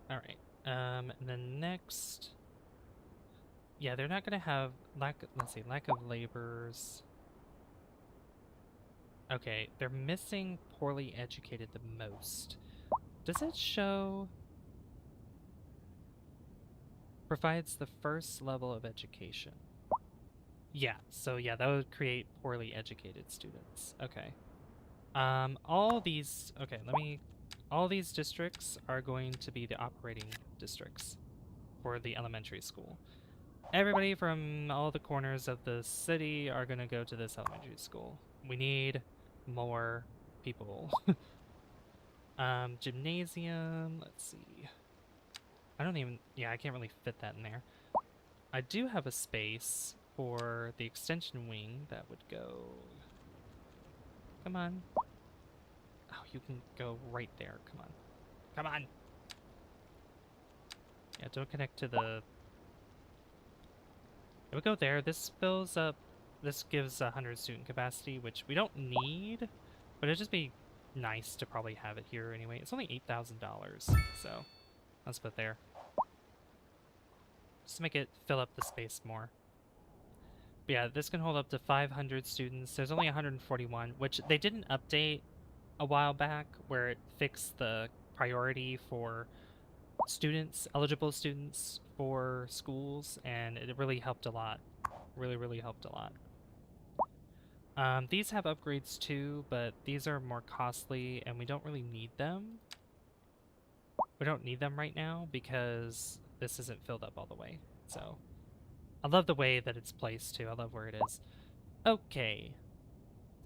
All right. And then next, yeah, they're not gonna have let's see, lack of laborers. Okay, they're missing poorly educated the most. Does it show provides the first level of education? Yeah, so yeah, that would create poorly educated students. Okay. All these, okay, all these districts are going to be the operating districts for the elementary school. Everybody from all the corners of the city are going to go to this elementary school. We need more people. Gymnasium, let's see. Yeah, I can't really fit that in there. I do have a space for the extension wing that would go. Come on. Oh, you can go right there. Come on. Come on. Yeah, don't connect to the... It would go there. This fills up... This gives 100 student capacity, which we don't need, but it'd just be nice to probably have it here anyway. It's only $8,000, so let's put it there. Just to make it fill up the space more. But yeah, this can hold up to 500 students. There's only 141, which they didn't update a while back where it fixed the priority for students, eligible students for schools, and it really helped a lot. Really, really helped a lot. These have upgrades too, but these are more costly and we don't really need them. We don't need them right now because this isn't filled up all the way. So I love the way that it's placed too. I love where it is. Okay.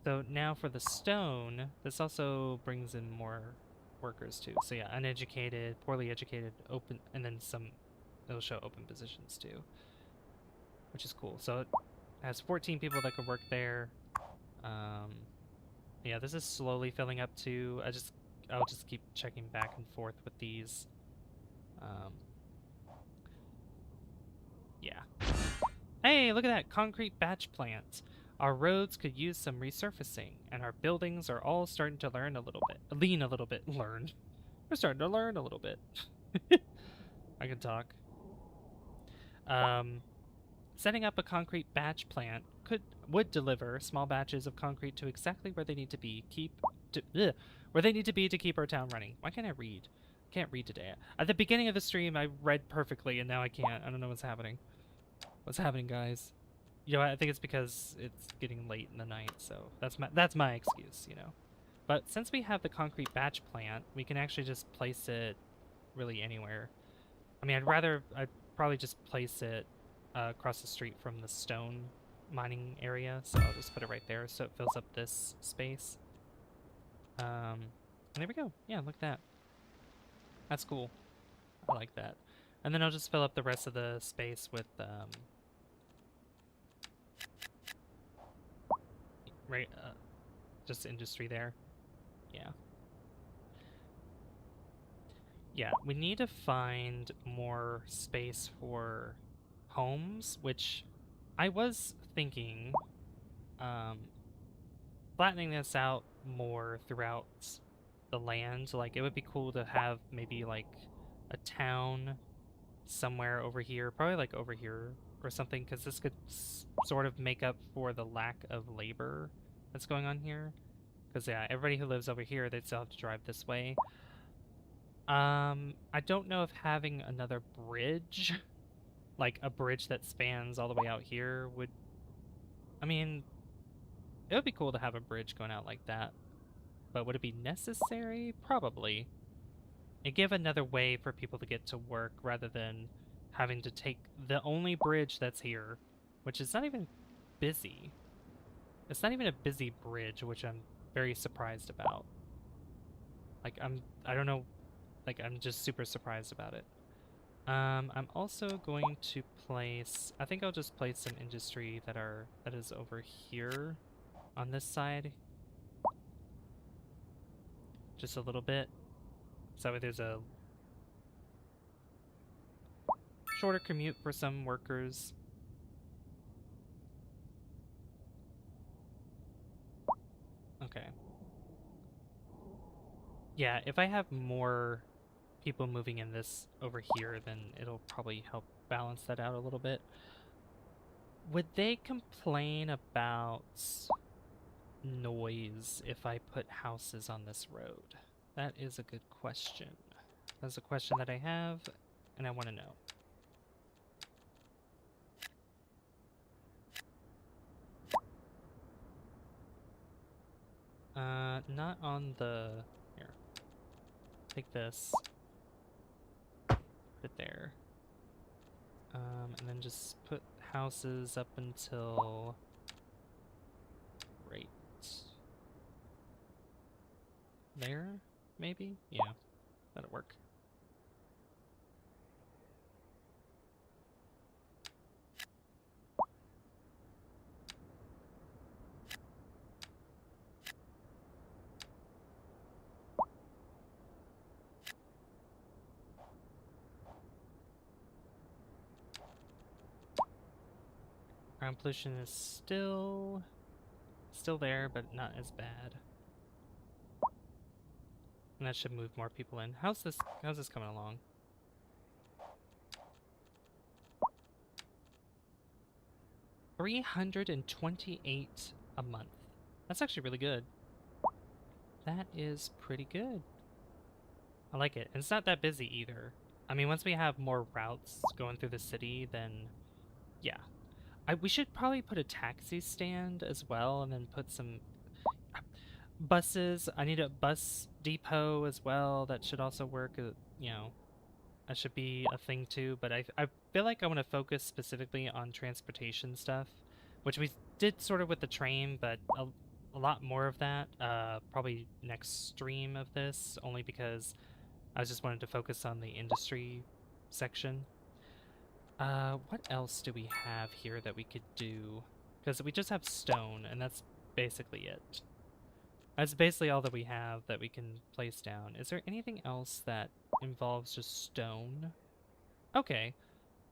So now for the stone, this also brings in more workers too. So yeah, uneducated, poorly educated, open, and then it'll show open positions too, which is cool. So it has 14 people that could work there. Yeah, this is slowly filling up too. I'll just keep checking back and forth with these. Yeah. Hey, look at that concrete batch plant. Our roads could use some resurfacing, and our buildings are all starting to lean a little bit. Learn. We're starting to learn a little bit. I can talk. Setting up a concrete batch plant would deliver small batches of concrete to exactly where they need to be where they need to be to keep our town running. Why can't I read? I can't read today. At the beginning of the stream, I read perfectly, and now I can't. I don't know what's happening. What's happening, guys? You know, I think it's because it's getting late in the night, so that's my excuse, you know. But since we have the concrete batch plant, we can actually just place it really anywhere. I mean, I'd probably just place it across the street from the stone mining area, so I'll just put it right there so it fills up this space. And there we go. Yeah, look at that. That's cool. I like that. And then I'll just fill up the rest of the space with just industry there. Yeah. Yeah, we need to find more space for homes, which I was thinking flattening this out more throughout the land. Like, it would be cool to have maybe like a town somewhere over here, probably like over here or something, because this could sort of make up for the lack of labor that's going on here. Because yeah, everybody who lives over here, they'd still have to drive this way. I don't know if having another bridge, like a bridge that spans all the way out here would... I mean, it would be cool to have a bridge going out like that. But would it be necessary? Probably. It'd give another way for people to get to work rather than having to take the only bridge that's here, which is not even busy. It's not even a busy bridge, which I'm very surprised about. Like, I don't know, like, I'm just super surprised about it. I'm also going to place, I think I'll just place some industry that is over here on this side. Just a little bit. So there's a shorter commute for some workers. Yeah, if I have more people moving in this over here, then it'll probably help balance that out a little bit. Would they complain about noise if I put houses on this road? That is a good question. That's a question that I have, and I want to know. Not on the... Here. Take this. Put it there. And then just put houses up until... right there, maybe? Yeah, that'll work. Ground pollution is still there, but not as bad. And that should move more people in. How's this coming along? $328 a month. That's actually really good. That is pretty good. I like it. And it's not that busy either. I mean, once we have more routes going through the city, then yeah. We should probably put a taxi stand as well, and then put some buses. I need a bus depot as well. That should also work. You know, that should be a thing too. But I feel like I want to focus specifically on transportation stuff, which we did sort of with the train, but a lot more of that probably next stream of this, only because I just wanted to focus on the industry section. What else do we have here that we could do? Because we just have stone, and that's basically it. That's basically all that we have that we can place down. Is there anything else that involves just stone? Okay.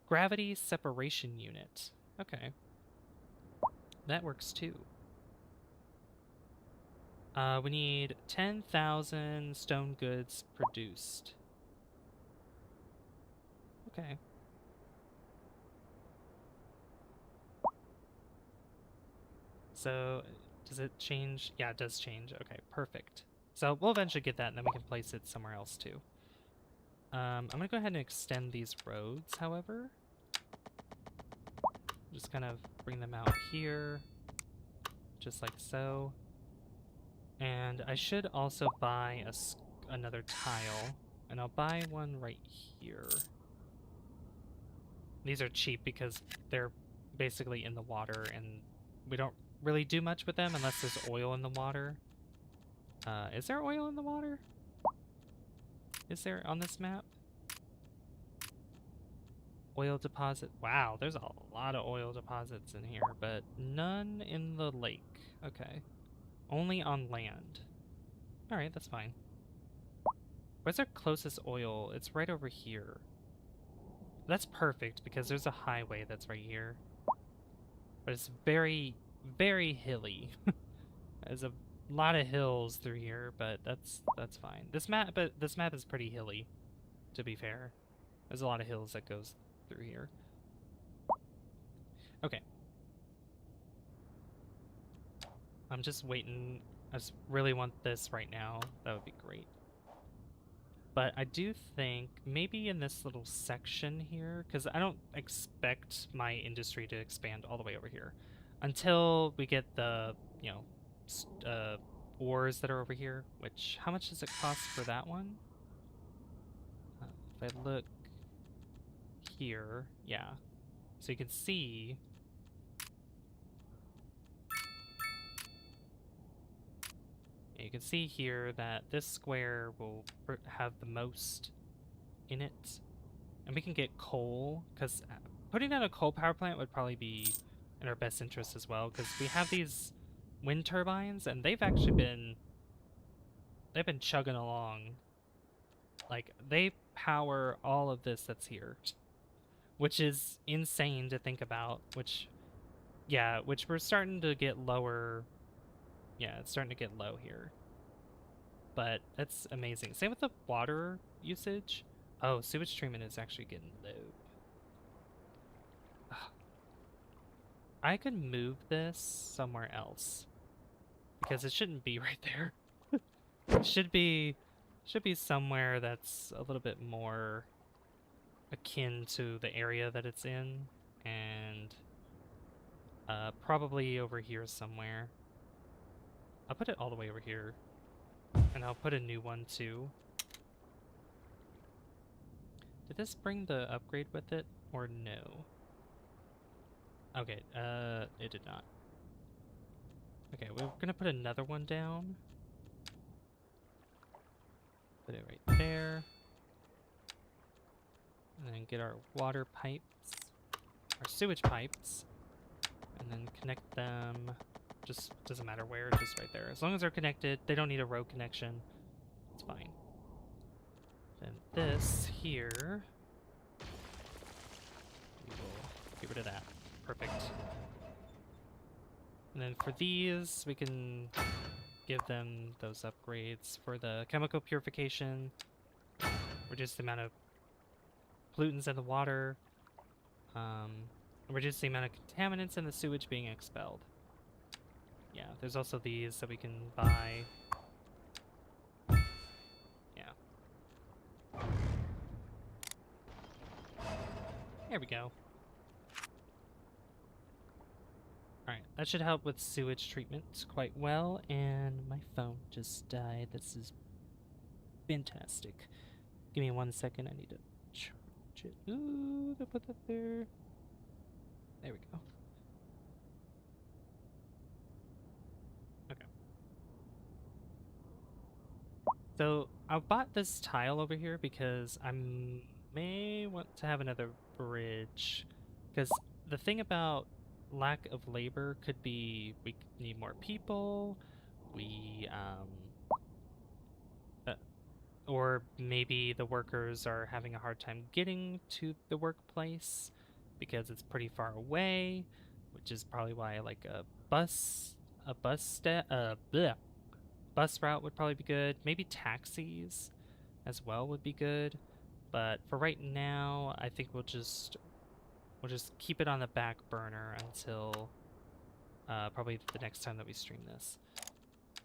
Gravity separation unit. Okay. That works too. We need 10,000 stone goods produced. Okay. So, does it change? Yeah, it does change. Okay, perfect. So we'll eventually get that, and then we can place it somewhere else too. I'm gonna go ahead and extend these roads, however. Just kind of bring them out here, just like so. And I should also buy another tile, and I'll buy one right here. These are cheap because they're basically in the water, and we don't really do much with them unless there's oil in the water. Is there oil in the water? Is there on this map? Oil deposit. Wow, there's a lot of oil deposits in here, but none in the lake. Okay. Only on land. Alright, that's fine. Where's our closest oil? It's right over here. That's perfect because there's a highway that's right here. But it's very, very hilly. There's a lot of hills through here, but that's fine. This map is pretty hilly, to be fair. There's a lot of hills that goes through here. Okay. I'm just waiting. I just really want this right now. That would be great. But I do think maybe in this little section here, because I don't expect my industry to expand all the way over here until we get the, you know, ores that are over here, which, how much does it cost for that one? If I look here, yeah. So you can see you can see here that this square will have the most in it. And we can get coal, because putting down a coal power plant would probably be in our best interest as well, because we have these wind turbines, and they've been chugging along. Like, they power all of this that's here, which is insane to think about, which we're starting to get lower. Yeah, it's starting to get low here. but that's amazing. Same with the water usage. Oh, sewage treatment is actually getting low. Ugh. I could move this somewhere else because it shouldn't be right there. It should be somewhere that's a little bit more akin to the area that it's in, and probably over here somewhere. I'll put it all the way over here, and I'll put a new one too. Did this bring the upgrade with it, or no? Okay, it did not. Okay, we're gonna put another one down. Put it right there. And then get our water pipes, our sewage pipes, and then connect them. Just doesn't matter where, just right there. As long as they're connected, they don't need a road connection. It's fine. Then this here, we will get rid of that. Perfect. And then for these, we can give them those upgrades for the chemical purification, reduce the amount of pollutants in the water, reduce the amount of contaminants in the sewage being expelled. Yeah, there's also these that we can buy. Yeah. There we go. Alright, that should help with sewage treatment quite well, and my phone just died. This is fantastic. Give me 1 second, I need to charge it. Ooh, to put that there. There we go. Okay. So I bought this tile over here because I may want to have another bridge. Because the thing about lack of labor could be we need more people, or maybe the workers are having a hard time getting to the workplace because it's pretty far away, which is probably why like bus route would probably be good. Maybe taxis as well would be good. But for right now, I think we'll just keep it on the back burner until probably the next time that we stream this.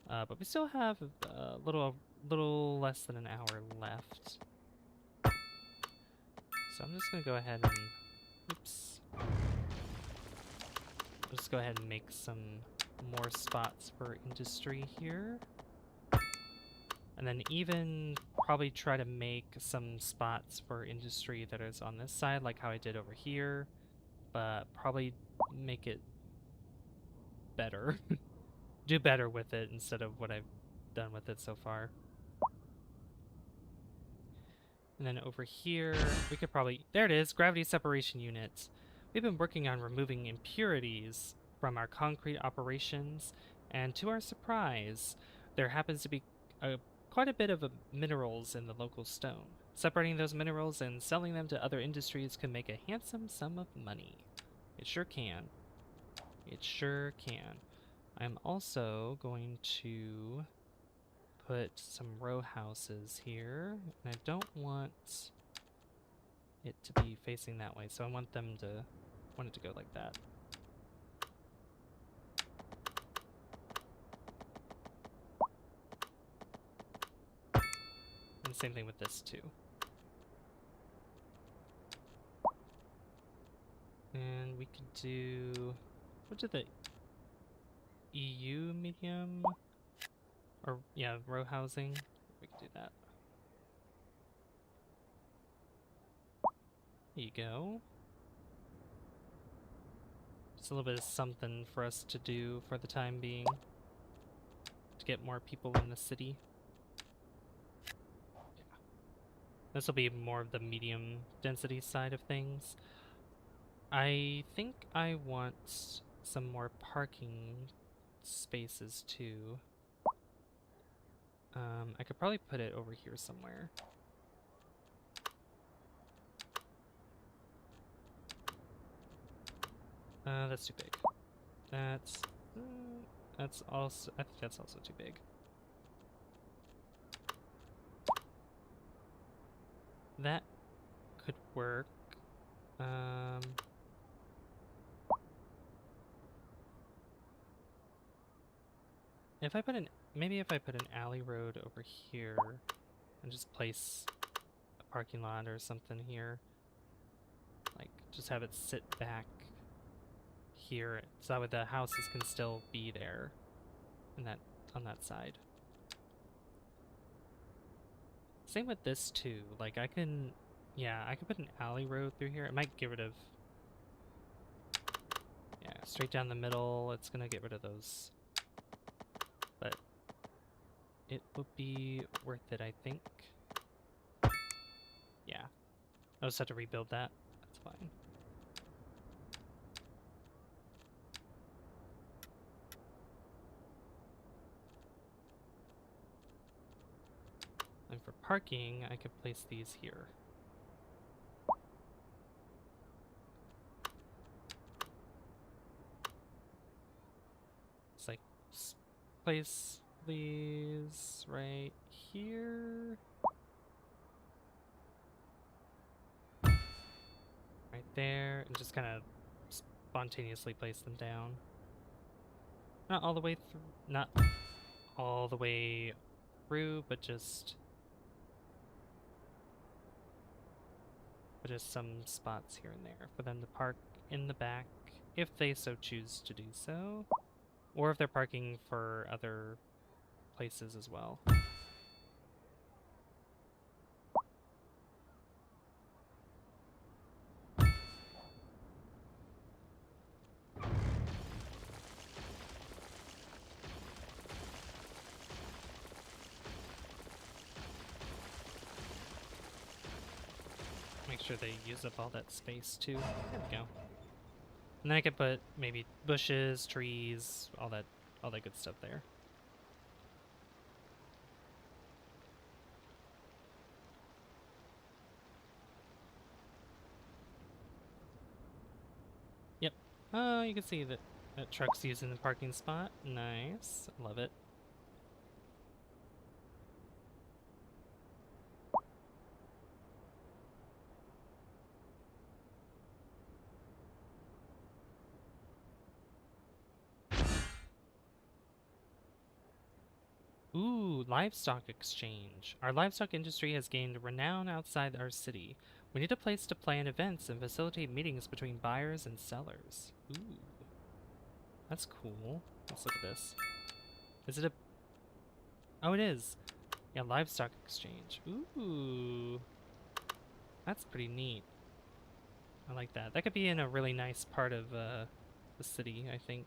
But we still have a little less than an hour left. So I'm just gonna go ahead and, oops. I'll just go ahead and make some more spots for industry here. And then even probably try to make some spots for industry that is on this side, like how I did over here, but probably make it better. Do better with it instead of what I've done with it so far. And then over here, we could probably, there it is, gravity separation units. We've been working on removing impurities from our concrete operations, and to our surprise, there happens to be quite a bit of minerals in the local stone. Separating those minerals and selling them to other industries can make a handsome sum of money. It sure can. It sure can. I'm also going to put some row houses here, and I don't want it to be facing that way, so I want it to go like that. And same thing with this too. And we could do, what did the EU medium? Or, yeah, row housing. We could do that. There you go. Just a little bit of something for us to do for the time being, to get more people in the city. Yeah. This will be more of the medium density side of things. I think I want some more parking spaces too. I could probably put it over here somewhere. That's too big. That's also, I think that's also too big. that could work. If I put maybe if I put an alley road over here and just place a parking lot or something here, like just have it sit back here so that way the houses can still be there and that on that side. Same with this too. Like I can put an alley road through here. It might get rid of, yeah, straight down the middle. It's gonna get rid of those, but it would be worth it, I think. Yeah, I'll just have to rebuild that. That's fine. And for parking, I could place these here. It's like, place these right here. Right there, and just kind of spontaneously place them down. Not all the way through, not all the way through, but just some spots here and there for them to park in the back if they so choose to do so, or if they're parking for other places as well. Make sure they use up all that space too. There we go. And then I could put maybe bushes, trees, all that good stuff there. Yep. Oh, you can see that truck's using the parking spot. Nice. Love it. Ooh, livestock exchange. Our livestock industry has gained renown outside our city. We need a place to plan events and facilitate meetings between buyers and sellers. Ooh, that's cool. Let's look at this. Is it a... Oh, it is. Yeah, livestock exchange. Ooh, that's pretty neat. I like that. That could be in a really nice part of the city, I think.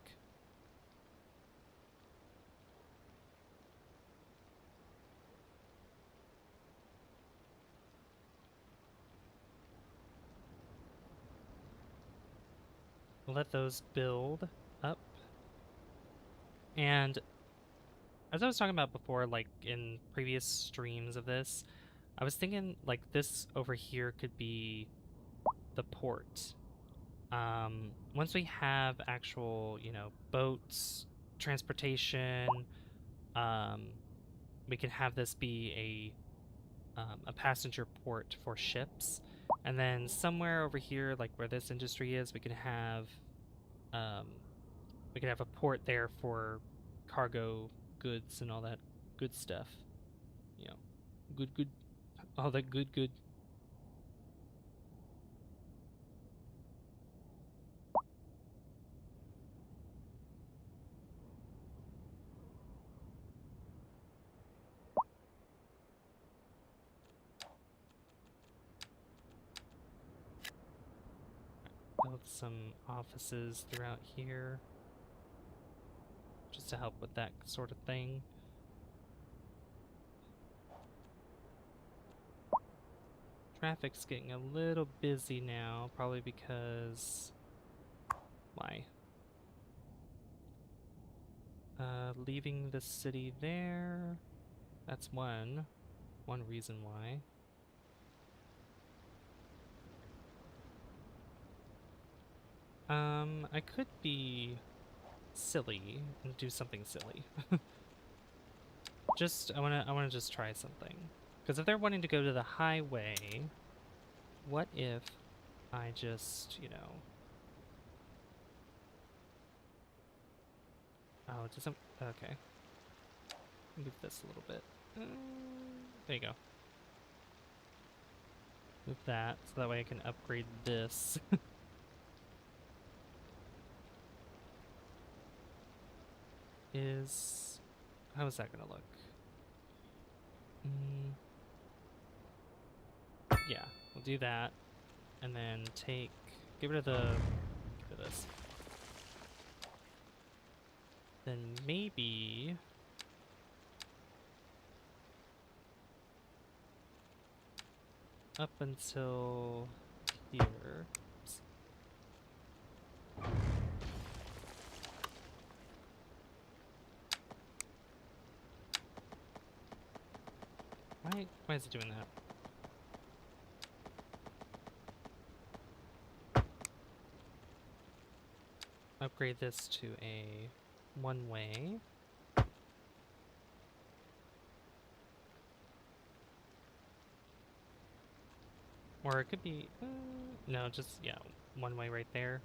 We'll let those build up. And as I was talking about before, like in previous streams of this, I was thinking like this over here could be the port. Once we have actual, you know, boats, transportation, we can have this be a passenger port for ships. And then somewhere over here, like where this industry is, we can have a port there for cargo goods and all that good stuff. You know, good, all that good. Build some offices throughout here, just to help with that sort of thing. Traffic's getting a little busy now, probably because... Why? Leaving the city there. That's one reason why. I could be silly and do something silly. I wanna just try something. Because if they're wanting to go to the highway, what if I just, you know... Oh, it doesn't... Okay. Move this a little bit. There you go. Move that, so that way I can upgrade this. How is that gonna look? Yeah, we'll do that. And then get rid of this. Then maybe... up until here. Oops. Why is it doing that? Upgrade this to a one-way. Or it could be, no, just, yeah, one way right there.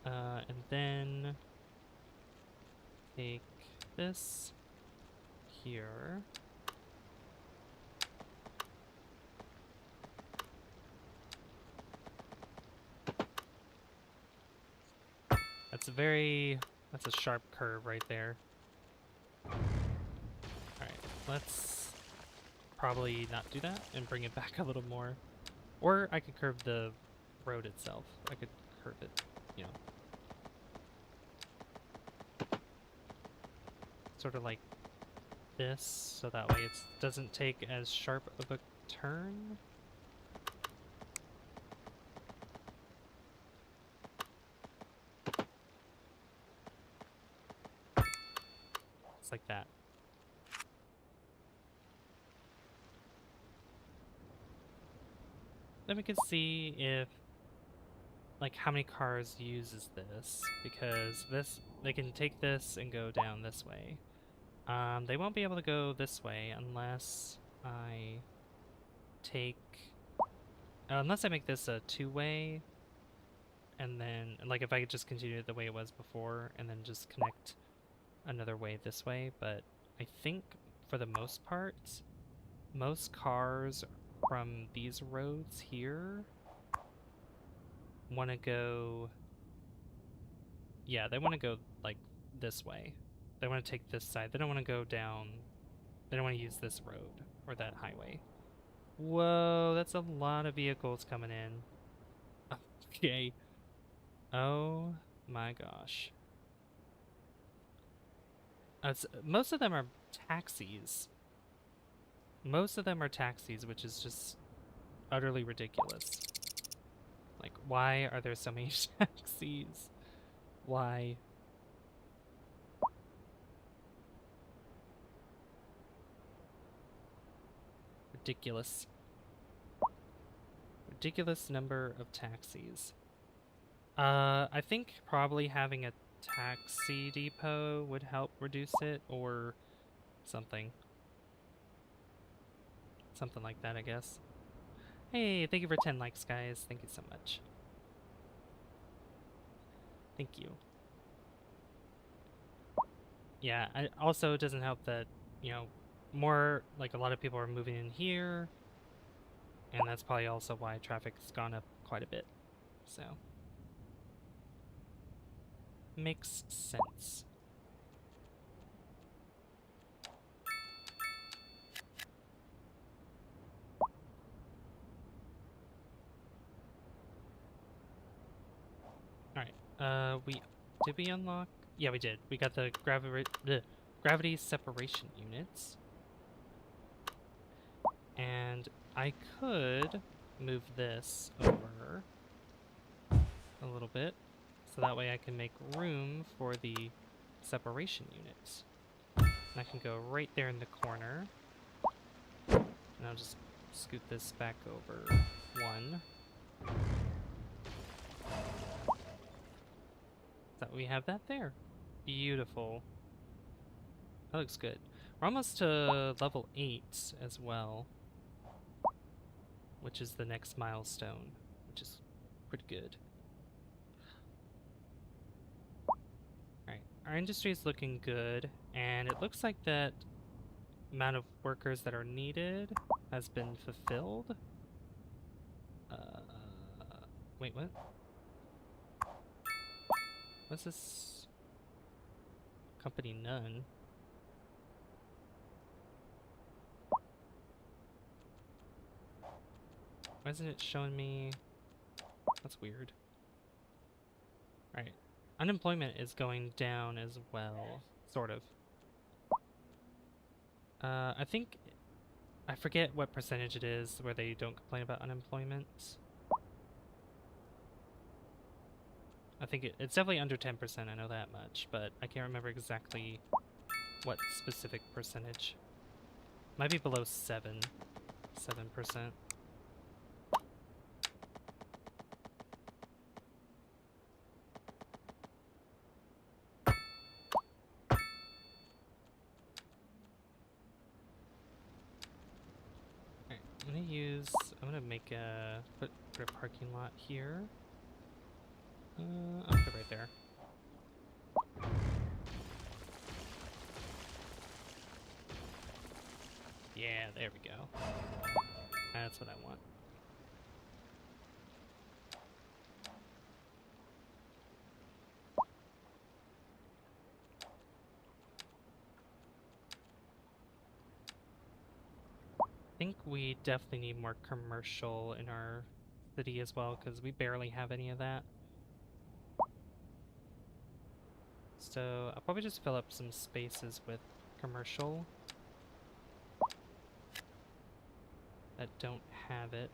And then take this here. That's a sharp curve right there. Alright, let's probably not do that and bring it back a little more. Or I could curve the road itself. I could curve it, you know. Sort of like this, so that way it doesn't take as sharp of a turn. It's like that. Then we can see if, like, how many cars uses this, because they can take this and go down this way. They won't be able to go this way unless I make this a two-way, and then, like, if I could just continue it the way it was before, and then just connect another way this way. But I think, for the most part, most cars from these roads here want to go... Yeah, they want to go, like, this way. They want to take this side. They don't want to go down... They don't want to use this road or that highway. Whoa, that's a lot of vehicles coming in. Okay. Oh my gosh. Most of them are taxis. Most of them are taxis, which is just utterly ridiculous. Like, why are there so many taxis? Why? Ridiculous. Ridiculous number of taxis. I think probably having a taxi depot would help reduce it, or something. Something like that, I guess. Hey, thank you for 10 likes, guys. Thank you so much. Thank you. Yeah, also it doesn't help that, you know, a lot of people are moving in here, and that's probably also why traffic's gone up quite a bit, so. Makes sense. Alright, did we unlock? Yeah, we did. We got the gravity separation units. And I could move this over a little bit, so that way I can make room for the separation units. And I can go right there in the corner. And I'll just scoot this back over one. So we have that there. Beautiful. That looks good. We're almost to level 8 as well. which is the next milestone, which is pretty good. Alright, our industry is looking good, and it looks like that amount of workers that are needed has been fulfilled. Wait, what? What's this? Company none. Why isn't it showing me? That's weird. Alright. Unemployment is going down as well. Sort of. I think... I forget what percentage it is where they don't complain about unemployment. I think it's definitely under 10%, I know that much, but I can't remember exactly what specific percentage. Might be below 7%. I'm gonna make a, put a parking lot here. I'll put it right there. Yeah, there we go. That's what I want. I think we definitely need more commercial in our city as well, because we barely have any of that. So I'll probably just fill up some spaces with commercial that don't have it.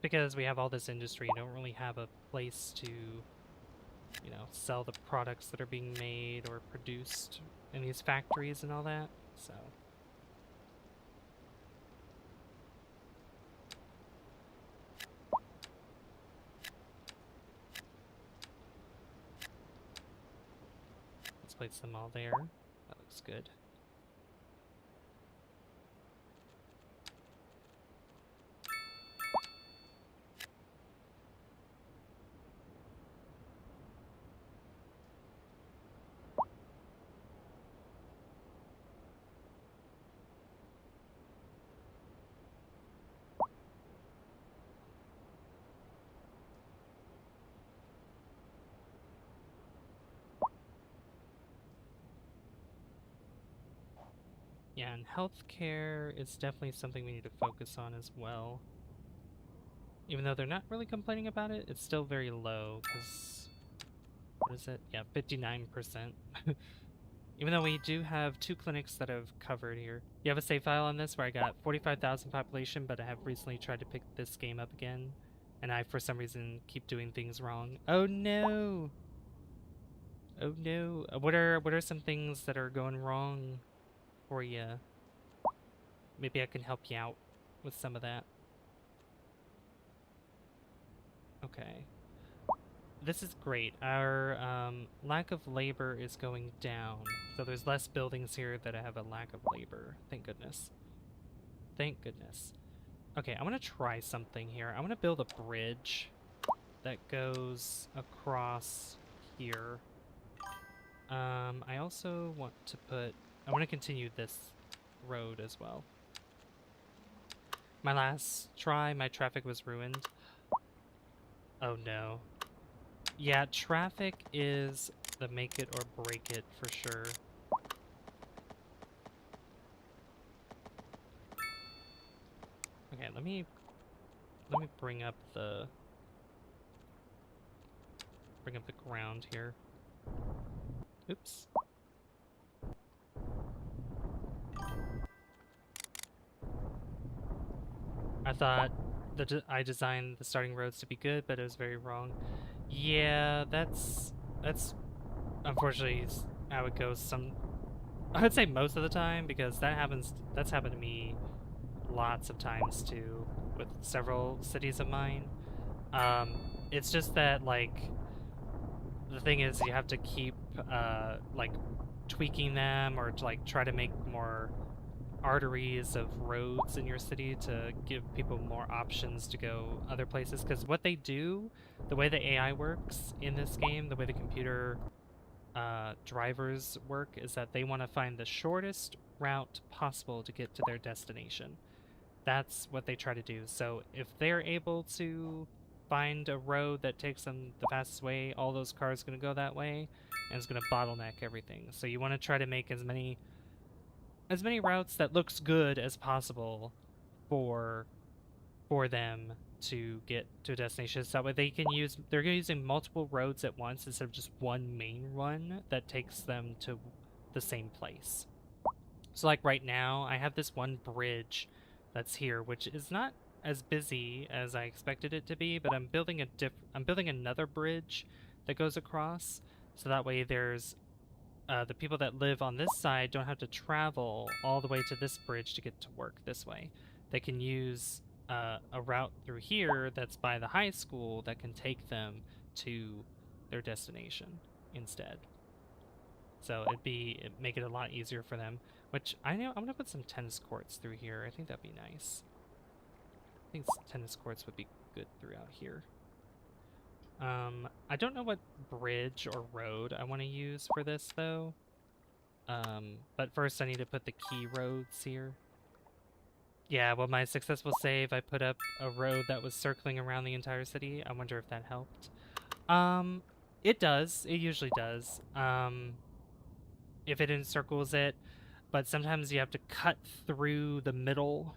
Because we have all this industry, you don't really have a place to, you know, sell the products that are being made or produced in these factories and all that, so. Let's place them all there. That looks good. Yeah, and healthcare is definitely something we need to focus on as well. Even though they're not really complaining about it, it's still very low, because... What is it? Yeah, 59%. Even though we do have 2 clinics that have covered here. You have a save file on this where I got 45,000 population, but I have recently tried to pick this game up again, and I, for some reason, keep doing things wrong. Oh no! Oh no. What are some things that are going wrong for you? Maybe I can help you out with some of that. Okay. This is great. Our lack of labor is going down. So there's less buildings here that have a lack of labor. Thank goodness. Thank goodness. Okay, I want to try something here. I want to build a bridge that goes across here. I also want to put... I want to continue this road as well. My last try, my traffic was ruined. Oh no. Yeah, traffic is the make it or break it for sure. Okay, let me bring up the ground here. Oops. I thought I designed the starting roads to be good, but it was very wrong. Yeah, that's unfortunately how it goes. I would say most of the time, because that's happened to me lots of times too with several cities of mine. It's just that, like, the thing is you have to keep like tweaking them or to like try to make more arteries of roads in your city to give people more options to go other places. Because what they do, the way the AI works in this game, the way the computer drivers work, is that they want to find the shortest route possible to get to their destination. That's what they try to do. So if they're able to find a road that takes them the fastest way, all those cars are going to go that way, and it's going to bottleneck everything. So you want to try to make as many routes that looks good as possible for them to get to a destination. So that way they're using multiple roads at once instead of just one main one that takes them to the same place. So like right now, I have this one bridge that's here, which is not as busy as I expected it to be, but I'm building another bridge that goes across, so that way there's the people that live on this side don't have to travel all the way to this bridge to get to work this way. They can use a route through here that's by the high school that can take them to their destination instead. So it'd make it a lot easier for them, which I know I'm gonna put some tennis courts through here. I think that'd be nice. I think tennis courts would be good throughout here. I don't know what bridge or road I want to use for this though. But first I need to put the key roads here. Yeah, well, my successful save, I put up a road that was circling around the entire city. I wonder if that helped. It does. It usually does. If it encircles it, but sometimes you have to cut through the middle.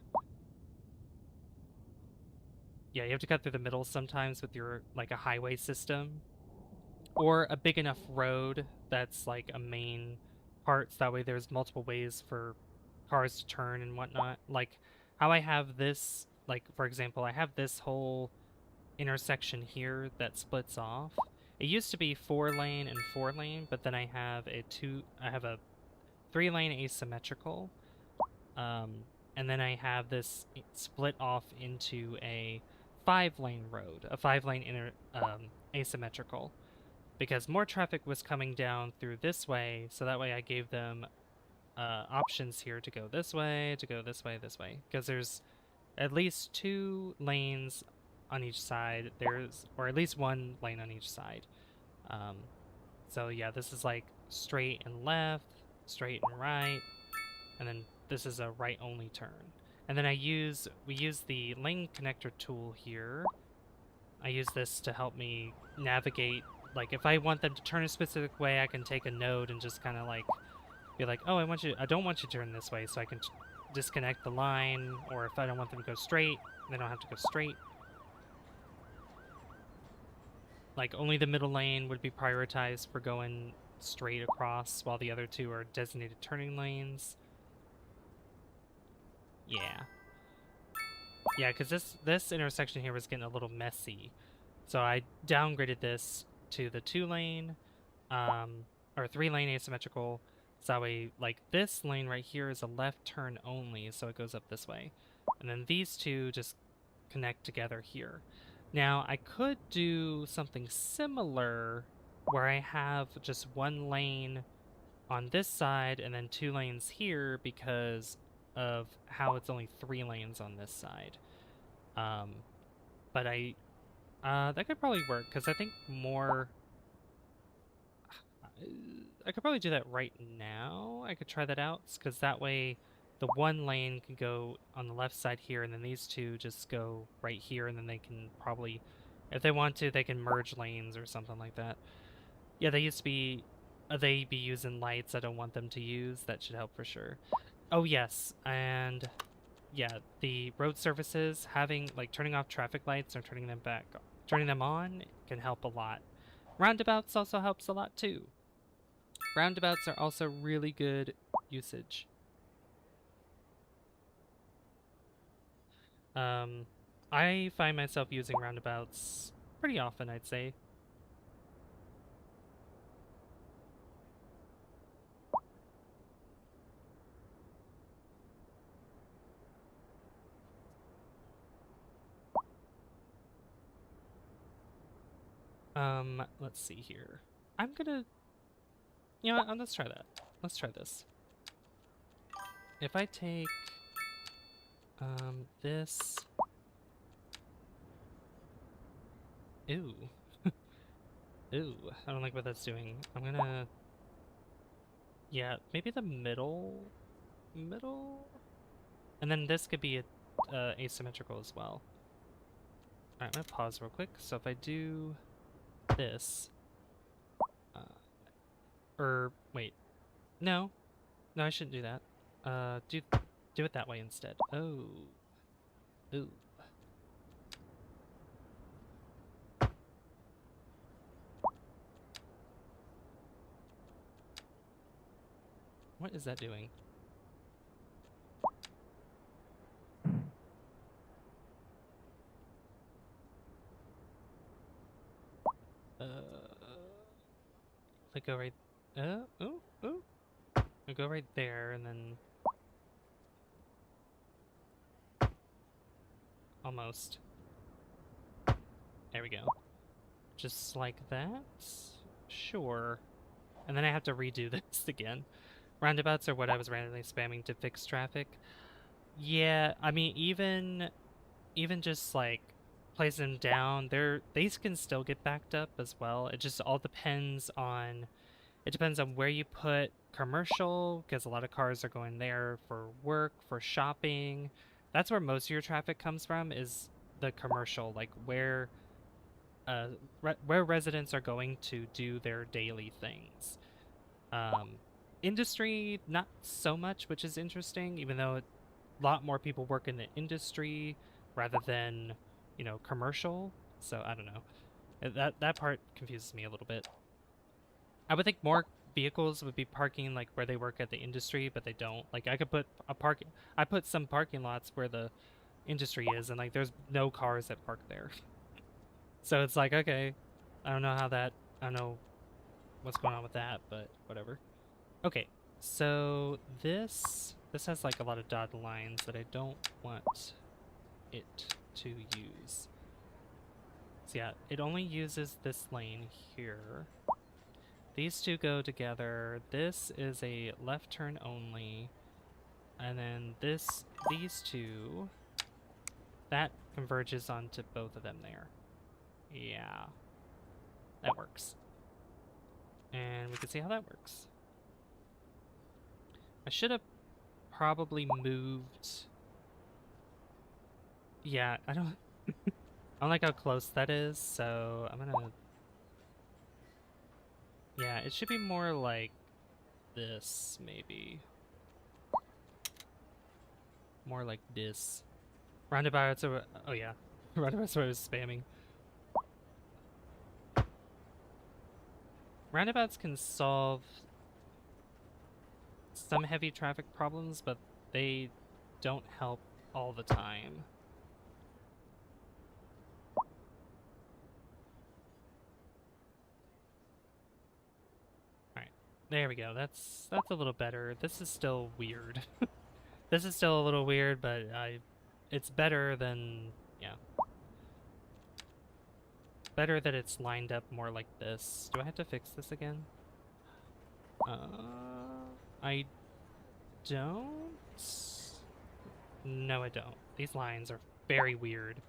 Yeah, you have to cut through the middle sometimes with your, like, a highway system. Or a big enough road that's, like, a main part, so that way there's multiple ways for cars to turn and whatnot. Like, how I have this, like, for example, I have this whole intersection here that splits off. It used to be 4-lane and 4-lane, but then I have a 3-lane asymmetrical. And then I have this split off into a 5-lane road, a 5-lane asymmetrical, because more traffic was coming down through this way, so that way I gave them options here to go this way, to go this way, because there's at least 2 lanes on each side. Or at least 1 lane on each side. So yeah, this is like straight and left, straight and right, and then this is a right only turn. And then we use the lane connector tool here. I use this to help me navigate. Like, if I want them to turn a specific way, I can take a node and just kind of like be like, oh, I don't want you to turn this way, so I can disconnect the line. Or if I don't want them to go straight, they don't have to go straight. Like, only the middle lane would be prioritized for going straight across, while the other 2 are designated turning lanes. Yeah. Yeah, because this intersection here was getting a little messy. So I downgraded this to the 2-lane, or 3-lane asymmetrical. So that way, like, this lane right here is a left turn only, so it goes up this way. And then these 2 just connect together here. Now, I could do something similar where I have just 1 lane on this side and then 2 lanes here because of how it's only 3 lanes on this side. But that could probably work, because I think I could probably do that right now. I could try that out, because that way the 1 lane can go on the left side here, and then these 2 just go right here, and then they can probably, if they want to, they can merge lanes or something like that. Yeah, they be using lights I don't want them to use. That should help for sure. Oh yes, and yeah, the road surfaces, having, like, turning off traffic lights or turning them on can help a lot. Roundabouts also helps a lot too. Roundabouts are also really good usage. I find myself using roundabouts pretty often, I'd say. Let's see here. I'm gonna You know what? Let's try that. Let's try this. If I take this. Ooh. Ooh, I don't like what that's doing. I'm gonna, yeah, maybe the middle, and then this could be asymmetrical as well. All right, I'm gonna pause real quick. So if I do this, or wait, no, I shouldn't do that. Do it that way instead. Oh, ooh. What is that doing? Like go right, ooh. I'll go right there and then almost. There we go. Just like that? Sure. And then I have to redo this again. Roundabouts are what I was randomly spamming to fix traffic. Yeah, I mean, even just like placing them down, these can still get backed up as well. It just all depends on where you put commercial, because a lot of cars are going there for work, for shopping. That's where most of your traffic comes from, is the commercial, like where residents are going to do their daily things. Industry, not so much, which is interesting, even though a lot more people work in the industry rather than, you know, commercial. So I don't know. That part confuses me a little bit. I would think more vehicles would be parking like where they work at the industry, but they don't. Like I could put I put some parking lots where the industry is, and like there's no cars that park there. So it's like, okay, I don't know what's going on with that, but whatever. Okay, so this has like a lot of dotted lines that I don't want it to use. So yeah, it only uses this lane here. These two go together. This is a left turn only. And then these two, that converges onto both of them there. Yeah, that works. And we can see how that works. I should have probably moved. Yeah, I don't like how close that is, so I'm gonna, yeah, it should be more like this, maybe. More like this. Roundabouts are, oh yeah, roundabouts are what I was spamming. Roundabouts can solve some heavy traffic problems, but they don't help all the time. Alright, there we go. That's a little better. This is still weird. This is still a little weird, but it's better than, yeah. Better that it's lined up more like this. Do I have to fix this again? I don't. No, I don't. These lines are very weird.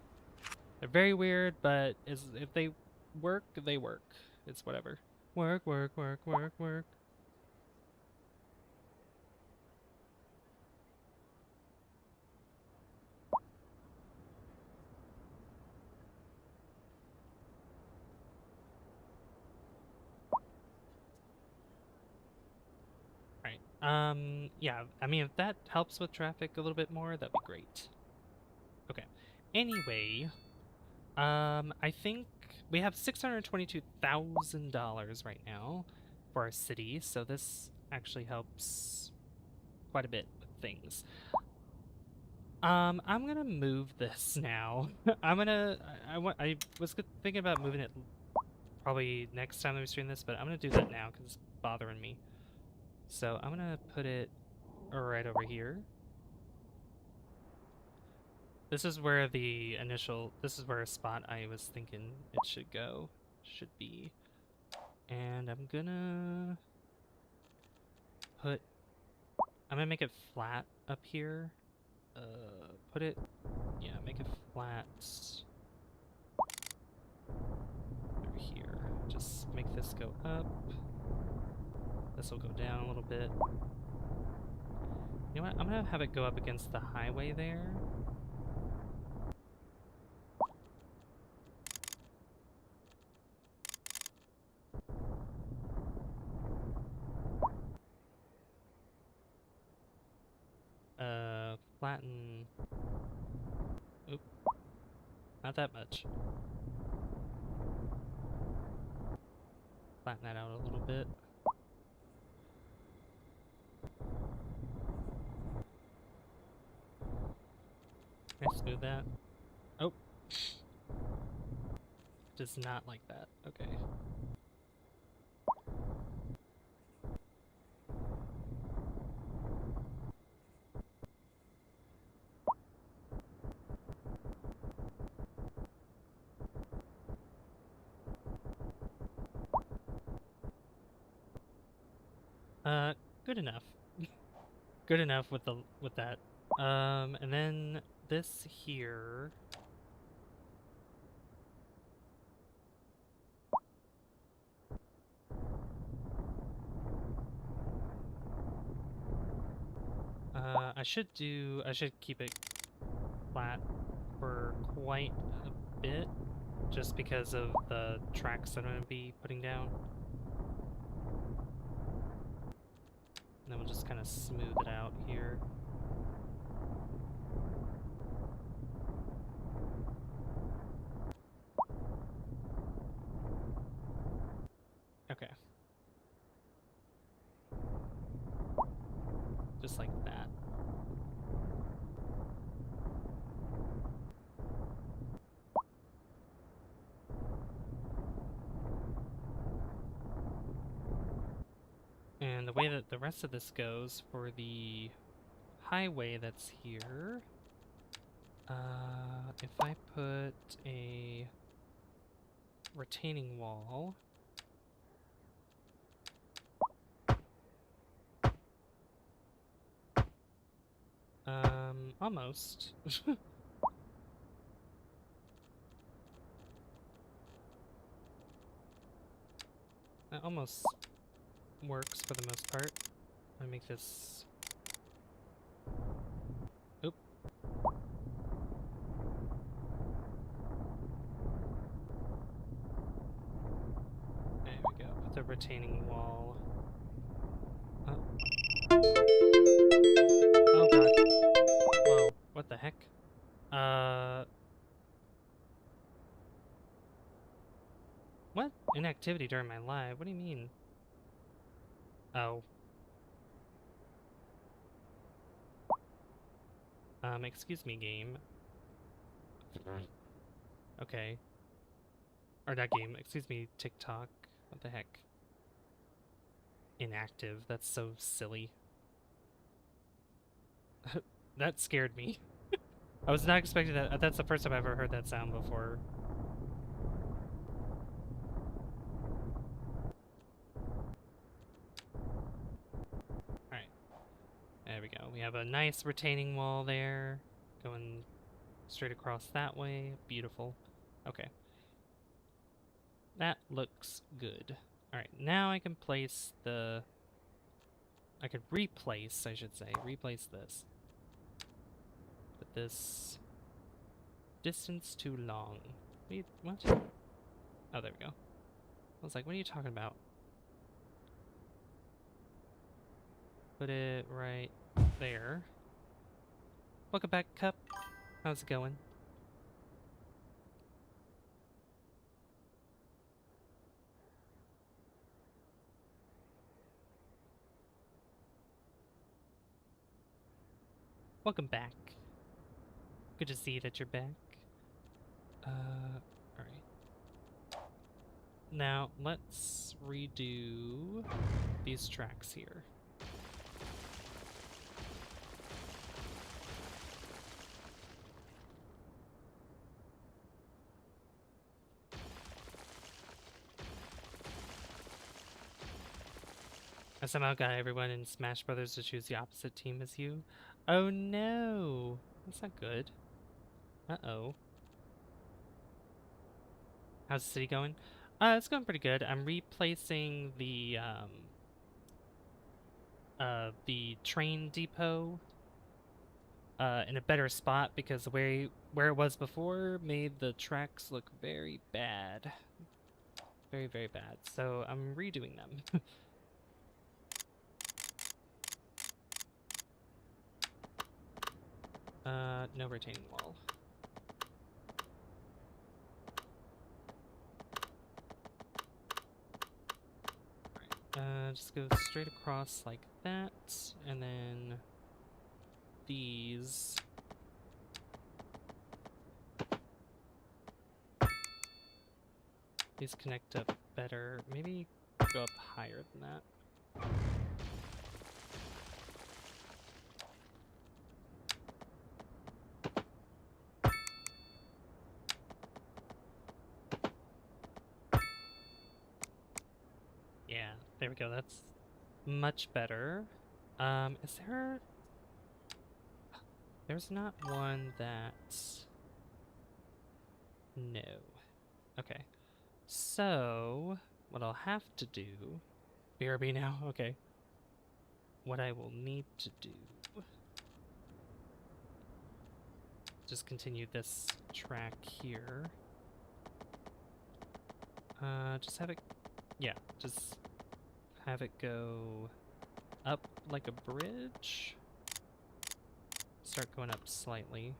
They're very weird, but if they work, they work. It's whatever. Work, work, work, work, work. Right. Yeah, I mean, if that helps with traffic a little bit more, that'd be great. Okay. Anyway, I think we have $622,000 right now for our city, so this actually helps quite a bit with things. I'm gonna move this now. I was thinking about moving it probably next time that we stream this, but I'm gonna do that now because it's bothering me. So I'm gonna put it right over here. This is where this is where a spot I was thinking it should be. And I'm gonna I'm gonna make it flat up here. Put it, yeah, make it flat through here. Just make this go up. This will go down a little bit. You know what? I'm gonna have it go up against the highway there. Flatten. Oop. Not that much. Flatten that out a little bit. Can I smooth that? Oh. Does not like that. Okay. Good enough. Good enough with that. And then this here. I should keep it flat for quite a bit, just because of the tracks that I'm going to be putting down. And then we'll just kind of smooth it out here. Okay. Just like that. And the way that the rest of this goes for the highway that's here, if I put a retaining wall, almost. That almost works for the most part. Let me make this. Oop. There we go. Put the retaining wall. Oh god. Whoa. What the heck? What? Inactivity during my live? What do you mean? Oh. Excuse me, game. Okay. Or not game, excuse me, TikTok. What the heck? Inactive, that's so silly. That scared me. I was not expecting that. That's the first time I've ever heard that sound before. Alright. There we go. We have a nice retaining wall there. Going straight across that way. Beautiful. Okay. That looks good. Alright, now I can place the... I could replace, I should say. Replace this. But this... Distance too long. What? Oh, there we go. I was like, what are you talking about? Put it right there. Welcome back, Cup. How's it going? Welcome back. Good to see that you're back. Alright. Now, let's redo these tracks here. I somehow got everyone in Smash Brothers to choose the opposite team as you. Oh no! That's not good. Uh-oh. How's the city going? It's going pretty good. I'm replacing the train depot in a better spot because the way where it was before made the tracks look very bad. Very, very bad. So I'm redoing them. No retaining wall. Just go straight across like that, and then these. These connect up better. Maybe go up higher than that. Yeah, there we go. That's much better. Is there... There's not one that... No. Okay. So, what I'll have to do... BRB now? Okay. What I will need to do... Just continue this track here. Just have it... Yeah, just have it go up like a bridge. Start going up slightly.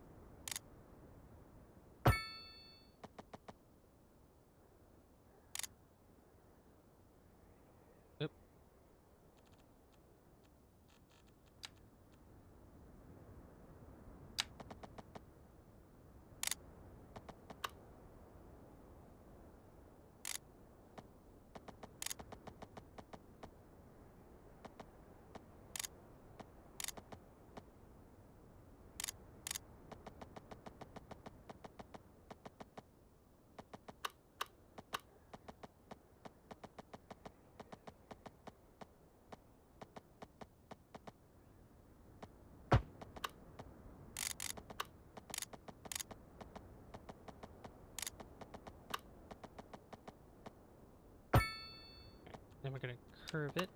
Oop. Then we're gonna curve it.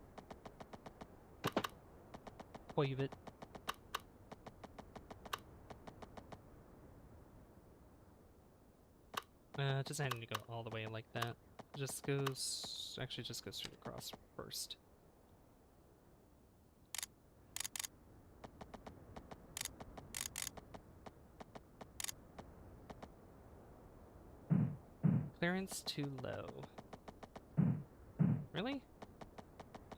Wave it. Just having to go all the way like that. Just goes... Actually, just goes straight across first. Clearance too low. Really?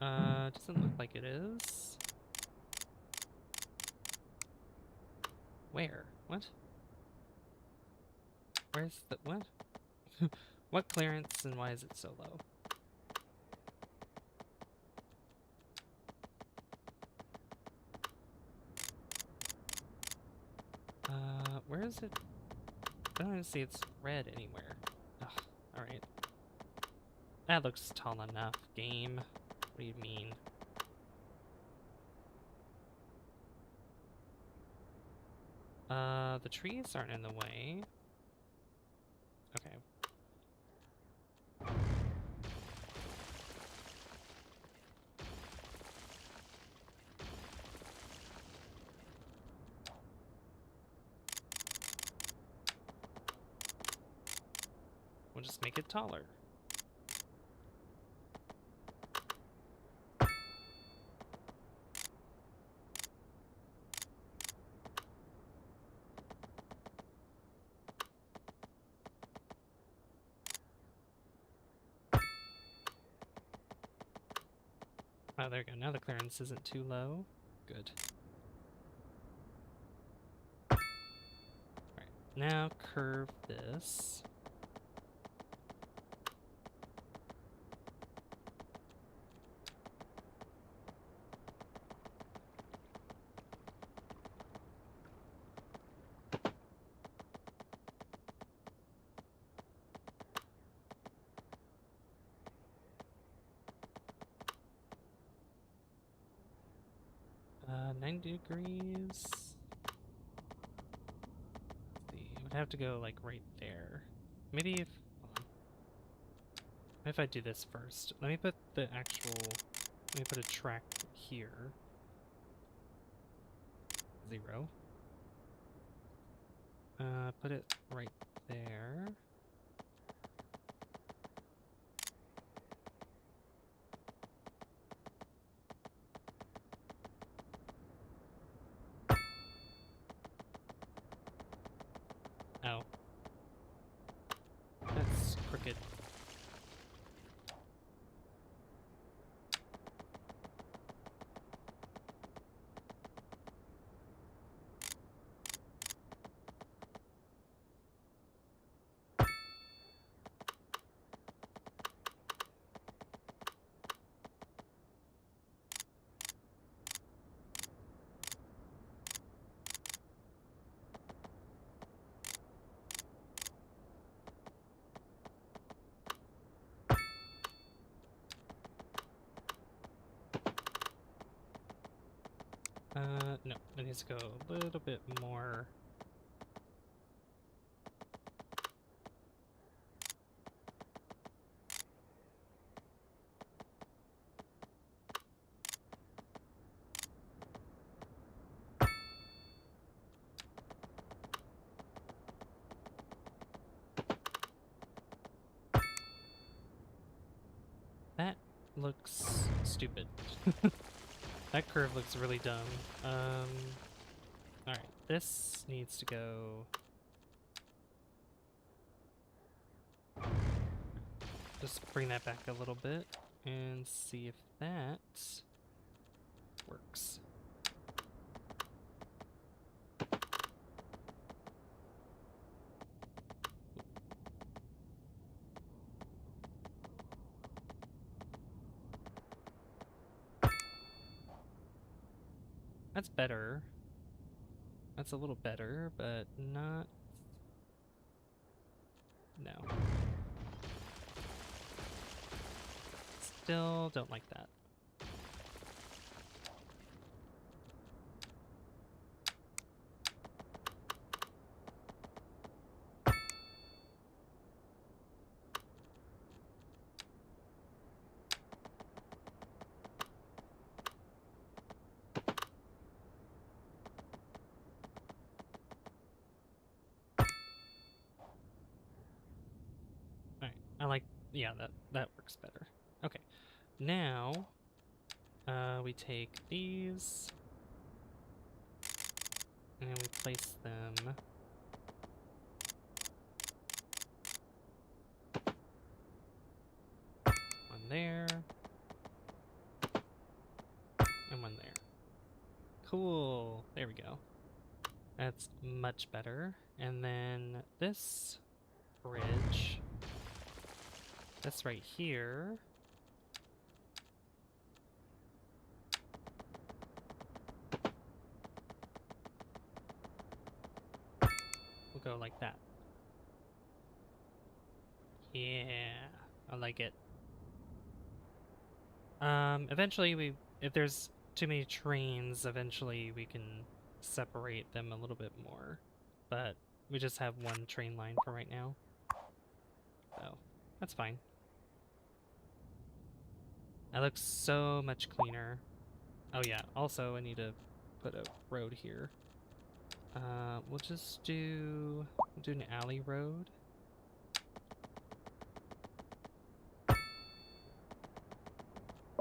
Doesn't look like it is. Where? What? Where's the... What? What clearance and why is it so low? Where is it? I don't even see it's red anywhere. Ugh, alright. That looks tall enough, game. What do you mean? The trees aren't in the way. Okay. We'll just make it taller. Oh, there we go. Now the clearance isn't too low. Good. Alright, now curve this. 90 degrees. Let's see, it would have to go like right there. Maybe if, hold on. If I do this first, let me put a track here. 0. Put it right there. Oh. That's crooked. No, it needs to go a little bit more. That looks stupid. That curve looks really dumb. Alright, this needs to go... Just bring that back a little bit and see if that works. That's better. That's a little better, but not... No. Still don't like that. Yeah, that works better. Okay, now we take these and we place them one there and one there. Cool, there we go. That's much better. And then this bridge, that's right here. We'll go like that. Yeah, I like it. Eventually if there's too many trains, eventually we can separate them a little bit more. But we just have one train line for right now. So, that's fine. That looks so much cleaner. Oh yeah, also I need to put a road here. We'll just do an alley road.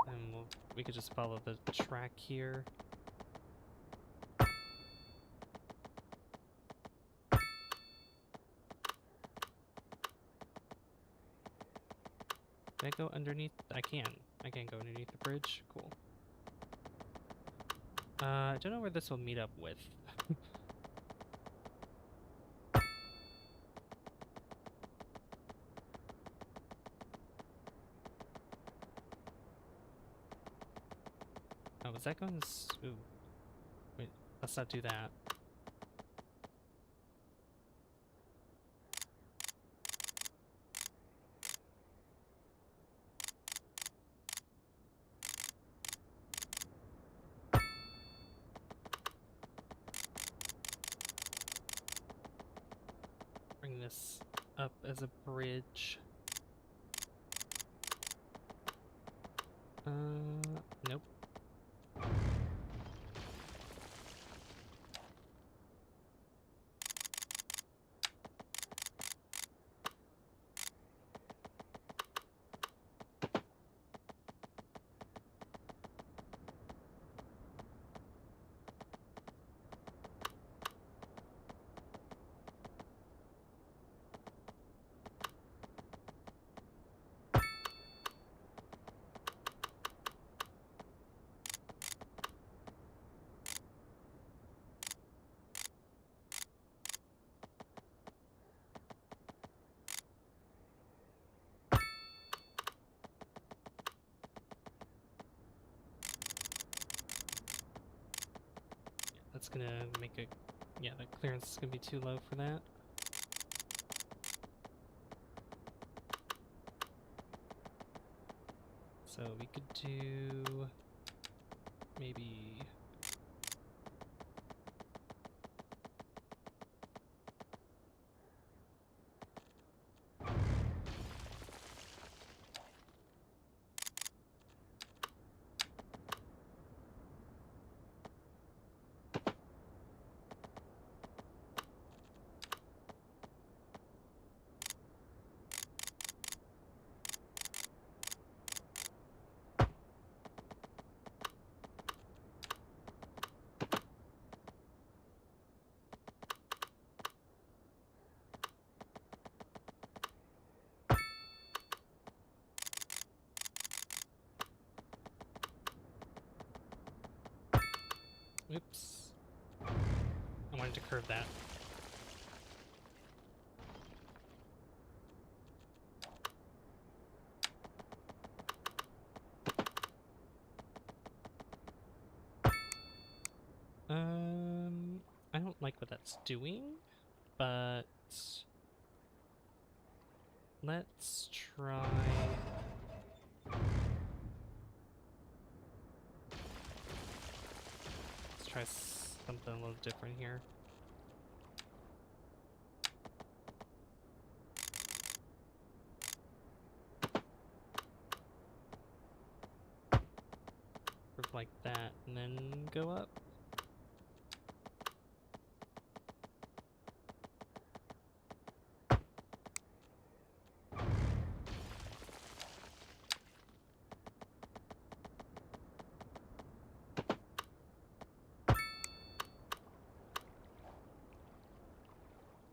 And we could just follow the track here. Can I go underneath? I can go underneath the bridge. Cool. I don't know where this will meet up with. Oh, was that going ooh. Wait, let's not do that. this up as a bridge. Nope. That's gonna make a... Yeah, the clearance is gonna be too low for that. So we could do... maybe... Oops. I wanted to curve that. I don't like what that's doing, but let's try... Let's try something a little different here. Curve like that, and then go up.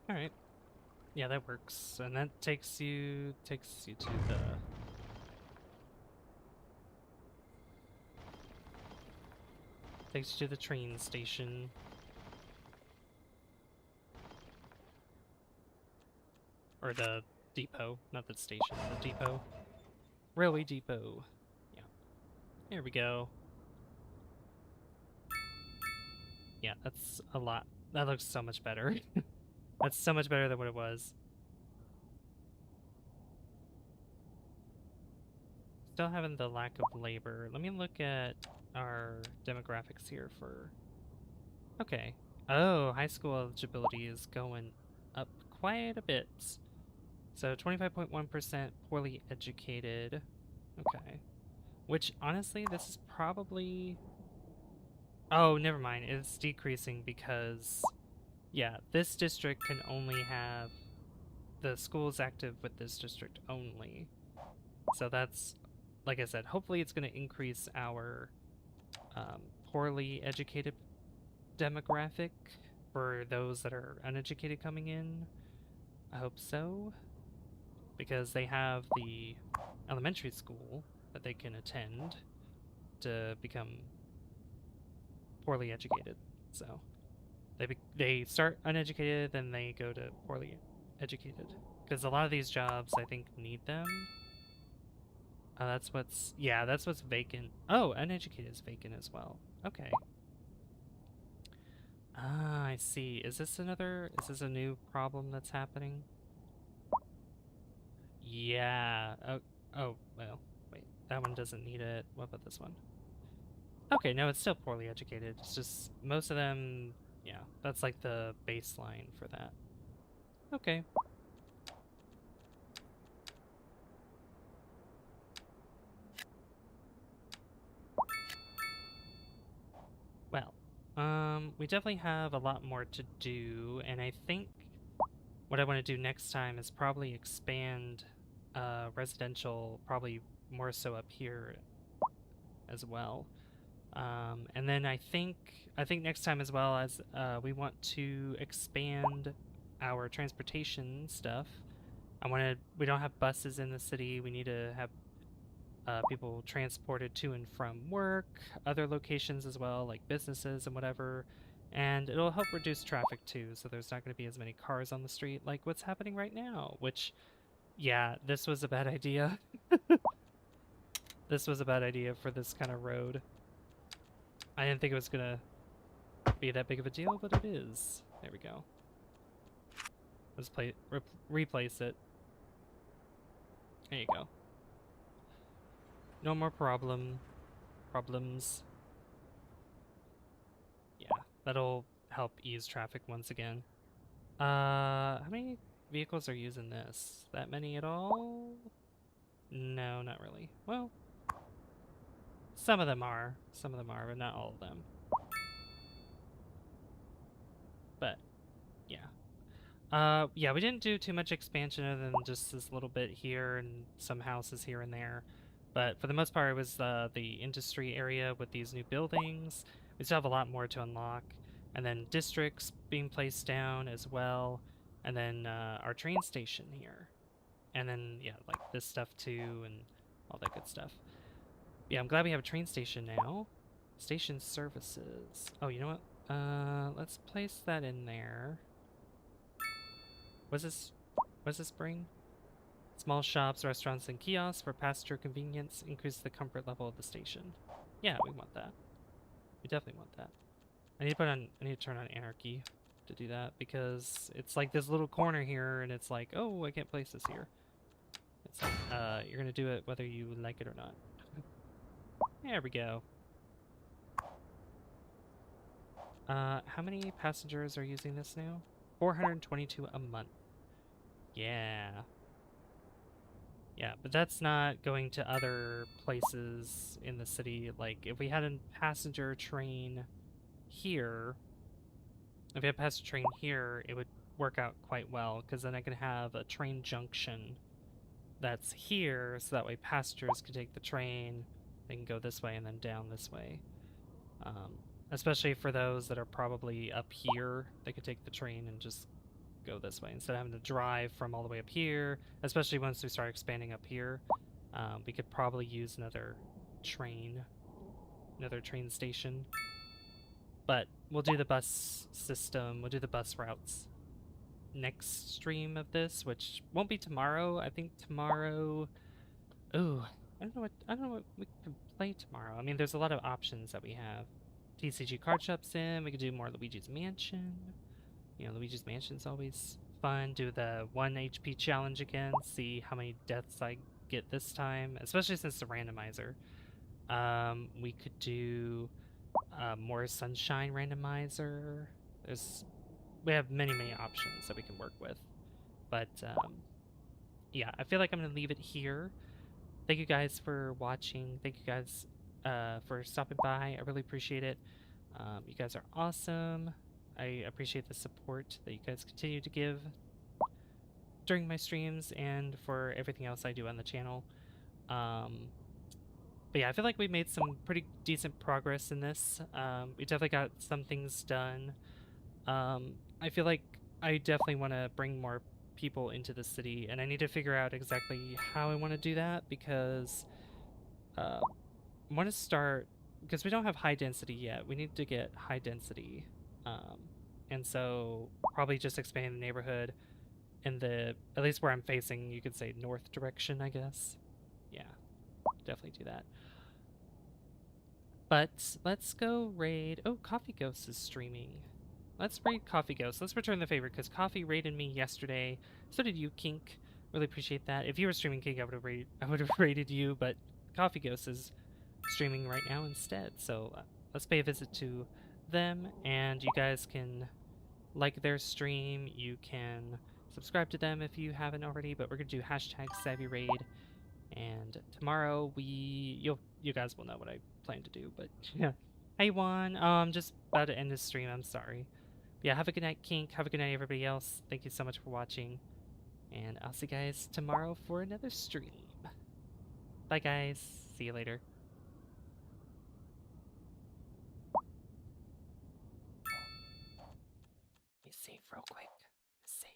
Alright. Yeah, that works. And that takes you to the... Takes you to the train station. Or the depot, not the station, the depot. Railway depot. Yeah. There we go. Yeah, that's a lot. That looks so much better. That's so much better than what it was. Still having the lack of labor. Let me look at our demographics here for... Okay. Oh, high school eligibility is going up quite a bit. So 25.1% poorly educated. Okay. Which, honestly, this is probably... Oh, never mind. It's decreasing because... Yeah, this district can only have... The school is active with this district only. So that's... Like I said, hopefully it's going to increase our poorly educated demographic for those that are uneducated coming in. I hope so. Because they have the elementary school that they can attend to become poorly educated. So they start uneducated, then they go to poorly educated. Because a lot of these jobs, I think, need them. That's what's vacant. Oh, uneducated is vacant as well. Okay. Ah, I see. Is this a new problem that's happening? Yeah. Oh, well, wait. That one doesn't need it. What about this one? Okay, no, it's still poorly educated. It's just most of them, yeah, that's like the baseline for that. Okay. We definitely have a lot more to do, and I think what I want to do next time is probably expand residential, probably more so up here as well. And then I think next time as well as we want to expand our transportation stuff. We don't have buses in the city. We need to have people transported to and from work, other locations as well, like businesses and whatever. And it'll help reduce traffic too, so there's not going to be as many cars on the street like what's happening right now, which, yeah, this was a bad idea. This was a bad idea for this kind of road. I didn't think it was going to be that big of a deal, but it is. There we go. Let's replace it. There you go. No more problems. Yeah, that'll help ease traffic once again. How many vehicles are using this? That many at all? No, not really. Well, some of them are, but not all of them. But, yeah. Yeah, we didn't do too much expansion other than just this little bit here and some houses here and there. But for the most part, it was the industry area with these new buildings. We still have a lot more to unlock. And then districts being placed down as well. And then our train station here. And then, yeah, like this stuff too and all that good stuff. Yeah, I'm glad we have a train station now. Station services. Oh, you know what? Let's place that in there. What's this bring? Small shops, restaurants, and kiosks for passenger convenience increase the comfort level of the station. Yeah, we want that. We definitely want that. I need to turn on anarchy to do that because it's like this little corner here and it's like, oh, I can't place this here. It's like, you're gonna do it whether you like it or not. There we go. How many passengers are using this now? 422 a month. Yeah. Yeah, but that's not going to other places in the city. Like, if we had a passenger train here, if we had a passenger train here, it would work out quite well, because then I can have a train junction that's here, so that way passengers can take the train, they can go this way and then down this way. Especially for those that are probably up here, they could take the train and just go this way instead of having to drive from all the way up here, especially once we start expanding up here. We could probably use another train station, but we'll do the bus system, we'll do the bus routes next stream of this, which won't be tomorrow. I think tomorrow, oh, I don't know what we can play tomorrow. I mean, there's a lot of options that we have. TCG card shop sim, we could do more Luigi's Mansion. You know, Luigi's Mansion's always fun. Do the 1 HP challenge again. See how many deaths I get this time, especially since the randomizer. We could do more Sunshine randomizer. We have many options that we can work with. But yeah, I feel like I'm gonna leave it here. Thank you guys for watching. Thank you guys for stopping by. I really appreciate it. You guys are awesome. I appreciate the support that you guys continue to give during my streams and for everything else I do on the channel. But yeah, I feel like we made some pretty decent progress in this. We definitely got some things done. I feel like I definitely want to bring more people into the city, and I need to figure out exactly how I want to do that, because I want to start, because we don't have high density yet. We need to get high density. And so probably just expand the neighborhood in the, at least where I'm facing, you could say north direction, I guess. Yeah, definitely do that. But let's go raid. Oh, Coffee Ghost is streaming. Let's raid Coffee Ghost. Let's return the favor, because Coffee raided me yesterday. So did you, Kink. Really appreciate that. If you were streaming, Kink, I would have raided you, but Coffee Ghost is streaming right now instead. So let's pay a visit to them, and you guys can like their stream. You can subscribe to them if you haven't already, but we're gonna do #SavvyRaid, and tomorrow you guys will know what I plan to do, but yeah, Hey Juan, just about to end the stream, I'm sorry. Yeah, have a good night, Kink. Have a good night, everybody else. Thank you so much for watching. And I'll see you guys tomorrow for another stream. Bye, guys. See you later. Let me save real quick. Save.